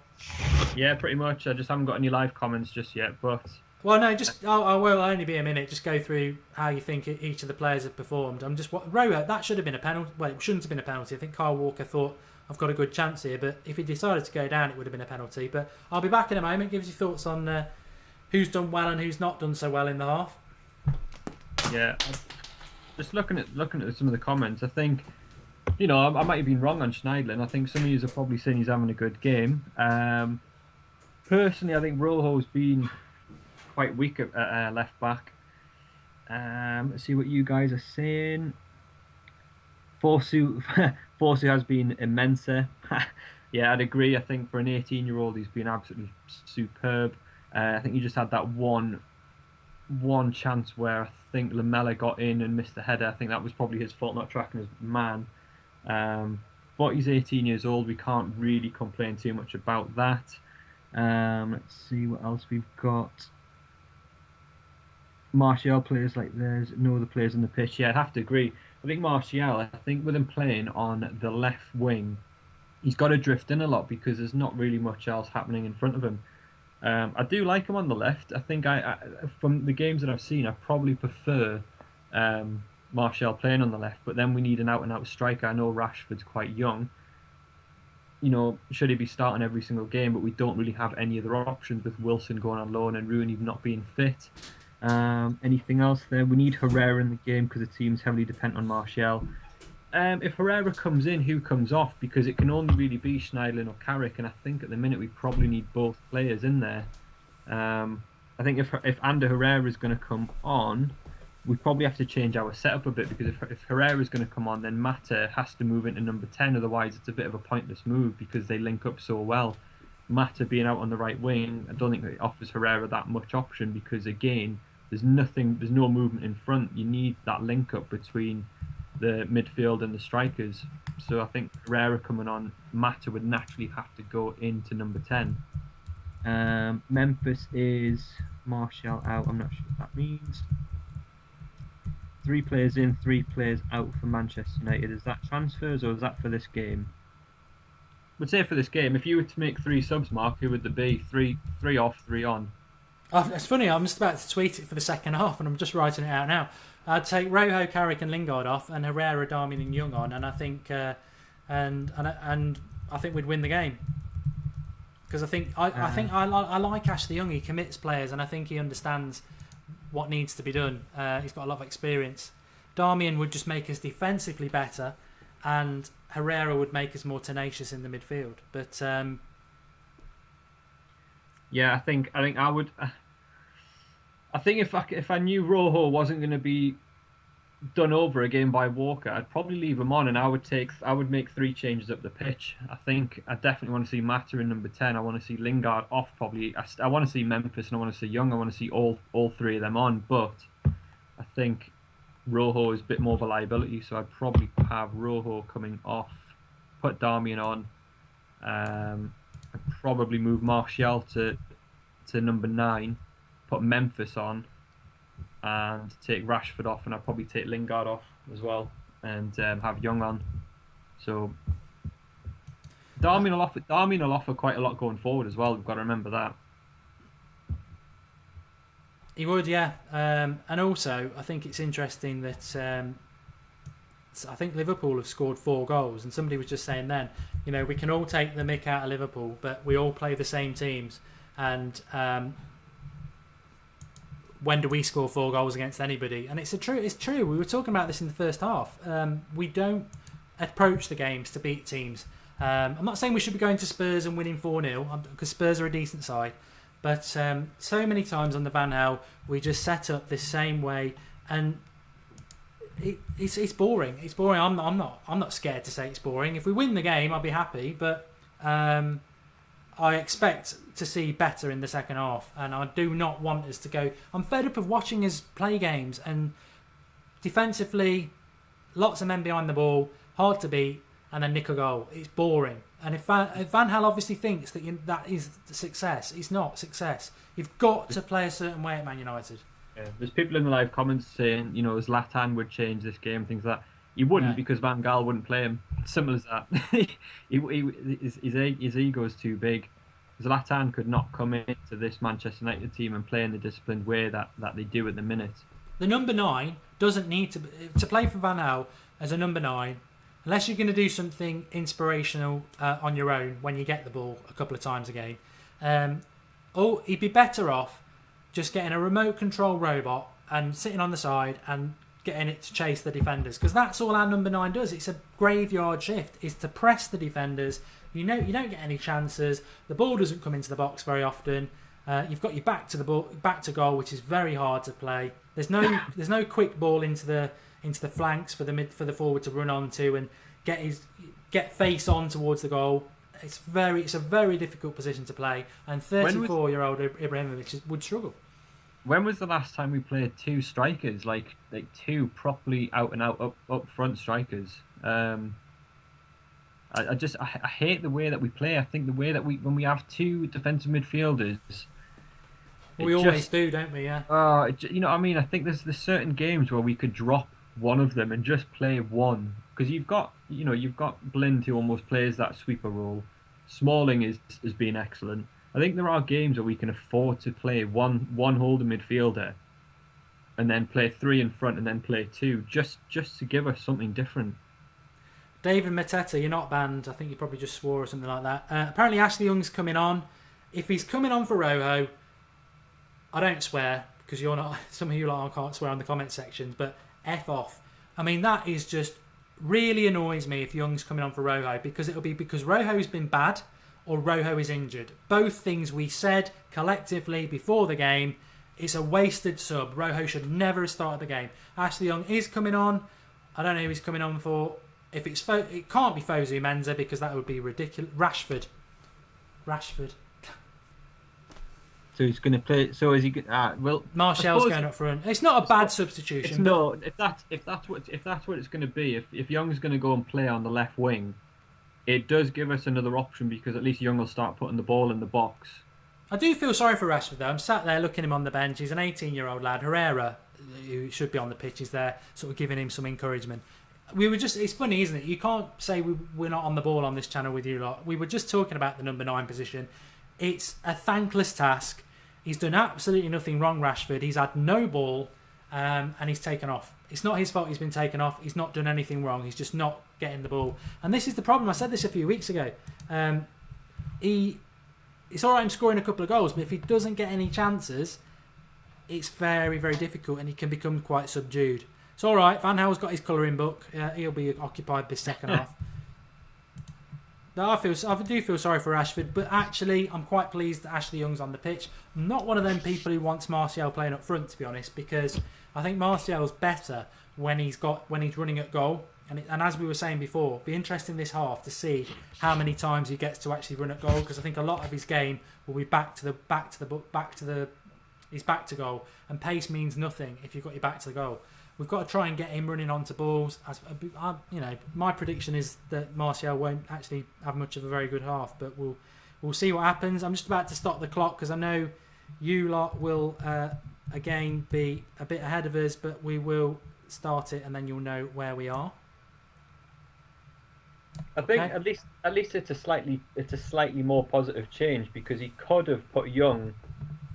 Yeah, pretty much. I just haven't got any live comments just yet, but. Well, no, I will only be a minute. Just go through how you think each of the players have performed. Rojo, that should have been a penalty. Well, it shouldn't have been a penalty. I think Kyle Walker thought, I've got a good chance here. But if he decided to go down, it would have been a penalty. But I'll be back in a moment. Give us your thoughts on who's done well and who's not done so well in the half. Yeah, just looking at some of the comments, I think, I might have been wrong on Schneiderlin. I think some of you are probably saying he's having a good game. Personally, I think Rojo's been quite weak at left back. Let's see what you guys are saying. Forsu has been immense. Yeah, I'd agree. I think for an 18-year-old, he's been absolutely superb. I think he just had that one chance where I think Lamela got in and missed the header. I think that was probably his fault, not tracking his man. But he's 18 years old. We can't really complain too much about that. Let's see what else we've got. Martial plays like there's no other players on the pitch. Yeah, I'd have to agree. I think Martial, with him playing on the left wing, he's got to drift in a lot because there's not really much else happening in front of him. I do like him on the left. I think I from the games that I've seen, I probably prefer Martial playing on the left, but then we need an out-and-out striker. I know Rashford's quite young. Should he be starting every single game, but we don't really have any other options with Wilson going on loan and Rooney not being fit. Anything else there? We need Herrera in the game because the team's heavily dependent on Martial. If Herrera comes in, who comes off? Because it can only really be Schneiderlin or Carrick, and I think at the minute we probably need both players in there. I think if Ander Herrera is going to come on, we probably have to change our setup a bit, because if Herrera is going to come on, then Mata has to move into number 10, otherwise it's a bit of a pointless move because they link up so well. Mata being out on the right wing, I don't think it offers Herrera that much option because, again, there's no movement in front. You need that link up between the midfield and the strikers. So I think Herrera coming on, Mata would naturally have to go into number 10. Memphis is Martial out. I'm not sure what that means. 3 players in, 3 players out for Manchester United. Is that transfers or is that for this game? Would say for this game, if you were to make 3 subs, Mark, who would there be? Three off, 3 on. Oh, it's funny, I'm just about to tweet it for the second half and I'm just writing it out now. I'd take Rojo, Carrick and Lingard off and Herrera, Darmian and Young on, and I think and I think we'd win the game. Because I like Ashley Young. He commits players and I think he understands what needs to be done. He's got a lot of experience. Darmian would just make us defensively better, and Herrera would make us more tenacious in the midfield. But yeah, I think I would. I think if I knew Rojo wasn't going to be done over again by Walker, I'd probably leave him on, and I would make 3 changes up the pitch. I think I definitely want to see Mata in number 10. I want to see Lingard off probably. I want to see Memphis and I want to see Young. I want to see all 3 of them on, but I think Rojo is a bit more of a liability, so I'd probably have Rojo coming off, put Darmian on. I'd probably move Martial to number 9, put Memphis on, and take Rashford off, and I'd probably take Lingard off as well, and have Young on. So Darmian will offer quite a lot going forward as well. We've got to remember that. he would, yeah. And also, I think it's interesting that I think Liverpool have scored 4 goals, and somebody was just saying then, you know, we can all take the mick out of Liverpool, but we all play the same teams, and when do we score 4 goals against anybody? And it's true. We were talking about this in the first half. We don't approach the games to beat teams. I'm not saying we should be going to Spurs and winning 4-0, because Spurs are a decent side, but so many times on the Van Hal we just set up this same way, and it's boring. It's boring. I'm not scared to say it's boring. If we win the game, I'll be happy, but I expect to see better in the second half, and I do not want us to go. I'm fed up of watching us play games, and defensively, lots of men behind the ball, hard to beat, and then nick a goal. It's boring. And if Van Hal obviously thinks that that is success, it's not success. You've got to play a certain way at Man United. Yeah. There's people in the live comments saying, you know, Zlatan would change this game, things like that. He wouldn't, because Van Gaal wouldn't play him. Simple as that. His ego is too big. Zlatan could not come into this Manchester United team and play in the disciplined way that they do at the minute. The number 9 doesn't need to play for Van Hal as a number 9, unless you're going to do something inspirational on your own when you get the ball a couple of times a game. Or he'd be better off just getting a remote control robot and sitting on the side and getting it to chase the defenders, because that's all our number 9 does. It's a graveyard shift, is to press the defenders. You know, you don't get any chances. The ball doesn't come into the box very often. You've got your back to goal, which is very hard to play. There's no quick ball into the flanks for the forward to run onto and get face on towards the goal. It's a very difficult position to play, and 34-year-old Ibrahimovic would struggle. When was the last time we played 2 strikers, like 2 properly out and out up front strikers? I hate the way that we play. I think the way that when we have 2 defensive midfielders, we always do, don't we? Yeah. You know what I mean? I think there's certain games where we could drop one of them and just play one, because you've got Blind, who almost plays that sweeper role. Smalling has been excellent. I think there are games where we can afford to play one holding midfielder, and then play 3 in front, and then play 2, just to give us something different. David Mateta, you're not banned. I think you probably just swore or something like that. Apparently Ashley Young's coming on. If he's coming on for Rojo, I don't swear, because you're not. Some of you can't swear on the comment sections, but F off. I mean, that is just really annoys me if Young's coming on for Rojo, because it'll be because Rojo's been bad or Rojo is injured. Both things we said collectively before the game. It's a wasted sub. Rojo should never have started the game. Ashley Young is coming on. I don't know who he's coming on for. If it can't be Fosu Mensah, because that would be ridiculous. Rashford. So he's going to play. So is he? Well, Martial's going up front. It's not a bad substitution. No, if that's what it's going to be. If Young's going to go and play on the left wing, it does give us another option, because at least Young will start putting the ball in the box. I do feel sorry for Rashford though. I'm sat there looking at him on the bench. He's an 18-year-old lad. Herrera, who should be on the pitch, is there, sort of giving him some encouragement. It's funny, isn't it? You can't say we're not on the ball on this channel with you lot. We were just talking about the number 9 position. It's a thankless task. He's done absolutely nothing wrong, Rashford. He's had no ball, and he's taken off. It's not his fault he's been taken off. He's not done anything wrong. He's just not getting the ball. And this is the problem. I said this a few weeks ago. It's all right him scoring a couple of goals, but if he doesn't get any chances, it's very, very difficult, and he can become quite subdued. It's all right. Van Gaal's got his colouring book. He'll be occupied this second half. But I do feel sorry for Rashford, but actually I'm quite pleased that Ashley Young's on the pitch. I'm not one of them people who wants Martial playing up front, to be honest, because I think Martial's better when he's running at goal. And as we were saying before, it'll be interesting this half to see how many times he gets to actually run at goal, because I think a lot of his game will be he's back to goal, and pace means nothing if you've got your back to the goal. We've got to try and get him running onto balls. My prediction is that Martial won't actually have much of a very good half, but we'll see what happens. I'm just about to stop the clock because I know you lot will again be a bit ahead of us, but we will start it and then you'll know where we are. I think at least it's a slightly more positive change, because he could have put Young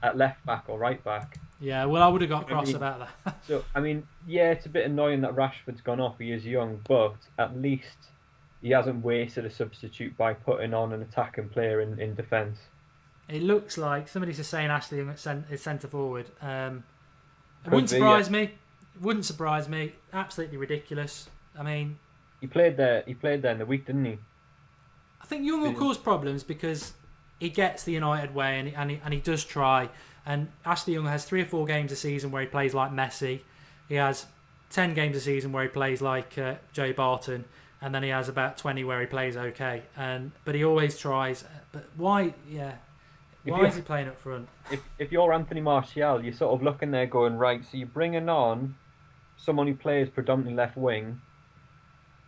at left back or right back. Yeah, well, I would have got cross about that. So, it's a bit annoying that Rashford's gone off. He is young, but at least he hasn't wasted a substitute by putting on an attacking player in defence. It looks like somebody's just saying Ashley Young is centre forward. It wouldn't surprise me. Wouldn't surprise me. Absolutely ridiculous. I mean, he played there in the week, didn't he? I think Young will cause problems because he gets the United way and he does try. And Ashley Young has 3 or 4 games a season where he plays like Messi. He has 10 games a season where he plays like Joe Barton, and then he has about 20 where he plays okay. But he always tries. But why? Yeah, why is he playing up front? If you're Anthony Martial, you're sort of looking there going, right, so you're bringing on someone who plays predominantly left wing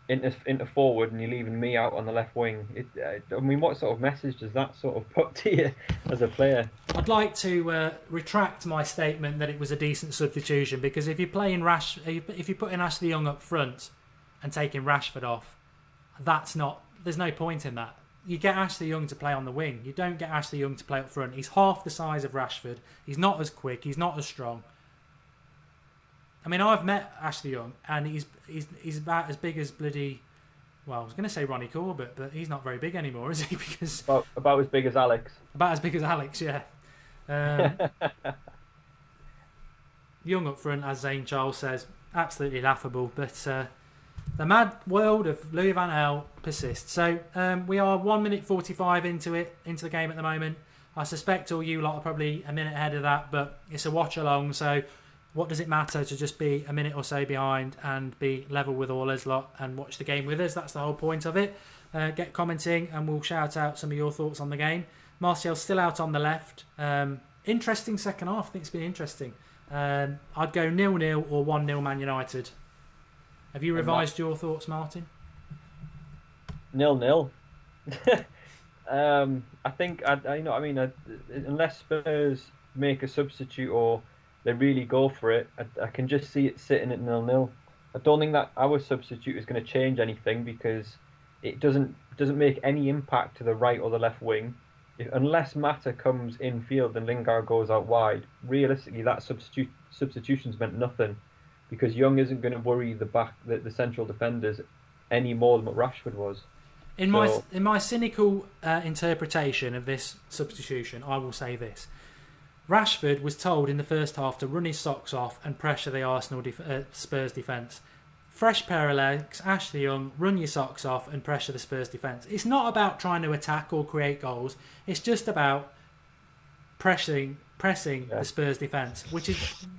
into forward, and you're leaving me out on the left wing. What sort of message does that sort of put to you as a player? I'd like to retract my statement that it was a decent substitution, because if you're putting Ashley Young up front and taking Rashford off, there's no point in that. You get Ashley Young to play on the wing. You don't get Ashley Young to play up front. He's half the size of Rashford. He's not as quick. He's not as strong. I mean, I've met Ashley Young, and he's about as big as bloody. Well, I was going to say Ronnie Corbett, but he's not very big anymore, is he? Because about as big as Alex. About as big as Alex, yeah. Young up front, as Zane Charles says, absolutely laughable. But the mad world of Louis van Gaal persists. So we are 1 minute 45 into the game at the moment. I suspect all you lot are probably a minute ahead of that, but it's a watch along, so. What does it matter to just be a minute or so behind and be level with all us lot and watch the game with us? That's the whole point of it. Get commenting and we'll shout out some of your thoughts on the game. Martial's still out on the left. Interesting second half. I think it's been interesting. I'd go 0-0 or 1-0 Man United. Have you revised your thoughts, Martin? 0-0. I think unless Spurs make a substitute or they really go for it, I can just see it sitting at 0-0. I don't think that our substitute is going to change anything, because it doesn't make any impact to the right or the left wing. Unless Mata comes in field and Lingard goes out wide, realistically that substitution's meant nothing, because Young isn't going to worry the central defenders any more than what Rashford was. In my cynical interpretation of this substitution, I will say this. Rashford was told in the first half to run his socks off and pressure the Arsenal Spurs defence. Fresh pair of legs, Ashley Young, run your socks off and pressure the Spurs defence. It's not about trying to attack or create goals. It's just about pressing the Spurs defence, which is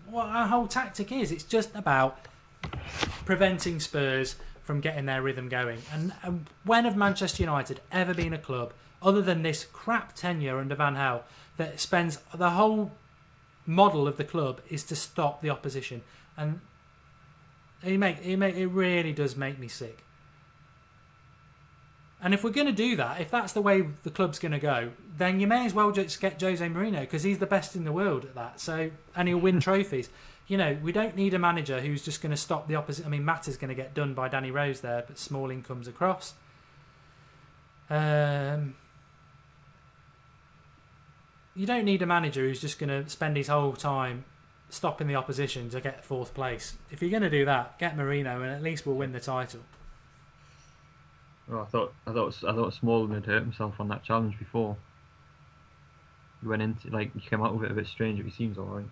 what our whole tactic is. It's just about preventing Spurs from getting their rhythm going. And when have Manchester United ever been a club, other than this crap tenure under Van Gaal, that spends the whole model of the club is to stop the opposition? And it really does make me sick. And if we're going to do that, if that's the way the club's going to go, then you may as well just get Jose Mourinho, because he's the best in the world at that. So, and he'll win trophies. we don't need a manager who's just going to stop the opposite. I mean, Mata's going to get done by Danny Rose there, but Smalling comes across. You don't need a manager who's just going to spend his whole time stopping the opposition to get fourth place. If you're going to do that, get Marino, and at least we'll win the title. Oh, I thought Smalling had hurt himself on that challenge before. He went into he came out with it a bit strange, but he seems all right.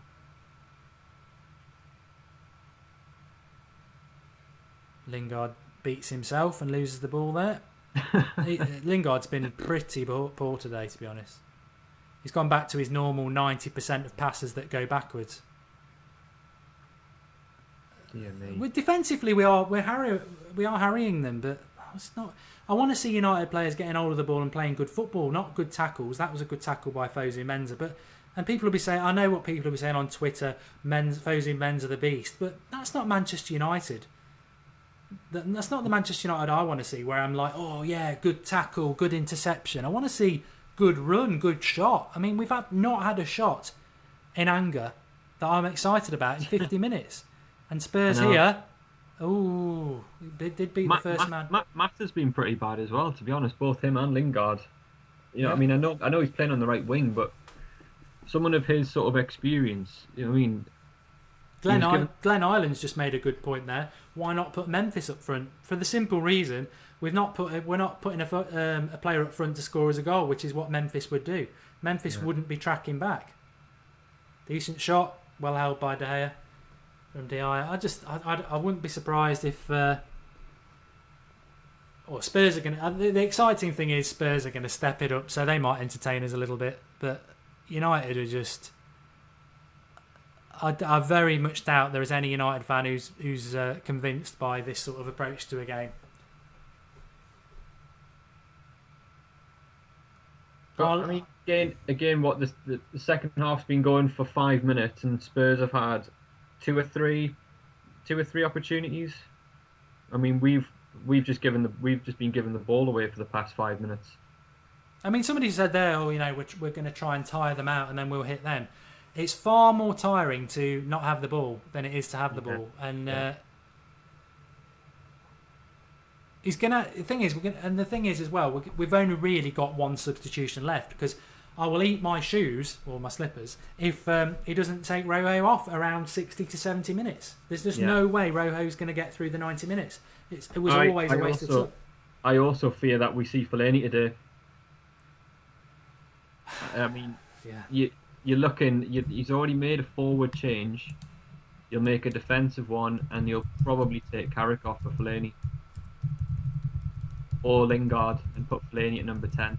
Lingard beats himself and loses the ball there. Lingard's been pretty poor today, to be honest. He's gone back to his normal 90% of passes that go backwards. Dear me. Defensively, we are harrying them, but it's not. I want to see United players getting hold of the ball and playing good football, not good tackles. That was a good tackle by Fosu Mensah, and people will be saying, I know what people will be saying on Twitter, Fosu Mensah the beast, but that's not Manchester United. That's not the Manchester United I want to see, where I'm like, oh yeah, good tackle, good interception. I want to see good run, good shot. I mean, we've not had a shot in anger that I'm excited about in 50 minutes. And Spurs here, did beat the first man. Mata's been pretty bad as well, to be honest. Both him and Lingard. I mean, I know he's playing on the right wing, but someone of his sort of experience, Glenn Ireland's just made a good point there. Why not put Memphis up front? For the simple reason we're not putting a player up front to score as a goal, which is what Memphis would do. Memphis wouldn't be tracking back. Decent shot, well held by De Gea from Dier. I wouldn't be surprised if Spurs are going to. The exciting thing is Spurs are going to step it up, so they might entertain us a little bit. But United are just. I very much doubt there is any United fan who's convinced by this sort of approach to a game. But, I mean, again, what the second half's been going for 5 minutes, and Spurs have had two or three opportunities. I mean, we've just been given the ball away for the past 5 minutes. I mean, somebody said there, we're going to try and tire them out and then we'll hit them. It's far more tiring to not have the ball than it is to have the ball, and he's gonna. The thing is as well, we've only really got one substitution left, because I will eat my shoes or my slippers if he doesn't take Rojo off around 60 to 70 minutes. There's just no way Rojo's going to get through the 90 minutes. It was always a waste of time. I also fear that we see Fellaini today. I mean, You're looking. He's already made a forward change. You'll make a defensive one, and you'll probably take Carrick off for Fellaini or Lingard and put Fellaini at number 10.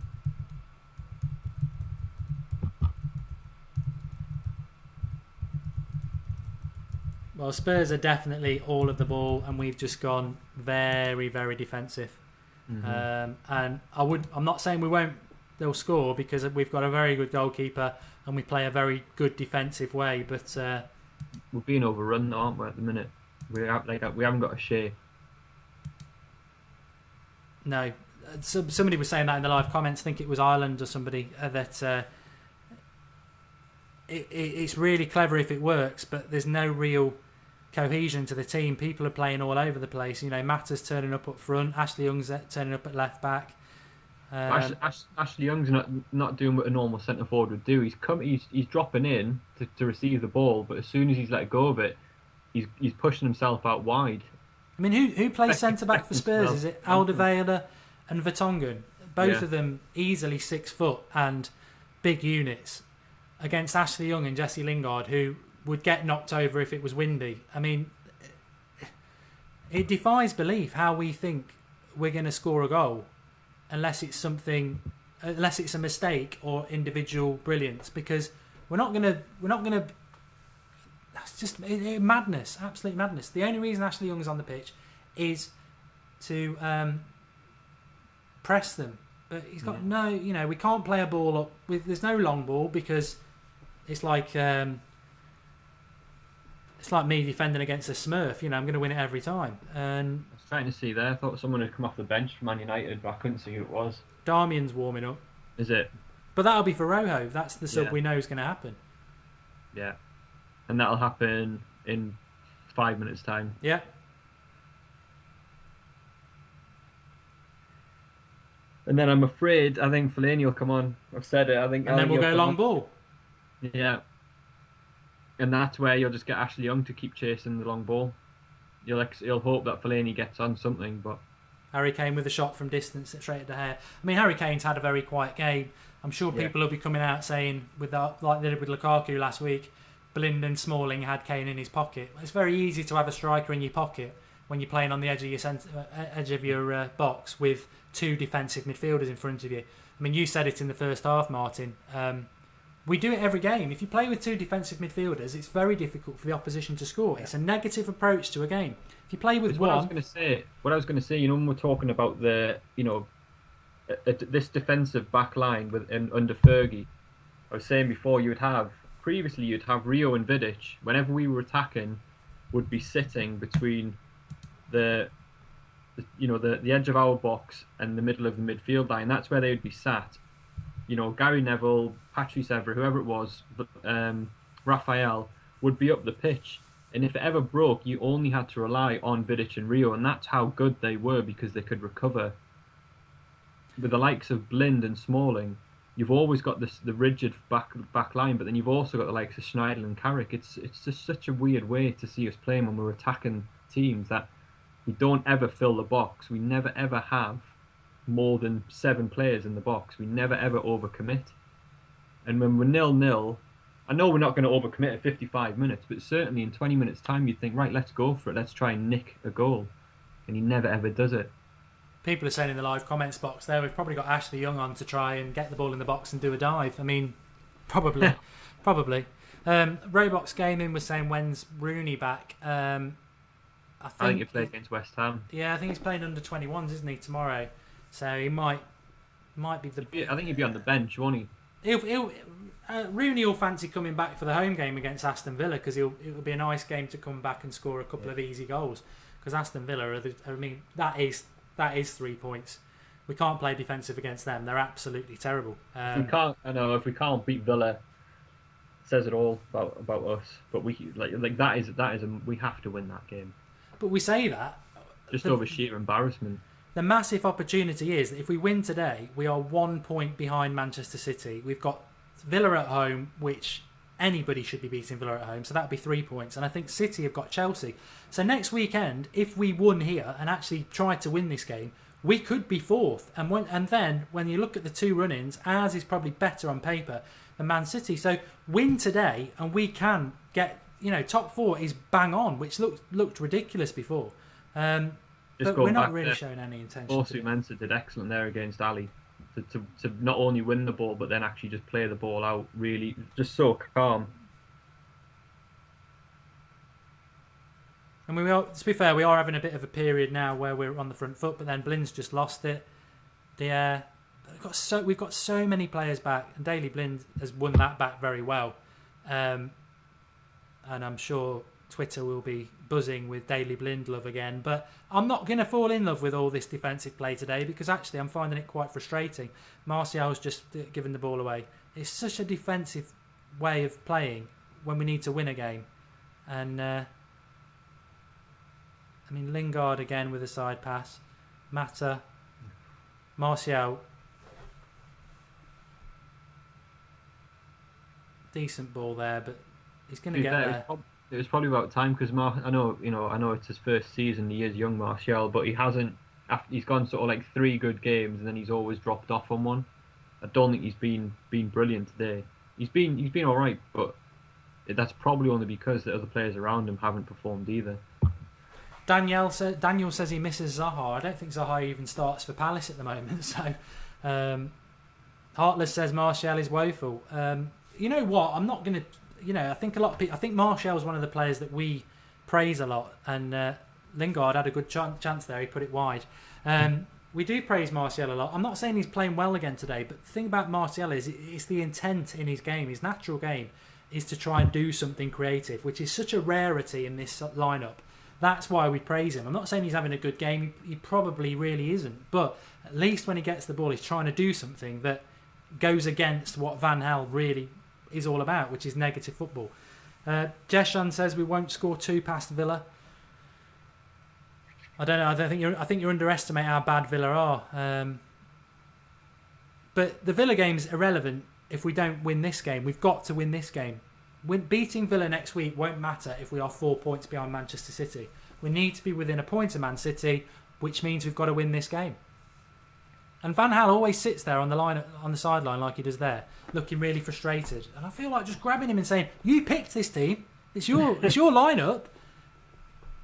Well, Spurs are definitely all of the ball, and we've just gone very, very defensive. Mm-hmm. And I'm not saying they'll score, because we've got a very good goalkeeper and we play a very good defensive way, but we're being overrun though, aren't we, at the minute? We haven't got a share. No. Somebody was saying that in the live comments, I think it was Ireland or somebody, that it's really clever if it works, but there's no real cohesion to the team. People are playing all over the place. Mata's turning up front, Ashley Young's turning up at left back. Ashley Young's not doing what a normal centre forward would do. He's dropping in to receive the ball, but as soon as he's let go of it, he's pushing himself out wide. I mean, who plays centre back for Spurs? Is it Alderweireld and Vertonghen? Both of them easily 6 foot and big units, against Ashley Young and Jesse Lingard, who would get knocked over if it was windy. I mean, it defies belief how we think we're going to score a goal. Unless it's a mistake or individual brilliance, because we're not gonna. That's just madness, absolute madness. The only reason Ashley Young is on the pitch is to press them, but he's got no. We can't play a ball up. There's no long ball, because it's like me defending against a Smurf. I'm going to win it every time. And I was trying to see there. I thought someone had come off the bench for Man United, but I couldn't see who it was. Darmian's warming up. Is it? But that'll be for Rojo. That's the sub we know is going to happen. Yeah. And that'll happen in 5 minutes' time. Yeah. And then I'm afraid I think Fellaini will come on. I've said it. And then we'll he'll go come long on. ball. Yeah. And that's where you'll just get Ashley Young to keep chasing the long ball. You'll hope that Fellaini gets on something, but Harry Kane with a shot from distance straight at De Gea. I mean, Harry Kane's had a very quiet game. I'm sure people will be coming out saying, with that, like they did with Lukaku last week, Blind and Smalling had Kane in his pocket. It's very easy to have a striker in your pocket when you're playing on the edge of your box with two defensive midfielders in front of you. I mean, you said it in the first half, Martin. We do it every game. If you play with two defensive midfielders, it's very difficult for the opposition to score. It's a negative approach to a game. If you play with one, what I was going to say, when we're talking about the, this defensive back line under Fergie, I was saying before you'd have Rio and Vidic, whenever we were attacking, would be sitting between the edge of our box and the middle of the midfield line. That's where they would be sat. Gary Neville, Patrice Evra, whoever it was, Raphael would be up the pitch. And if it ever broke, you only had to rely on Vidic and Rio, and that's how good they were because they could recover. With the likes of Blind and Smalling, you've always got the rigid back line, but then you've also got the likes of Schneiderlin and Carrick. It's just such a weird way to see us playing when we're attacking teams that we don't ever fill the box. We never ever have more than 7 players in the box. We never ever overcommit. And when we're 0-0, I know we're not going to overcommit at 55 minutes, but certainly in 20 minutes time you'd think, right, let's go for it, let's try and nick a goal. And he never ever does it. People are saying in the live comments box there, we've probably got Ashley Young on to try and get the ball in the box and do a dive. I mean, probably. Robox Gaming was saying, when's Rooney back? I think he plays against West Ham. Yeah, I think he's playing under 21s, isn't he, tomorrow? So he might be the. I think he'd be on the bench, won't he? Rooney will fancy coming back for the home game against Aston Villa because it'll be a nice game to come back and score a couple of easy goals. Because Aston Villa that is 3 points. We can't play defensive against them. They're absolutely terrible. If we can't beat Villa, it says it all about us. But we we have to win that game. But we say that just over sheer embarrassment. The massive opportunity is that if we win today, we are 1 point behind Manchester City. We've got Villa at home, which anybody should be beating Villa at home, so that'd be 3 points. And I think City have got Chelsea. So next weekend, if we won here and actually tried to win this game, we could be 4th. And then when you look at the 2 run-ins, ours is probably better on paper than Man City. So win today, and we can get top 4 is bang on, which looked ridiculous before. But we're not really showing any intention. Hostpur Mensah did excellent there against Ali to not only win the ball but then actually just play the ball out. Really, just so calm. And to be fair, we are having a bit of a period now where we're on the front foot, but then Blind's just lost it. We've got so many players back, and Daley Blind has won that back very well. And I'm sure Twitter will be buzzing with Daley Blind love again, but I'm not going to fall in love with all this defensive play today because actually I'm finding it quite frustrating. Martial's just giving the ball away. It's such a defensive way of playing when we need to win a game. And Lingard again with a side pass. Mata, Martial, decent ball there, but he's going to get there. It was probably about time because I know it's his first season. He is young Martial, but he hasn't. He's gone sort of like 3 good games, and then he's always dropped off on one. I don't think he's been brilliant today. He's been all right, but that's probably only because the other players around him haven't performed either. Daniel says he misses Zaha. I don't think Zaha even starts for Palace at the moment. So, Heartless says Martial is woeful. You know what? I'm not going to. I think a lot of people. I think Martial is one of the players that we praise a lot, and Lingard had a good chance there. He put it wide. We do praise Martial a lot. I'm not saying he's playing well again today, but the thing about Martial is it's the intent in his game. His natural game is to try and do something creative, which is such a rarity in this lineup. That's why we praise him. I'm not saying he's having a good game. He probably really isn't, but at least when he gets the ball, he's trying to do something that goes against what Van Gaal really is all about, which is negative football. Jeshan says we won't score 2 past Villa. I don't know. I think you underestimate how bad Villa are. But the Villa game's irrelevant if we don't win this game. We've got to win this game. Beating Villa next week won't matter if we are 4 points behind Manchester City. We need to be within a point of Man City, which means we've got to win this game. And Van Gaal always sits there on the sideline like he does there, looking really frustrated. And I feel like just grabbing him and saying, "You picked this team. It's your lineup."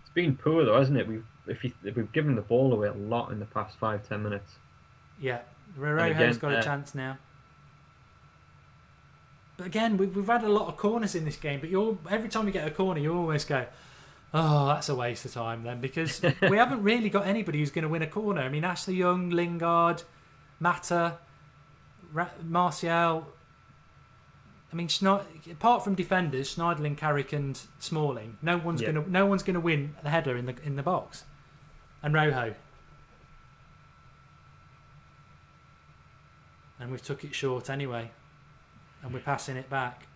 It's been poor though, hasn't it? We've given the ball away a lot in the past 5-10 minutes. Yeah, Rojo's got a chance now. But again, we've had a lot of corners in this game. But every time you get a corner, you always go, "Oh, that's a waste of time then," because we haven't really got anybody who's going to win a corner. I mean, Ashley Young, Lingard, Mata, Martial. I mean, apart from defenders, Schneiderlin, Carrick, and Smalling, no one's gonna win the header in the box. And Rojo. And we've took it short anyway, and we're passing it back.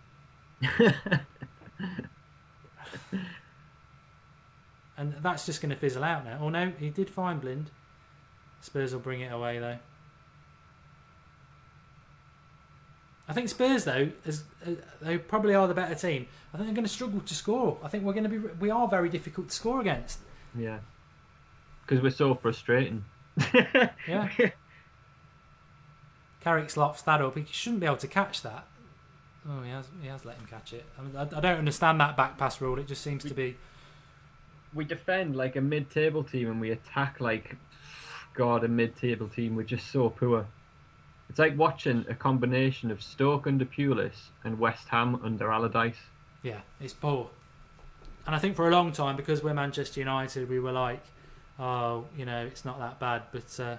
And that's just going to fizzle out now. Oh no, he did find Blind. Spurs will bring it away though. I think Spurs though, they probably are the better team. I think they're going to struggle to score. I think we are very difficult to score against. Yeah, because we're so frustrating. Yeah. Carrick slops that up. He shouldn't be able to catch that. Oh, he has let him catch it. I mean, I don't understand that back pass rule. It just seems to be. We defend like a mid-table team and we attack like, God, a mid-table team. We're just so poor. It's like watching a combination of Stoke under Pulis and West Ham under Allardyce. Yeah, it's poor. And I think for a long time, because we're Manchester United, we were like, oh, it's not that bad. But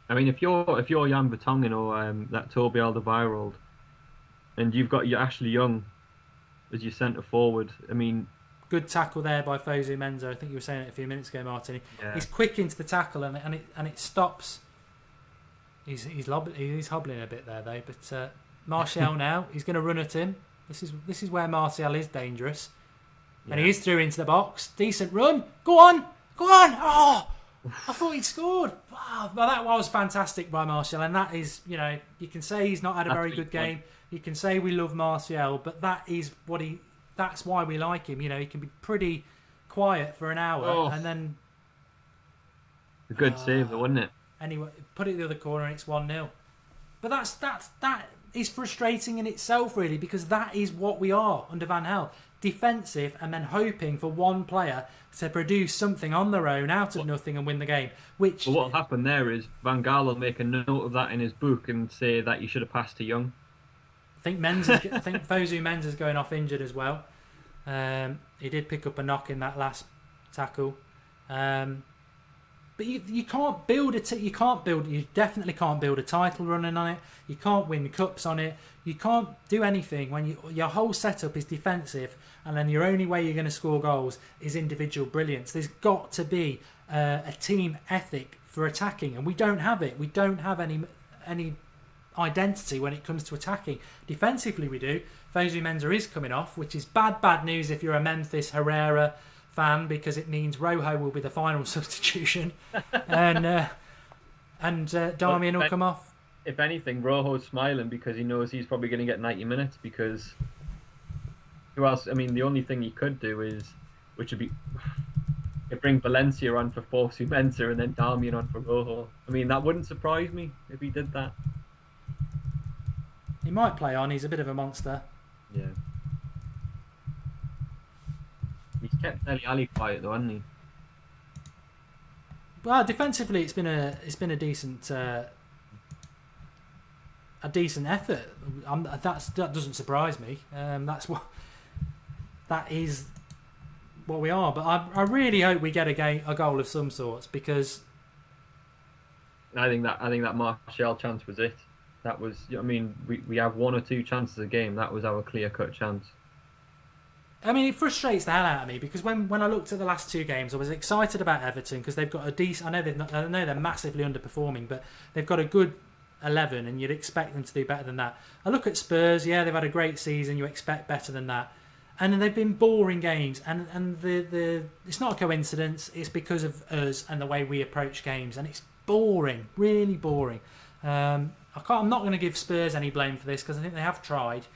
I mean, if you're Jan Vertonghen or that Toby Alderweireld, and you've got your Ashley Young as your centre forward, I mean, good tackle there by Fosu Mensah. I think you were saying it a few minutes ago, Martin. Yeah. He's quick into the tackle and it stops. He's hobbling a bit there though. But Martial now, he's going to run at him. This is where Martial is dangerous, and he is through into the box. Decent run. Go on. Oh. I thought he'd scored. Wow, well, that was fantastic by Martial, and that is, you can say he's not had a very good game. You can say we love Martial, but that's why we like him. He can be pretty quiet for an hour, and then a good save, though, wasn't it? Anyway, put it in the other corner, and it's 1-0. But that is frustrating in itself, really, because that is what we are under Van Gaal. Defensive and then hoping for one player to produce something on their own out of nothing and win the game. Which what will happen there is Van Gaal will make a note of that in his book and say that you should have passed to Young. I think Fosu Mensah's going off injured as well. He did pick up a knock in that last tackle. But you can't build you definitely can't build a title running on it. You can't win cups on it. You can't do anything when your whole setup is defensive, and then your only way you're going to score goals is individual brilliance. There's got to be a team ethic for attacking, and we don't have it. We don't have any identity when it comes to attacking. Defensively we do. Fosu Mensah is coming off, which is bad news if you're a Memphis Herrera fan, because it means Rojo will be the final substitution, and Darmian will come off. If anything, Rojo's smiling because he knows he's probably going to get 90 minutes, because who else? I mean, the only thing he could do which would be bring Valencia on for Fosu Mensah and then Darmian on for Rojo. I mean, that wouldn't surprise me if he did that. He might play on. He's a bit of a monster. Yeah. He's kept Dele Alli quiet though, hasn't he? Well, defensively, it's been a decent effort. That doesn't surprise me. That is what we are. But I really hope we get a goal of some sorts, because I think that Martial chance was it. That was, I mean, we have one or two chances a game. That was our clear-cut chance. I mean, it frustrates the hell out of me, because when I looked at the last two games, I was excited about Everton because they've got a decent. I know they're massively underperforming, but they've got a good 11, and you'd expect them to do better than that. I look at Spurs, yeah, they've had a great season, you expect better than that. And they've been boring games, and the it's not a coincidence, it's because of us and the way we approach games, and it's boring, really boring. I'm not going to give Spurs any blame for this, because I think they have tried,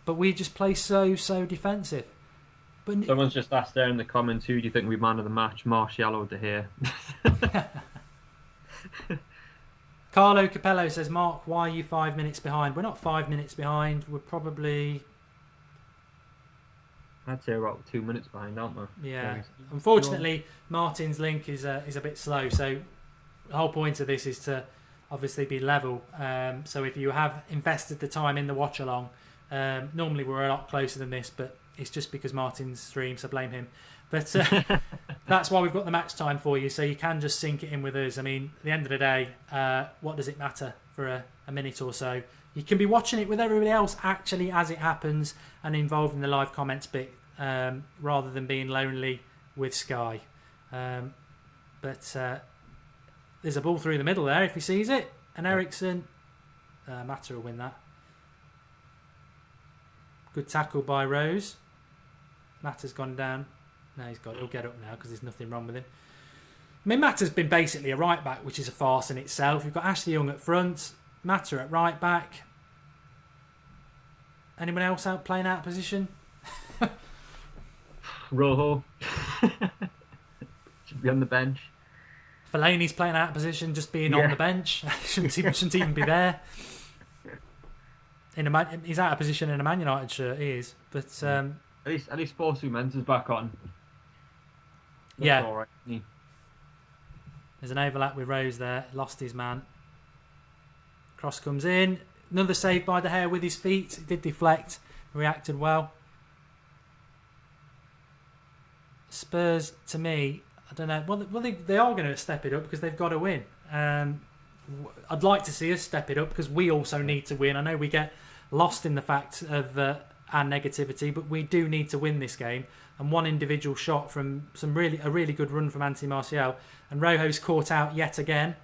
but we just play so defensive. But Someone's just asked there in the comments, who do you think will be man of the match, Martial or De Gea? Carlo Capello says, Mark, why are you 5 minutes behind? We're not 5 minutes behind. We're probably... I'd say about 2 minutes behind, aren't we? Yeah. Unfortunately, Martin's link is a bit slow. So the whole point of this is to obviously be level. So if you have invested the time in the watch along, normally we're a lot closer than this, but it's just because Martin's streams, so blame him. But that's why we've got the match time for you, so you can just sync it in with us. I mean, at the end of the day, what does it matter for a minute or so? You can be watching it with everybody else actually as it happens and involved in the live comments bit, rather than being lonely with Sky. But there's a ball through the middle there if he sees it, and Ericsson, Mata will win that. Good tackle by Rose. Mata's gone down. No, he'll get up now because there's nothing wrong with him. I mean, Mata's been basically a right back, which is a farce in itself. You've got Ashley Young at front, Mata at right back. Anyone else out playing out of position? Rojo should be on the bench. Fellaini's playing out of position, just being on the bench. shouldn't even be there. He's out of position in a Man United shirt. He is, but at least Forsu Mensah's back on. That's yeah. all right. There's an overlap with Rose there. Lost his man. Cross comes in. Another save by De Gea with his feet. It did deflect. Reacted well. Spurs, to me, I don't know. Well, they are going to step it up because they've got to win. I'd like to see us step it up because we also need to win. I know we get lost in the fact of our negativity, but we do need to win this game. And one individual shot from a really good run from Anthony Martial, and Rojo's caught out yet again.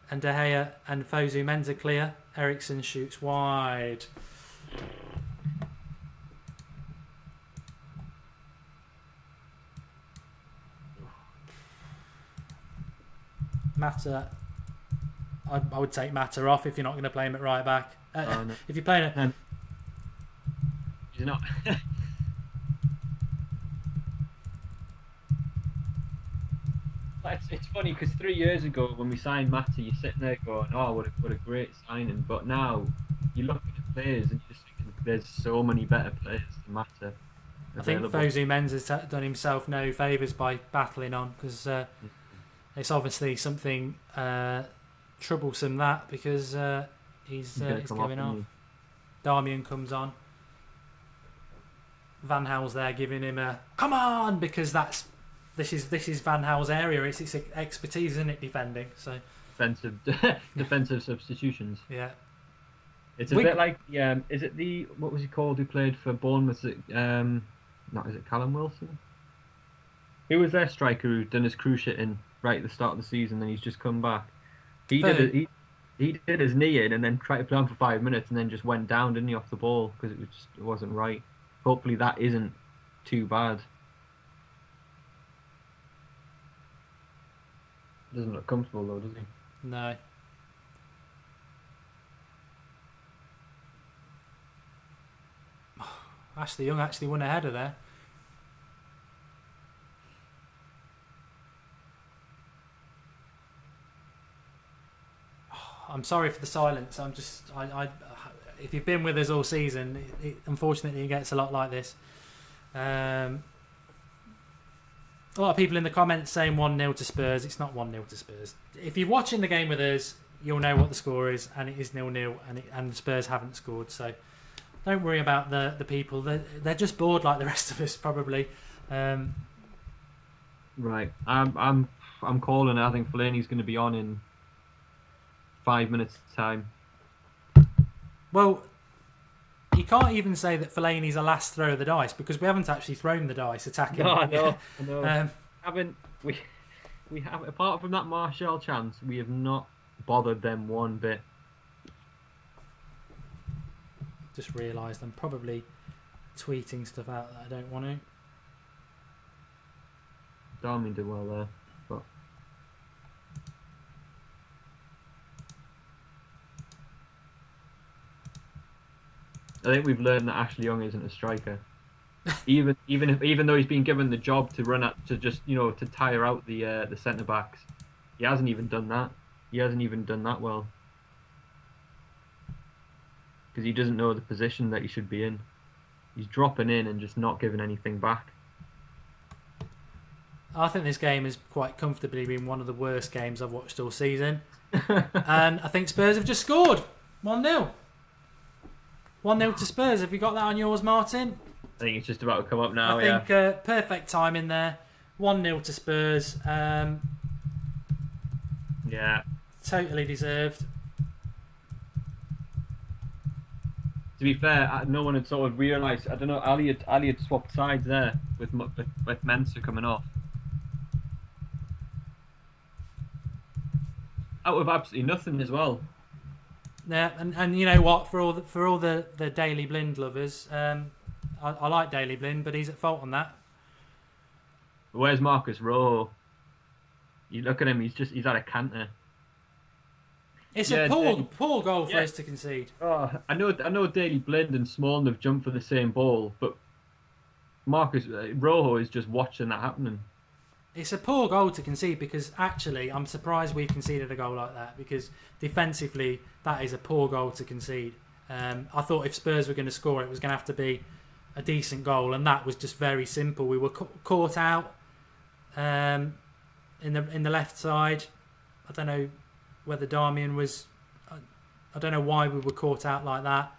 And De Gea and Fosu Mensah clear. Ericsson shoots wide. Mata, I would take Mata off if you're not going to play him at right back. No. If you're playing it, He's not. It's funny because 3 years ago when we signed Mata, you're sitting there going, "Oh, what a great signing!" But now you look at the players and you just think there's so many better players than Mata. I think Fosu Mensah's done himself no favours by battling on, because it's obviously something troublesome that, because he's going off. Darmian comes on. Van Gaal's there giving him a come on, because this is Van Gaal's area. It's his expertise, isn't it, defending? So defensive substitutions. Yeah, it's a bit like is it the what was he called who played for Bournemouth? Is it Callum Wilson? Who was their striker who done his cruciating right at the start of the season, and he's just come back? He did his knee in and then tried to play on for 5 minutes and then just went down, didn't he, off the ball because it wasn't right. Hopefully that isn't too bad. Doesn't look comfortable though, does he? no. Ashley Young actually won a header there. I'm sorry for the silence. If you've been with us all season, unfortunately it gets a lot like this. A lot of people in the comments saying 1-0 to Spurs. It's not 1-0 to Spurs. If you're watching the game with us, you'll know what the score is, and it is 0-0, and Spurs haven't scored. So don't worry about the people. They're just bored like the rest of us, probably. Right. I'm calling. I think Fellaini's going to be on in 5 minutes time. Well, you can't even say that Fellaini's a last throw of the dice, because we haven't actually thrown the dice attacking. No, I know. We have, apart from that Martial chance, we have not bothered them one bit. just realised I'm probably tweeting stuff out that I don't want to. Darmian did well there, but I think we've learned that Ashley Young isn't a striker. even though he's been given the job to run at to just to tire out the centre backs, he hasn't even done that. He hasn't even done that well because he doesn't know the position that he should be in. He's dropping in and just not giving anything back. I think this game has quite comfortably been one of the worst games I've watched all season. And I think Spurs have just scored 1-0. 1-0 to Spurs. Have you got that on yours, Martin? I think it's just about to come up now. I think perfect time in there. 1-0 to Spurs. Yeah. Totally deserved. To be fair, no one had sort of realised. I don't know. Ali had swapped sides there with Mensah coming off. Out of absolutely nothing as well. Yeah, and you know what? For all the Daley Blind lovers, I like Daley Blind, but he's at fault on that. Where's Marcus Rojo? You look at him. He's at a canter. It's a poor goal for us to concede. Oh, I know Daley Blind and Smalling have jumped for the same ball, but Marcus Rojo is just watching that happening. It's a poor goal to concede because actually I'm surprised we conceded a goal like that because defensively that is a poor goal to concede. I thought if Spurs were going to score it was going to have to be a decent goal, and that was just very simple. We were caught out in the left side. I don't know whether Darmian was. I don't know why we were caught out like that.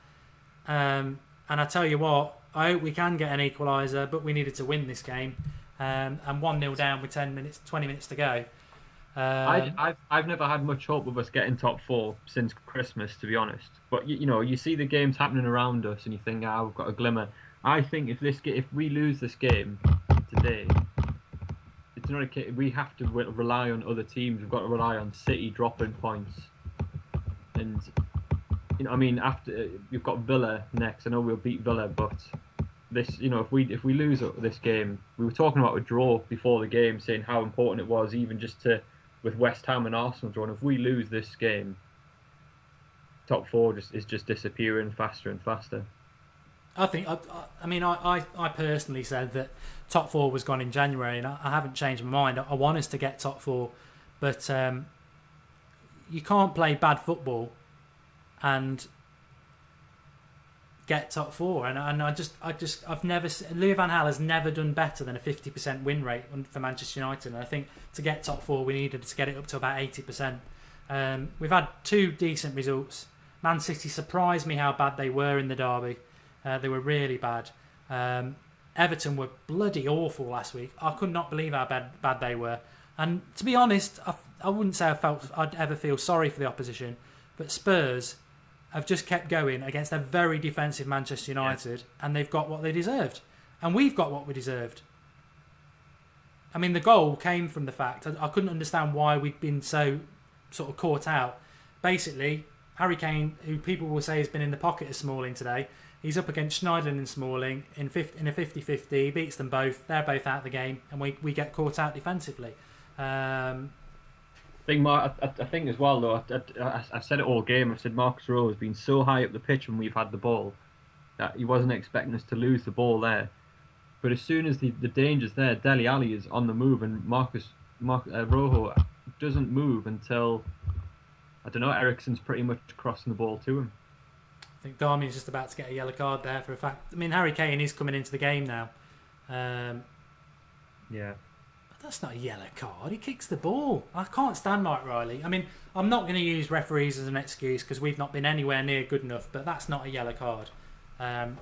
And I tell you what, I hope we can get an equaliser, but we needed to win this game. And 1-0 down with 20 minutes to go. I've never had much hope of us getting top four since Christmas, to be honest. But you see the games happening around us, and you think, we've got a glimmer. I think if we lose this game today, it's not a case. We have to rely on other teams. We've got to rely on City dropping points, and after we've got Villa next. I know we'll beat Villa, but this, if we lose this game, we were talking about a draw before the game, saying how important it was, even just with West Ham and Arsenal drawing. If we lose this game, top four is just disappearing faster and faster. I think. I personally said that top four was gone in January, and I haven't changed my mind. I want us to get top four, but you can't play bad football and get top four. And I've never. Louis van Gaal has never done better than a 50% win rate for Manchester United. And I think to get top four, we needed to get it up to about 80%. We've had two decent results. Man City surprised me how bad they were in the derby. They were really bad. Everton were bloody awful last week. I could not believe how bad they were. And to be honest, I wouldn't say I'd ever feel sorry for the opposition. But Spurs have just kept going against a very defensive Manchester United, and they've got what they deserved. And we've got what we deserved. I mean, the goal came from the fact I couldn't understand why we'd been so sort of caught out. Basically, Harry Kane, who people will say has been in the pocket of Smalling today, he's up against Schneiderlin and Smalling in a 50-50. He beats them both. They're both out of the game, and we get caught out defensively. I think as well, though, I said it all game. I said Marcus Rojo has been so high up the pitch when we've had the ball that he wasn't expecting us to lose the ball there. But as soon as the danger's there, Dele Alli is on the move, and Rojo doesn't move until, I don't know, Eriksen's pretty much crossing the ball to him. I think Darmian's just about to get a yellow card there for a fact. I mean, Harry Kane is coming into the game now. Yeah. But that's not a yellow card. He kicks the ball. I can't stand Mike Riley. I mean, I'm not going to use referees as an excuse because we've not been anywhere near good enough, but that's not a yellow card.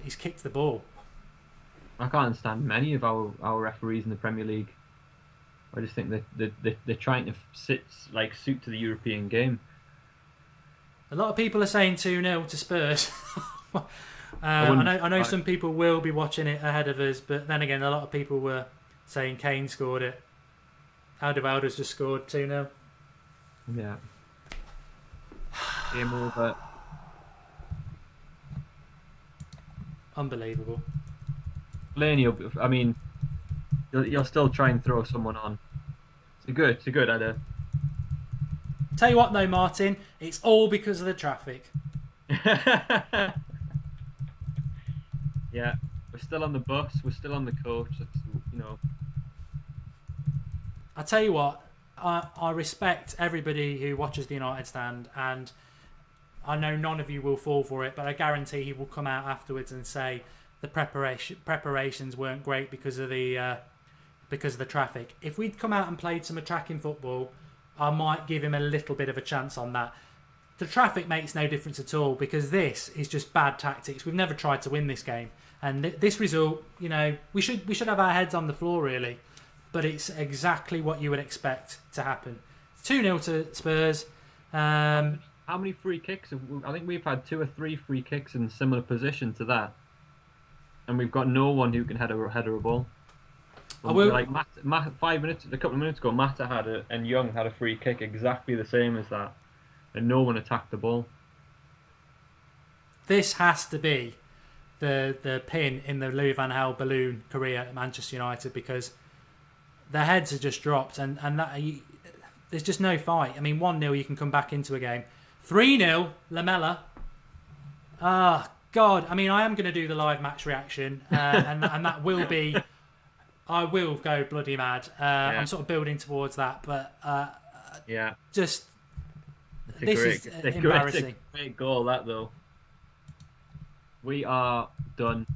He's kicked the ball. I can't stand many of our referees in the Premier League. I just think they're trying to suit to the European game. A lot of people are saying 2-0 to Spurs. I know some people will be watching it ahead of us, but then again, a lot of people were saying Kane scored it. Alderweireld's just scored 2-0. Yeah. Game over. Unbelievable. Fellaini, I mean, you'll still try and throw someone on. It's a good header. Tell you what though, Martin, it's all because of the traffic. Yeah, we're still on the bus. We're still on the coach. I tell you what, I respect everybody who watches the United stand, and I know none of you will fall for it, but I guarantee he will come out afterwards and say the preparations weren't great because of the traffic. If we'd come out and played some attacking football, I might give him a little bit of a chance on that. The traffic makes no difference at all because this is just bad tactics. We've never tried to win this game, and this result, we should have our heads on the floor really, but it's exactly what you would expect to happen. 2-0 to Spurs. How many free kicks? I think we've had 2 or 3 free kicks in similar position to that, and we've got no one who can header a ball. Like Matt, a couple of minutes ago, Mata had and Young had a free kick exactly the same as that, and no one attacked the ball. This has to be the pin in the Louis van Gaal balloon career at Manchester United, because their heads are just dropped, and there's just no fight. I mean, 1-0 you can come back into a game. 3-0 Lamela. Ah, God. I mean, I am going to do the live match reaction, and that will be. I will go bloody mad. I'm sort of building towards that, but just this is embarrassing. It's a great goal, that though. We are done.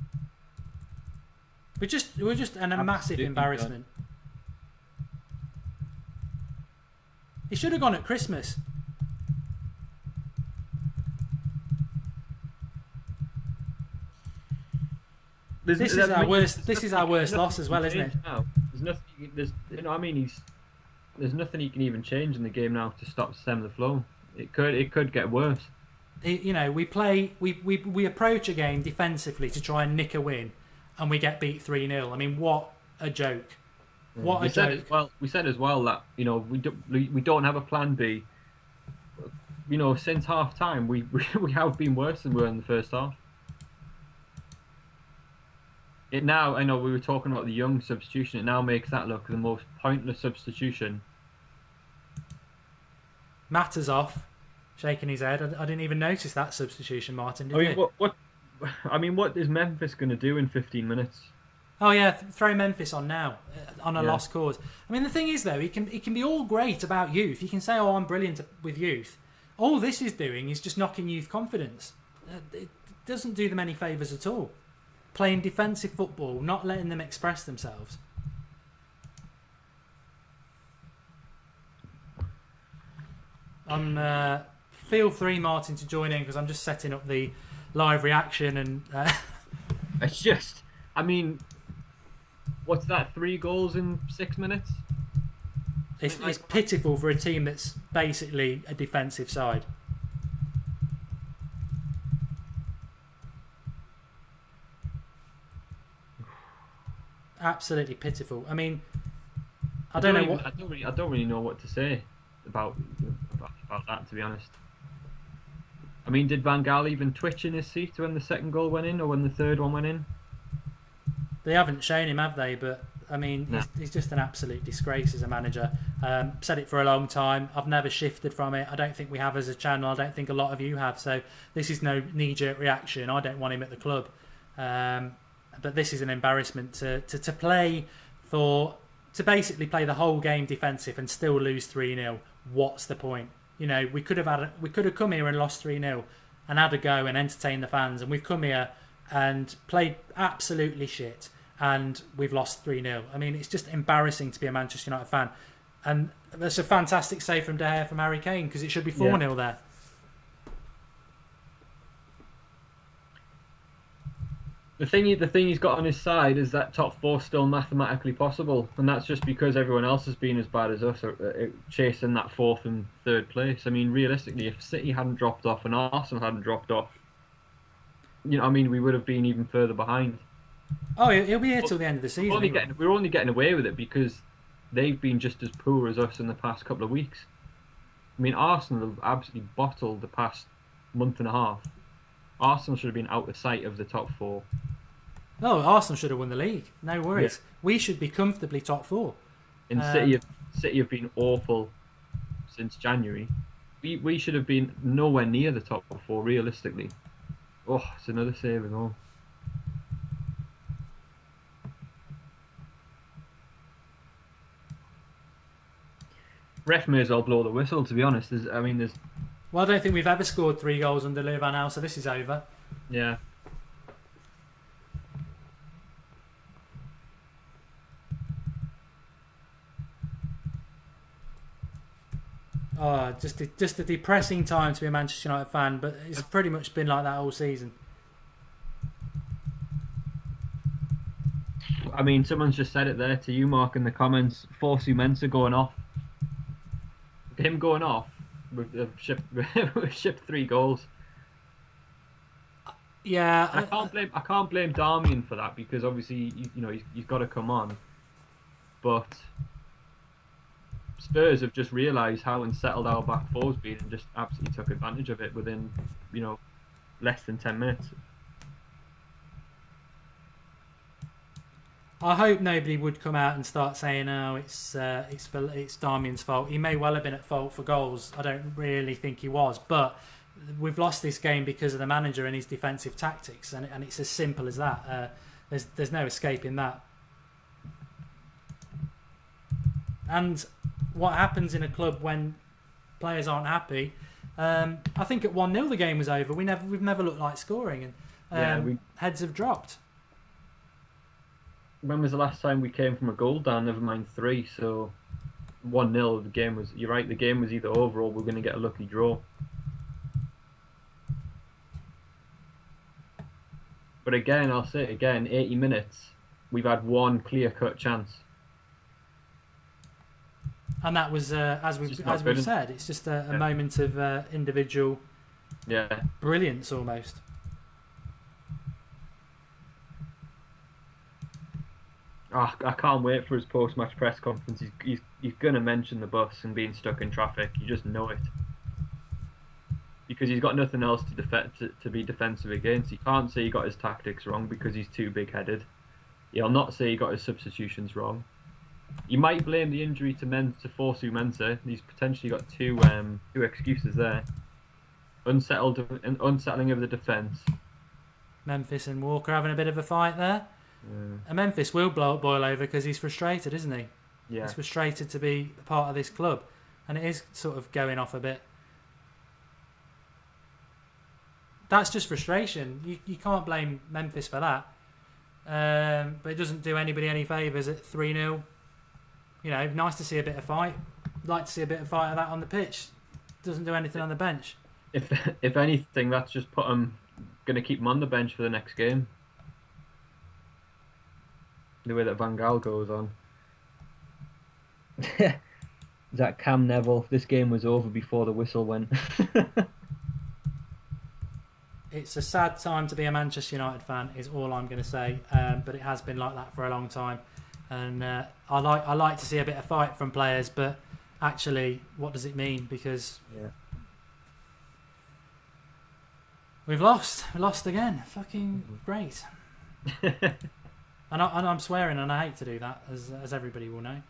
We're just a massive embarrassment. Done. He should have gone at Christmas. This is our worst loss as well, isn't it? There's nothing. There's nothing he can even change in the game now to stem the flow. It could get worse. We approach a game defensively to try and nick a win, and we get beat 3-0. I mean, what a joke! What a joke! We said as well that we don't have a plan B. Since half time we have been worse than we were in the first half. It now, I know we were talking about the Young substitution, it now makes that look the most pointless substitution. Matters off, shaking his head. I didn't even notice that substitution, Martin, did you? What is Memphis going to do in 15 minutes? Oh yeah, throw Memphis on now, on a lost cause. I mean, the thing is though, he can be all great about youth. He can say, oh, I'm brilliant with youth. All this is doing is just knocking youth confidence. It doesn't do them any favours at all. Playing defensive football, not letting them express themselves. Feel free, Martin, to join in because I'm just setting up the live reaction and. It's just, I mean, what's that? 3 goals in 6 minutes? It's pitiful for a team that's basically a defensive side. Absolutely pitiful. I mean, I don't really know what to say about that, to be honest. I mean, did Van Gaal even twitch in his seat when the second goal went in, or when the third one went in? They haven't shown him, have they? But I mean, no. he's just an absolute disgrace as a manager. Said it for a long time. I've never shifted from it. I don't think we have as a channel. I don't think a lot of you have. So this is no knee-jerk reaction. I don't want him at the club. But this is an embarrassment to basically play the whole game defensive and still lose 3-0. What's the point? We could have come here and lost 3-0 and had a go and entertained the fans, and we've come here and played absolutely shit and we've lost 3-0. I mean, it's just embarrassing to be a Manchester United fan. And that's a fantastic save from De Gea from Harry Kane, because it should be 4-0 there. The thing he's got on his side is that top 4 still mathematically possible, and that's just because everyone else has been as bad as us, chasing that 4th and 3rd place. I mean, realistically, if City hadn't dropped off and Arsenal hadn't dropped off, we would have been even further behind. Oh, he'll be here till the end of the season. We're only getting away with it because they've been just as poor as us in the past couple of weeks. I mean, Arsenal have absolutely bottled the past month and a half. Arsenal should have been out of sight of the top 4. Oh, Arsenal should have won the league. No worries. We should be comfortably top 4. And City have been awful since January. We should have been nowhere near the top 4 realistically. Oh, it's another saving goal. Ref may as well blow the whistle. To be honest, there's. Well, I don't think we've ever scored 3 goals under Louis van Gaal, so this is over. Yeah. Oh, just a depressing time to be a Manchester United fan, but it's pretty much been like that all season. I mean, someone's just said it there to you, Mark, in the comments. Forsu Mensah going off. Him going off with shipped 3 goals. Yeah, I can't blame Darmian for that because obviously he's got to come on, but Spurs have just realised how unsettled our back four's been and just absolutely took advantage of it within less than 10 minutes. I hope nobody would come out and start saying, "Oh, it's Darmian's fault." He may well have been at fault for goals. I don't really think he was, but we've lost this game because of the manager and his defensive tactics, and it's as simple as that. There's no escaping that. And what happens in a club when players aren't happy? I think at 1-0 the game was over. We've never looked like scoring, and heads have dropped. When was the last time we came from a goal down? Never mind 3. So 1-0. The game was. You're right. The game was either over or we're going to get a lucky draw. But again, I'll say it again. 80 minutes. We've had one clear-cut chance. And that was, as we've said, it's just a moment of individual brilliance almost. Oh, I can't wait for his post-match press conference. He's going to mention the bus and being stuck in traffic. You just know it. Because he's got nothing else to be defensive against. He can't say he got his tactics wrong because he's too big-headed. He'll not say he got his substitutions wrong. You might blame the injury to Forsu Mensah. He's potentially got two excuses there. Unsettling of the defence. Memphis and Walker having a bit of a fight there. Yeah. And Memphis will boil over because he's frustrated, isn't he? Yeah. He's frustrated to be a part of this club. And it is sort of going off a bit. That's just frustration. You can't blame Memphis for that. But it doesn't do anybody any favours at 3-0. Nice to see a bit of fight. Like to see a bit of fight of that on the pitch. Doesn't do anything on the bench. If anything, that's just going to keep him on the bench for the next game. The way that Van Gaal goes on. Is that Cam Neville? This game was over before the whistle went. It's a sad time to be a Manchester United fan, is all I'm going to say. But it has been like that for a long time. And I like to see a bit of fight from players, but actually, what does it mean? Because we've lost. We lost again. Fucking great. And I'm swearing, and I hate to do that, as everybody will know.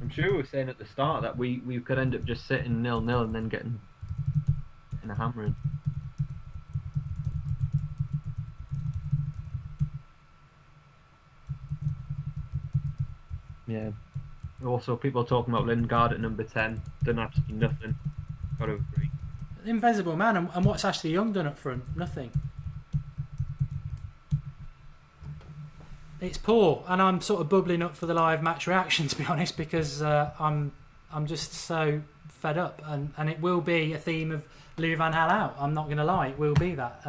I'm sure we were saying at the start that we could end up just sitting 0-0 and then getting in a hammering. Yeah. Also, people talking about Lingard at number 10. Done absolutely nothing. Got to agree. Invisible man, and what's Ashley Young done up front? Nothing. It's poor, and I'm sort of bubbling up for the live match reaction, to be honest, because I'm just so fed up, and it will be a theme of Louis van Gaal out. I'm not going to lie, it will be that.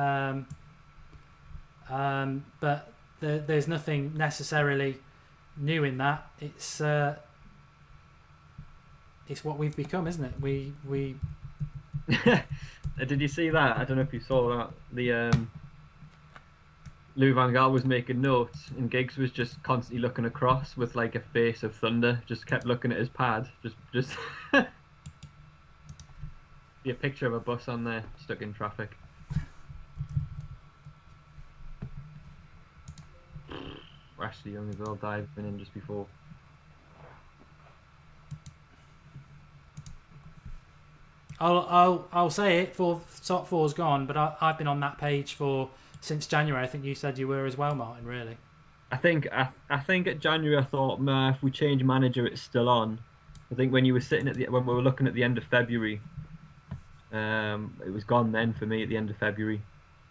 But there's nothing necessarily new in that. It's what we've become, isn't it? We Did you see that? I don't know if you saw that. Lou Van Gaal was making notes, and Giggs was just constantly looking across with like a face of thunder. Just kept looking at his pad. Just see a picture of a bus on there stuck in traffic. Ashley Young as well diving in just before. I'll say it. Top four's gone, but I've been on that page since January. I think you said you were as well, Martin. Really. I think at January I thought, nah, if we change manager, it's still on. I think when you were sitting when we were looking at the end of February, it was gone then for me at the end of February.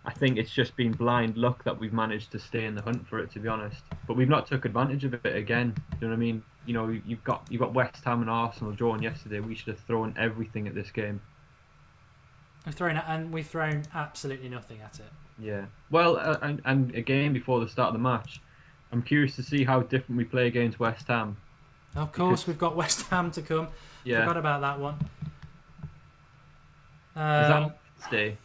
I think it's just been blind luck that we've managed to stay in the hunt for it, to be honest. But we've not took advantage of it again. Do you know what I mean? You know, you've got West Ham and Arsenal drawing yesterday. We should have thrown everything at this game. We've thrown absolutely nothing at it. Yeah. Well, and again before the start of the match, I'm curious to see how different we play against West Ham. Of course, we've got West Ham to come. Yeah. Forgot about that one. Is that on Wednesday?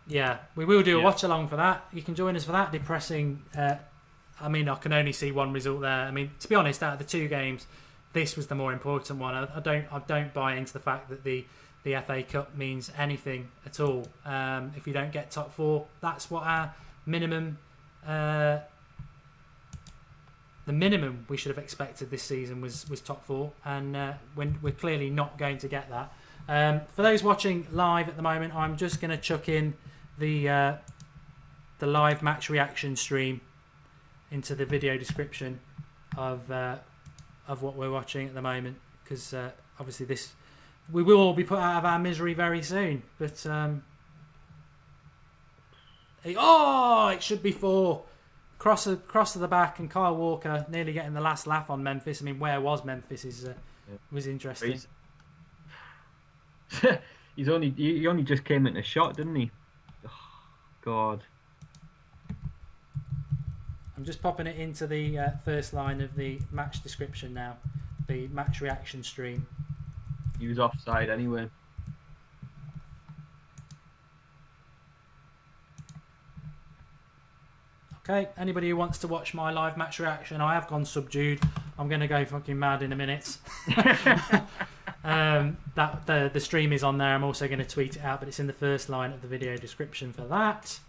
Yeah, we will do a watch along for that. You can join us for that. Depressing. I mean, I can only see one result there. I mean, to be honest, out of the two games, this was the more important one. I don't buy into the fact that the FA Cup means anything at all. If you don't get top four, that's what our minimum. The minimum we should have expected this season was top four, and when we're clearly not going to get that. For those watching live at the moment, I'm just going to chuck in the live match reaction stream into the video description of what we're watching at the moment, because obviously we will all be put out of our misery very soon. But it should be 4. Cross to the back, and Kyle Walker nearly getting the last laugh on Memphis. I mean, where was Memphis was interesting. He only just came into shot, didn't he? Oh, God. I'm just popping it into the first line of the match description now, the match reaction stream. He was offside anyway. Okay, anybody who wants to watch my live match reaction, I have gone subdued. I'm going to go fucking mad in a minute. The stream is on there. I'm also going to tweet it out, but it's in the first line of the video description for that.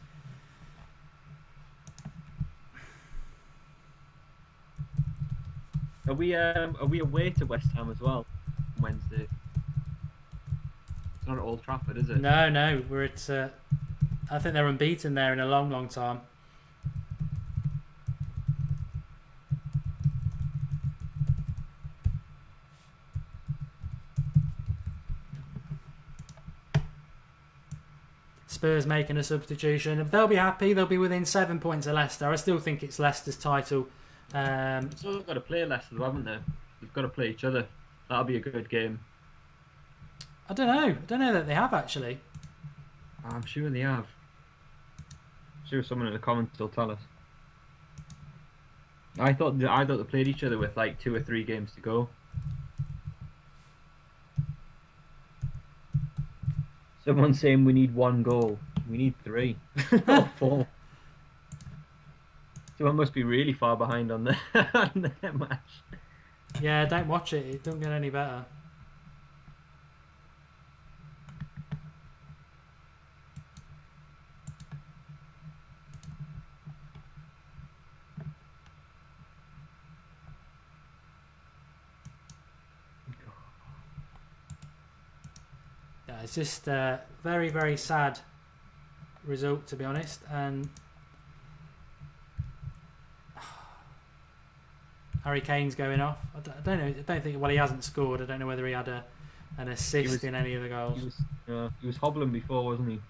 Are we away to West Ham as well on Wednesday? It's not at Old Trafford, is it? No, we're at. I think they're unbeaten there in a long, long time. Spurs making a substitution. They'll be happy. They'll be within 7 points of Leicester. I still think it's Leicester's title. So they've got to play Leicester, haven't they? They've got to play each other. That'll be a good game. I don't know. I don't know that they have, actually. I'm sure they have. I'm sure someone in the comments will tell us. I thought they played each other with like 2 or 3 games to go. Someone's saying we need 1 goal. We need 3 or 4. Someone must be really far behind on their match. Yeah, don't watch it. It don't get any better. Yeah, it's just a very, very sad result, to be honest. And Harry Kane's going off. I don't know. I don't think. Well, he hasn't scored. I don't know whether he had an assist in any of the goals. He was hobbling before, wasn't he?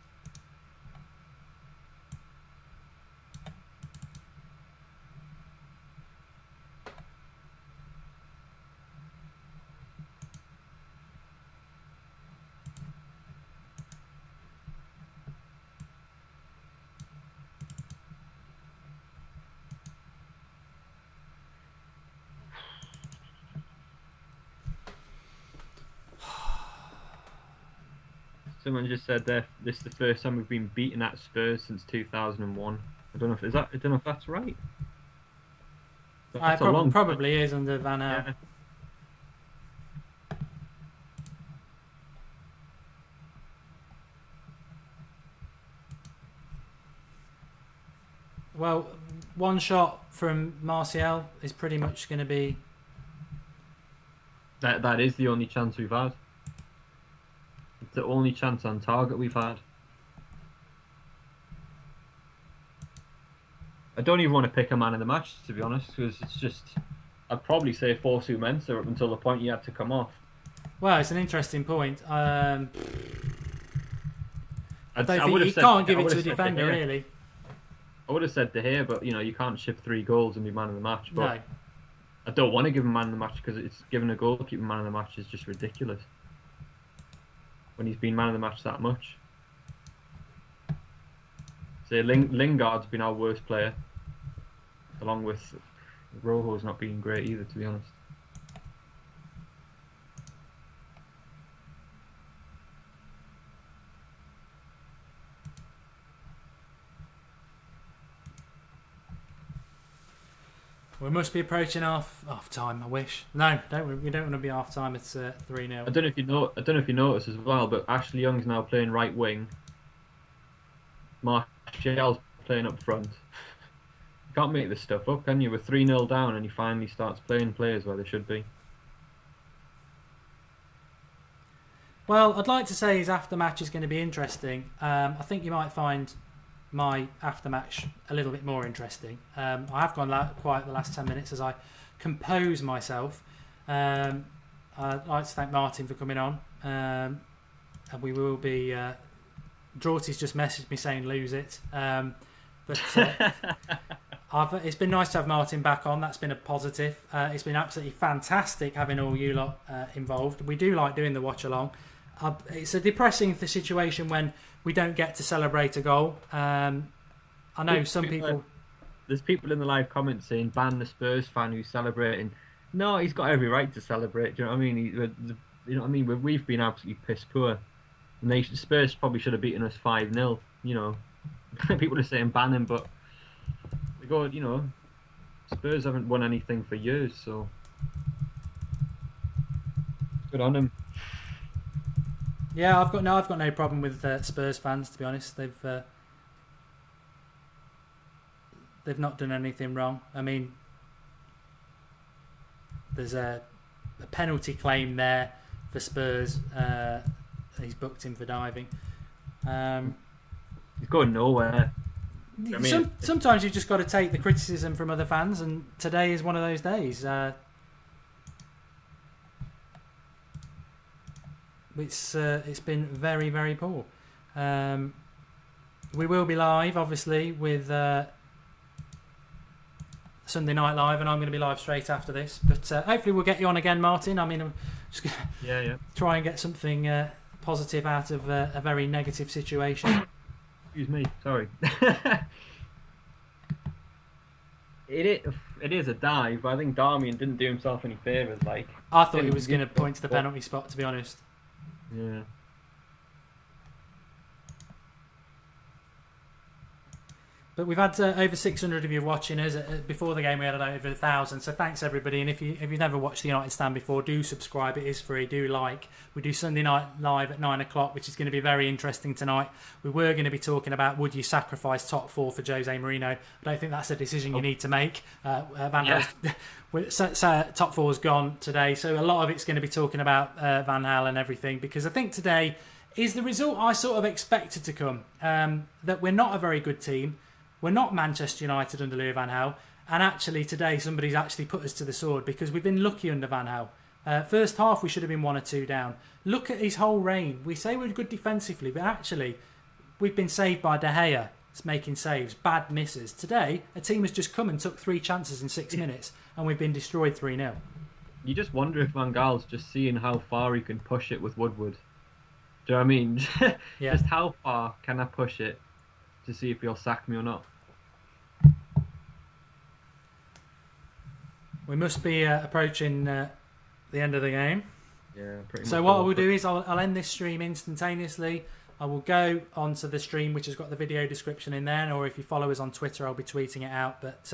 Someone just said that this is the first time we've been beaten at Spurs since 2001. I don't know if that's right. It probably is under Van Gaal. Yeah. Well, one shot from Martial is pretty much going to be... That is the only chance we've had. It's the only chance on target we've had. I don't even want to pick a man of the match, to be honest, because it's just... I'd probably say Fosu Mensah up until the point he had to come off. Well, it's an interesting point. I don't think you said, can't give it to a defender, really. I would have said De Gea, but you can't ship 3 goals and be man of the match. But No. I don't want to give him man of the match because it's giving a goalkeeper man of the match is just ridiculous. When he's been man of the match that much. Say Lingard's been our worst player, along with Rojo's not being great either, to be honest. We must be approaching half time. I wish. No, we don't want to be half time. It's 3-0. I don't know if you noticed as well, but Ashley Young's now playing right wing. Martial's playing up front. You can't make this stuff up, can you? We're 3-0 down and he finally starts playing players where they should be. Well, I'd like to say his aftermatch is going to be interesting. I think you might find my aftermatch a little bit more interesting. I have gone quiet the last 10 minutes as I compose myself. I'd like to thank Martin for coming on. And we will be... Drawty's just messaged me saying lose it. It's been nice to have Martin back on. That's been a positive. It's been absolutely fantastic having all you lot involved. We do like doing the watch along. It's a depressing situation when we don't get to celebrate a goal. I know some people... There's people in the live comments saying ban the Spurs fan who's celebrating. No, he's got every right to celebrate. Do you know what I mean? We've been absolutely piss poor. And Spurs probably should have beaten us 5-0. People are saying ban him, but we go. Spurs haven't won anything for years, so good on him. Yeah, I've got no problem with Spurs fans. To be honest, they've not done anything wrong. I mean, there's a penalty claim there for Spurs. He's booked him for diving. He's going nowhere. Sometimes you've just got to take the criticism from other fans, and today is one of those days. It's been very, very poor. We will be live, obviously, with Sunday Night Live, and I'm going to be live straight after this. But hopefully we'll get you on again, Martin. I mean, I'm just going to try and get something positive out of a very negative situation. Excuse me, sorry. It is a dive, but I think Darmian didn't do himself any favours. I thought he was going to point to the penalty spot, to be honest. Yeah. But we've had over 600 of you watching us. Before the game, we had over 1,000. So thanks, everybody. And if you've never watched the United Stand before, do subscribe. It is free. Do like. We do Sunday Night Live at 9 o'clock, which is going to be very interesting tonight. We were going to be talking about would you sacrifice top 4 for Jose Mourinho. I don't think that's a decision you need to make. Van Gaal, top 4's gone today. So a lot of it's going to be talking about Van Gaal and everything. Because I think today is the result I sort of expected to come. That we're not a very good team. We're not Manchester United under Louis van Gaal, and actually today somebody's actually put us to the sword because we've been lucky under Van Gaal. First half we should have been 1 or 2 down. Look at his whole reign. We say we're good defensively, but actually we've been saved by De Gea making saves, bad misses. Today a team has just come and took 3 chances in 6 minutes, and we've been destroyed 3-0. You just wonder if Van Gaal's just seeing how far he can push it with Woodward. Do you know what I mean? Yeah. Just how far can I push it to see if he'll sack me or not? We must be approaching the end of the game. Yeah, pretty much. So what I will do is I'll end this stream instantaneously. I will go onto the stream, which has got the video description in there, or if you follow us on Twitter, I'll be tweeting it out. But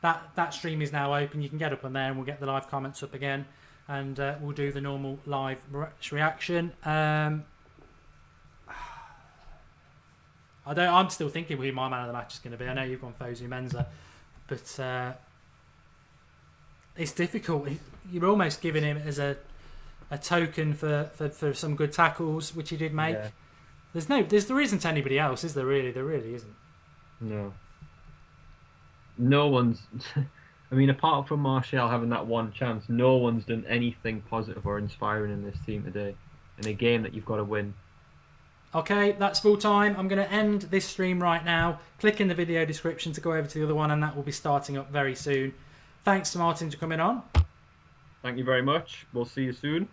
that stream is now open. You can get up on there, and we'll get the live comments up again, and we'll do the normal live reaction. I'm still thinking who my man of the match is going to be. I know you've gone Fosu Mensah, but it's difficult. You're almost giving him as a token for some good tackles, which he did make. Yeah. There isn't anybody else, is there? Really, there really isn't. No one's. I mean, apart from Martial having that one chance, no one's done anything positive or inspiring in this team today. In a game that you've got to win. Okay, that's full time. I'm going to end this stream right now. Click in the video description to go over to the other one, and that will be starting up very soon. Thanks to Martin for coming on. Thank you very much. We'll see you soon.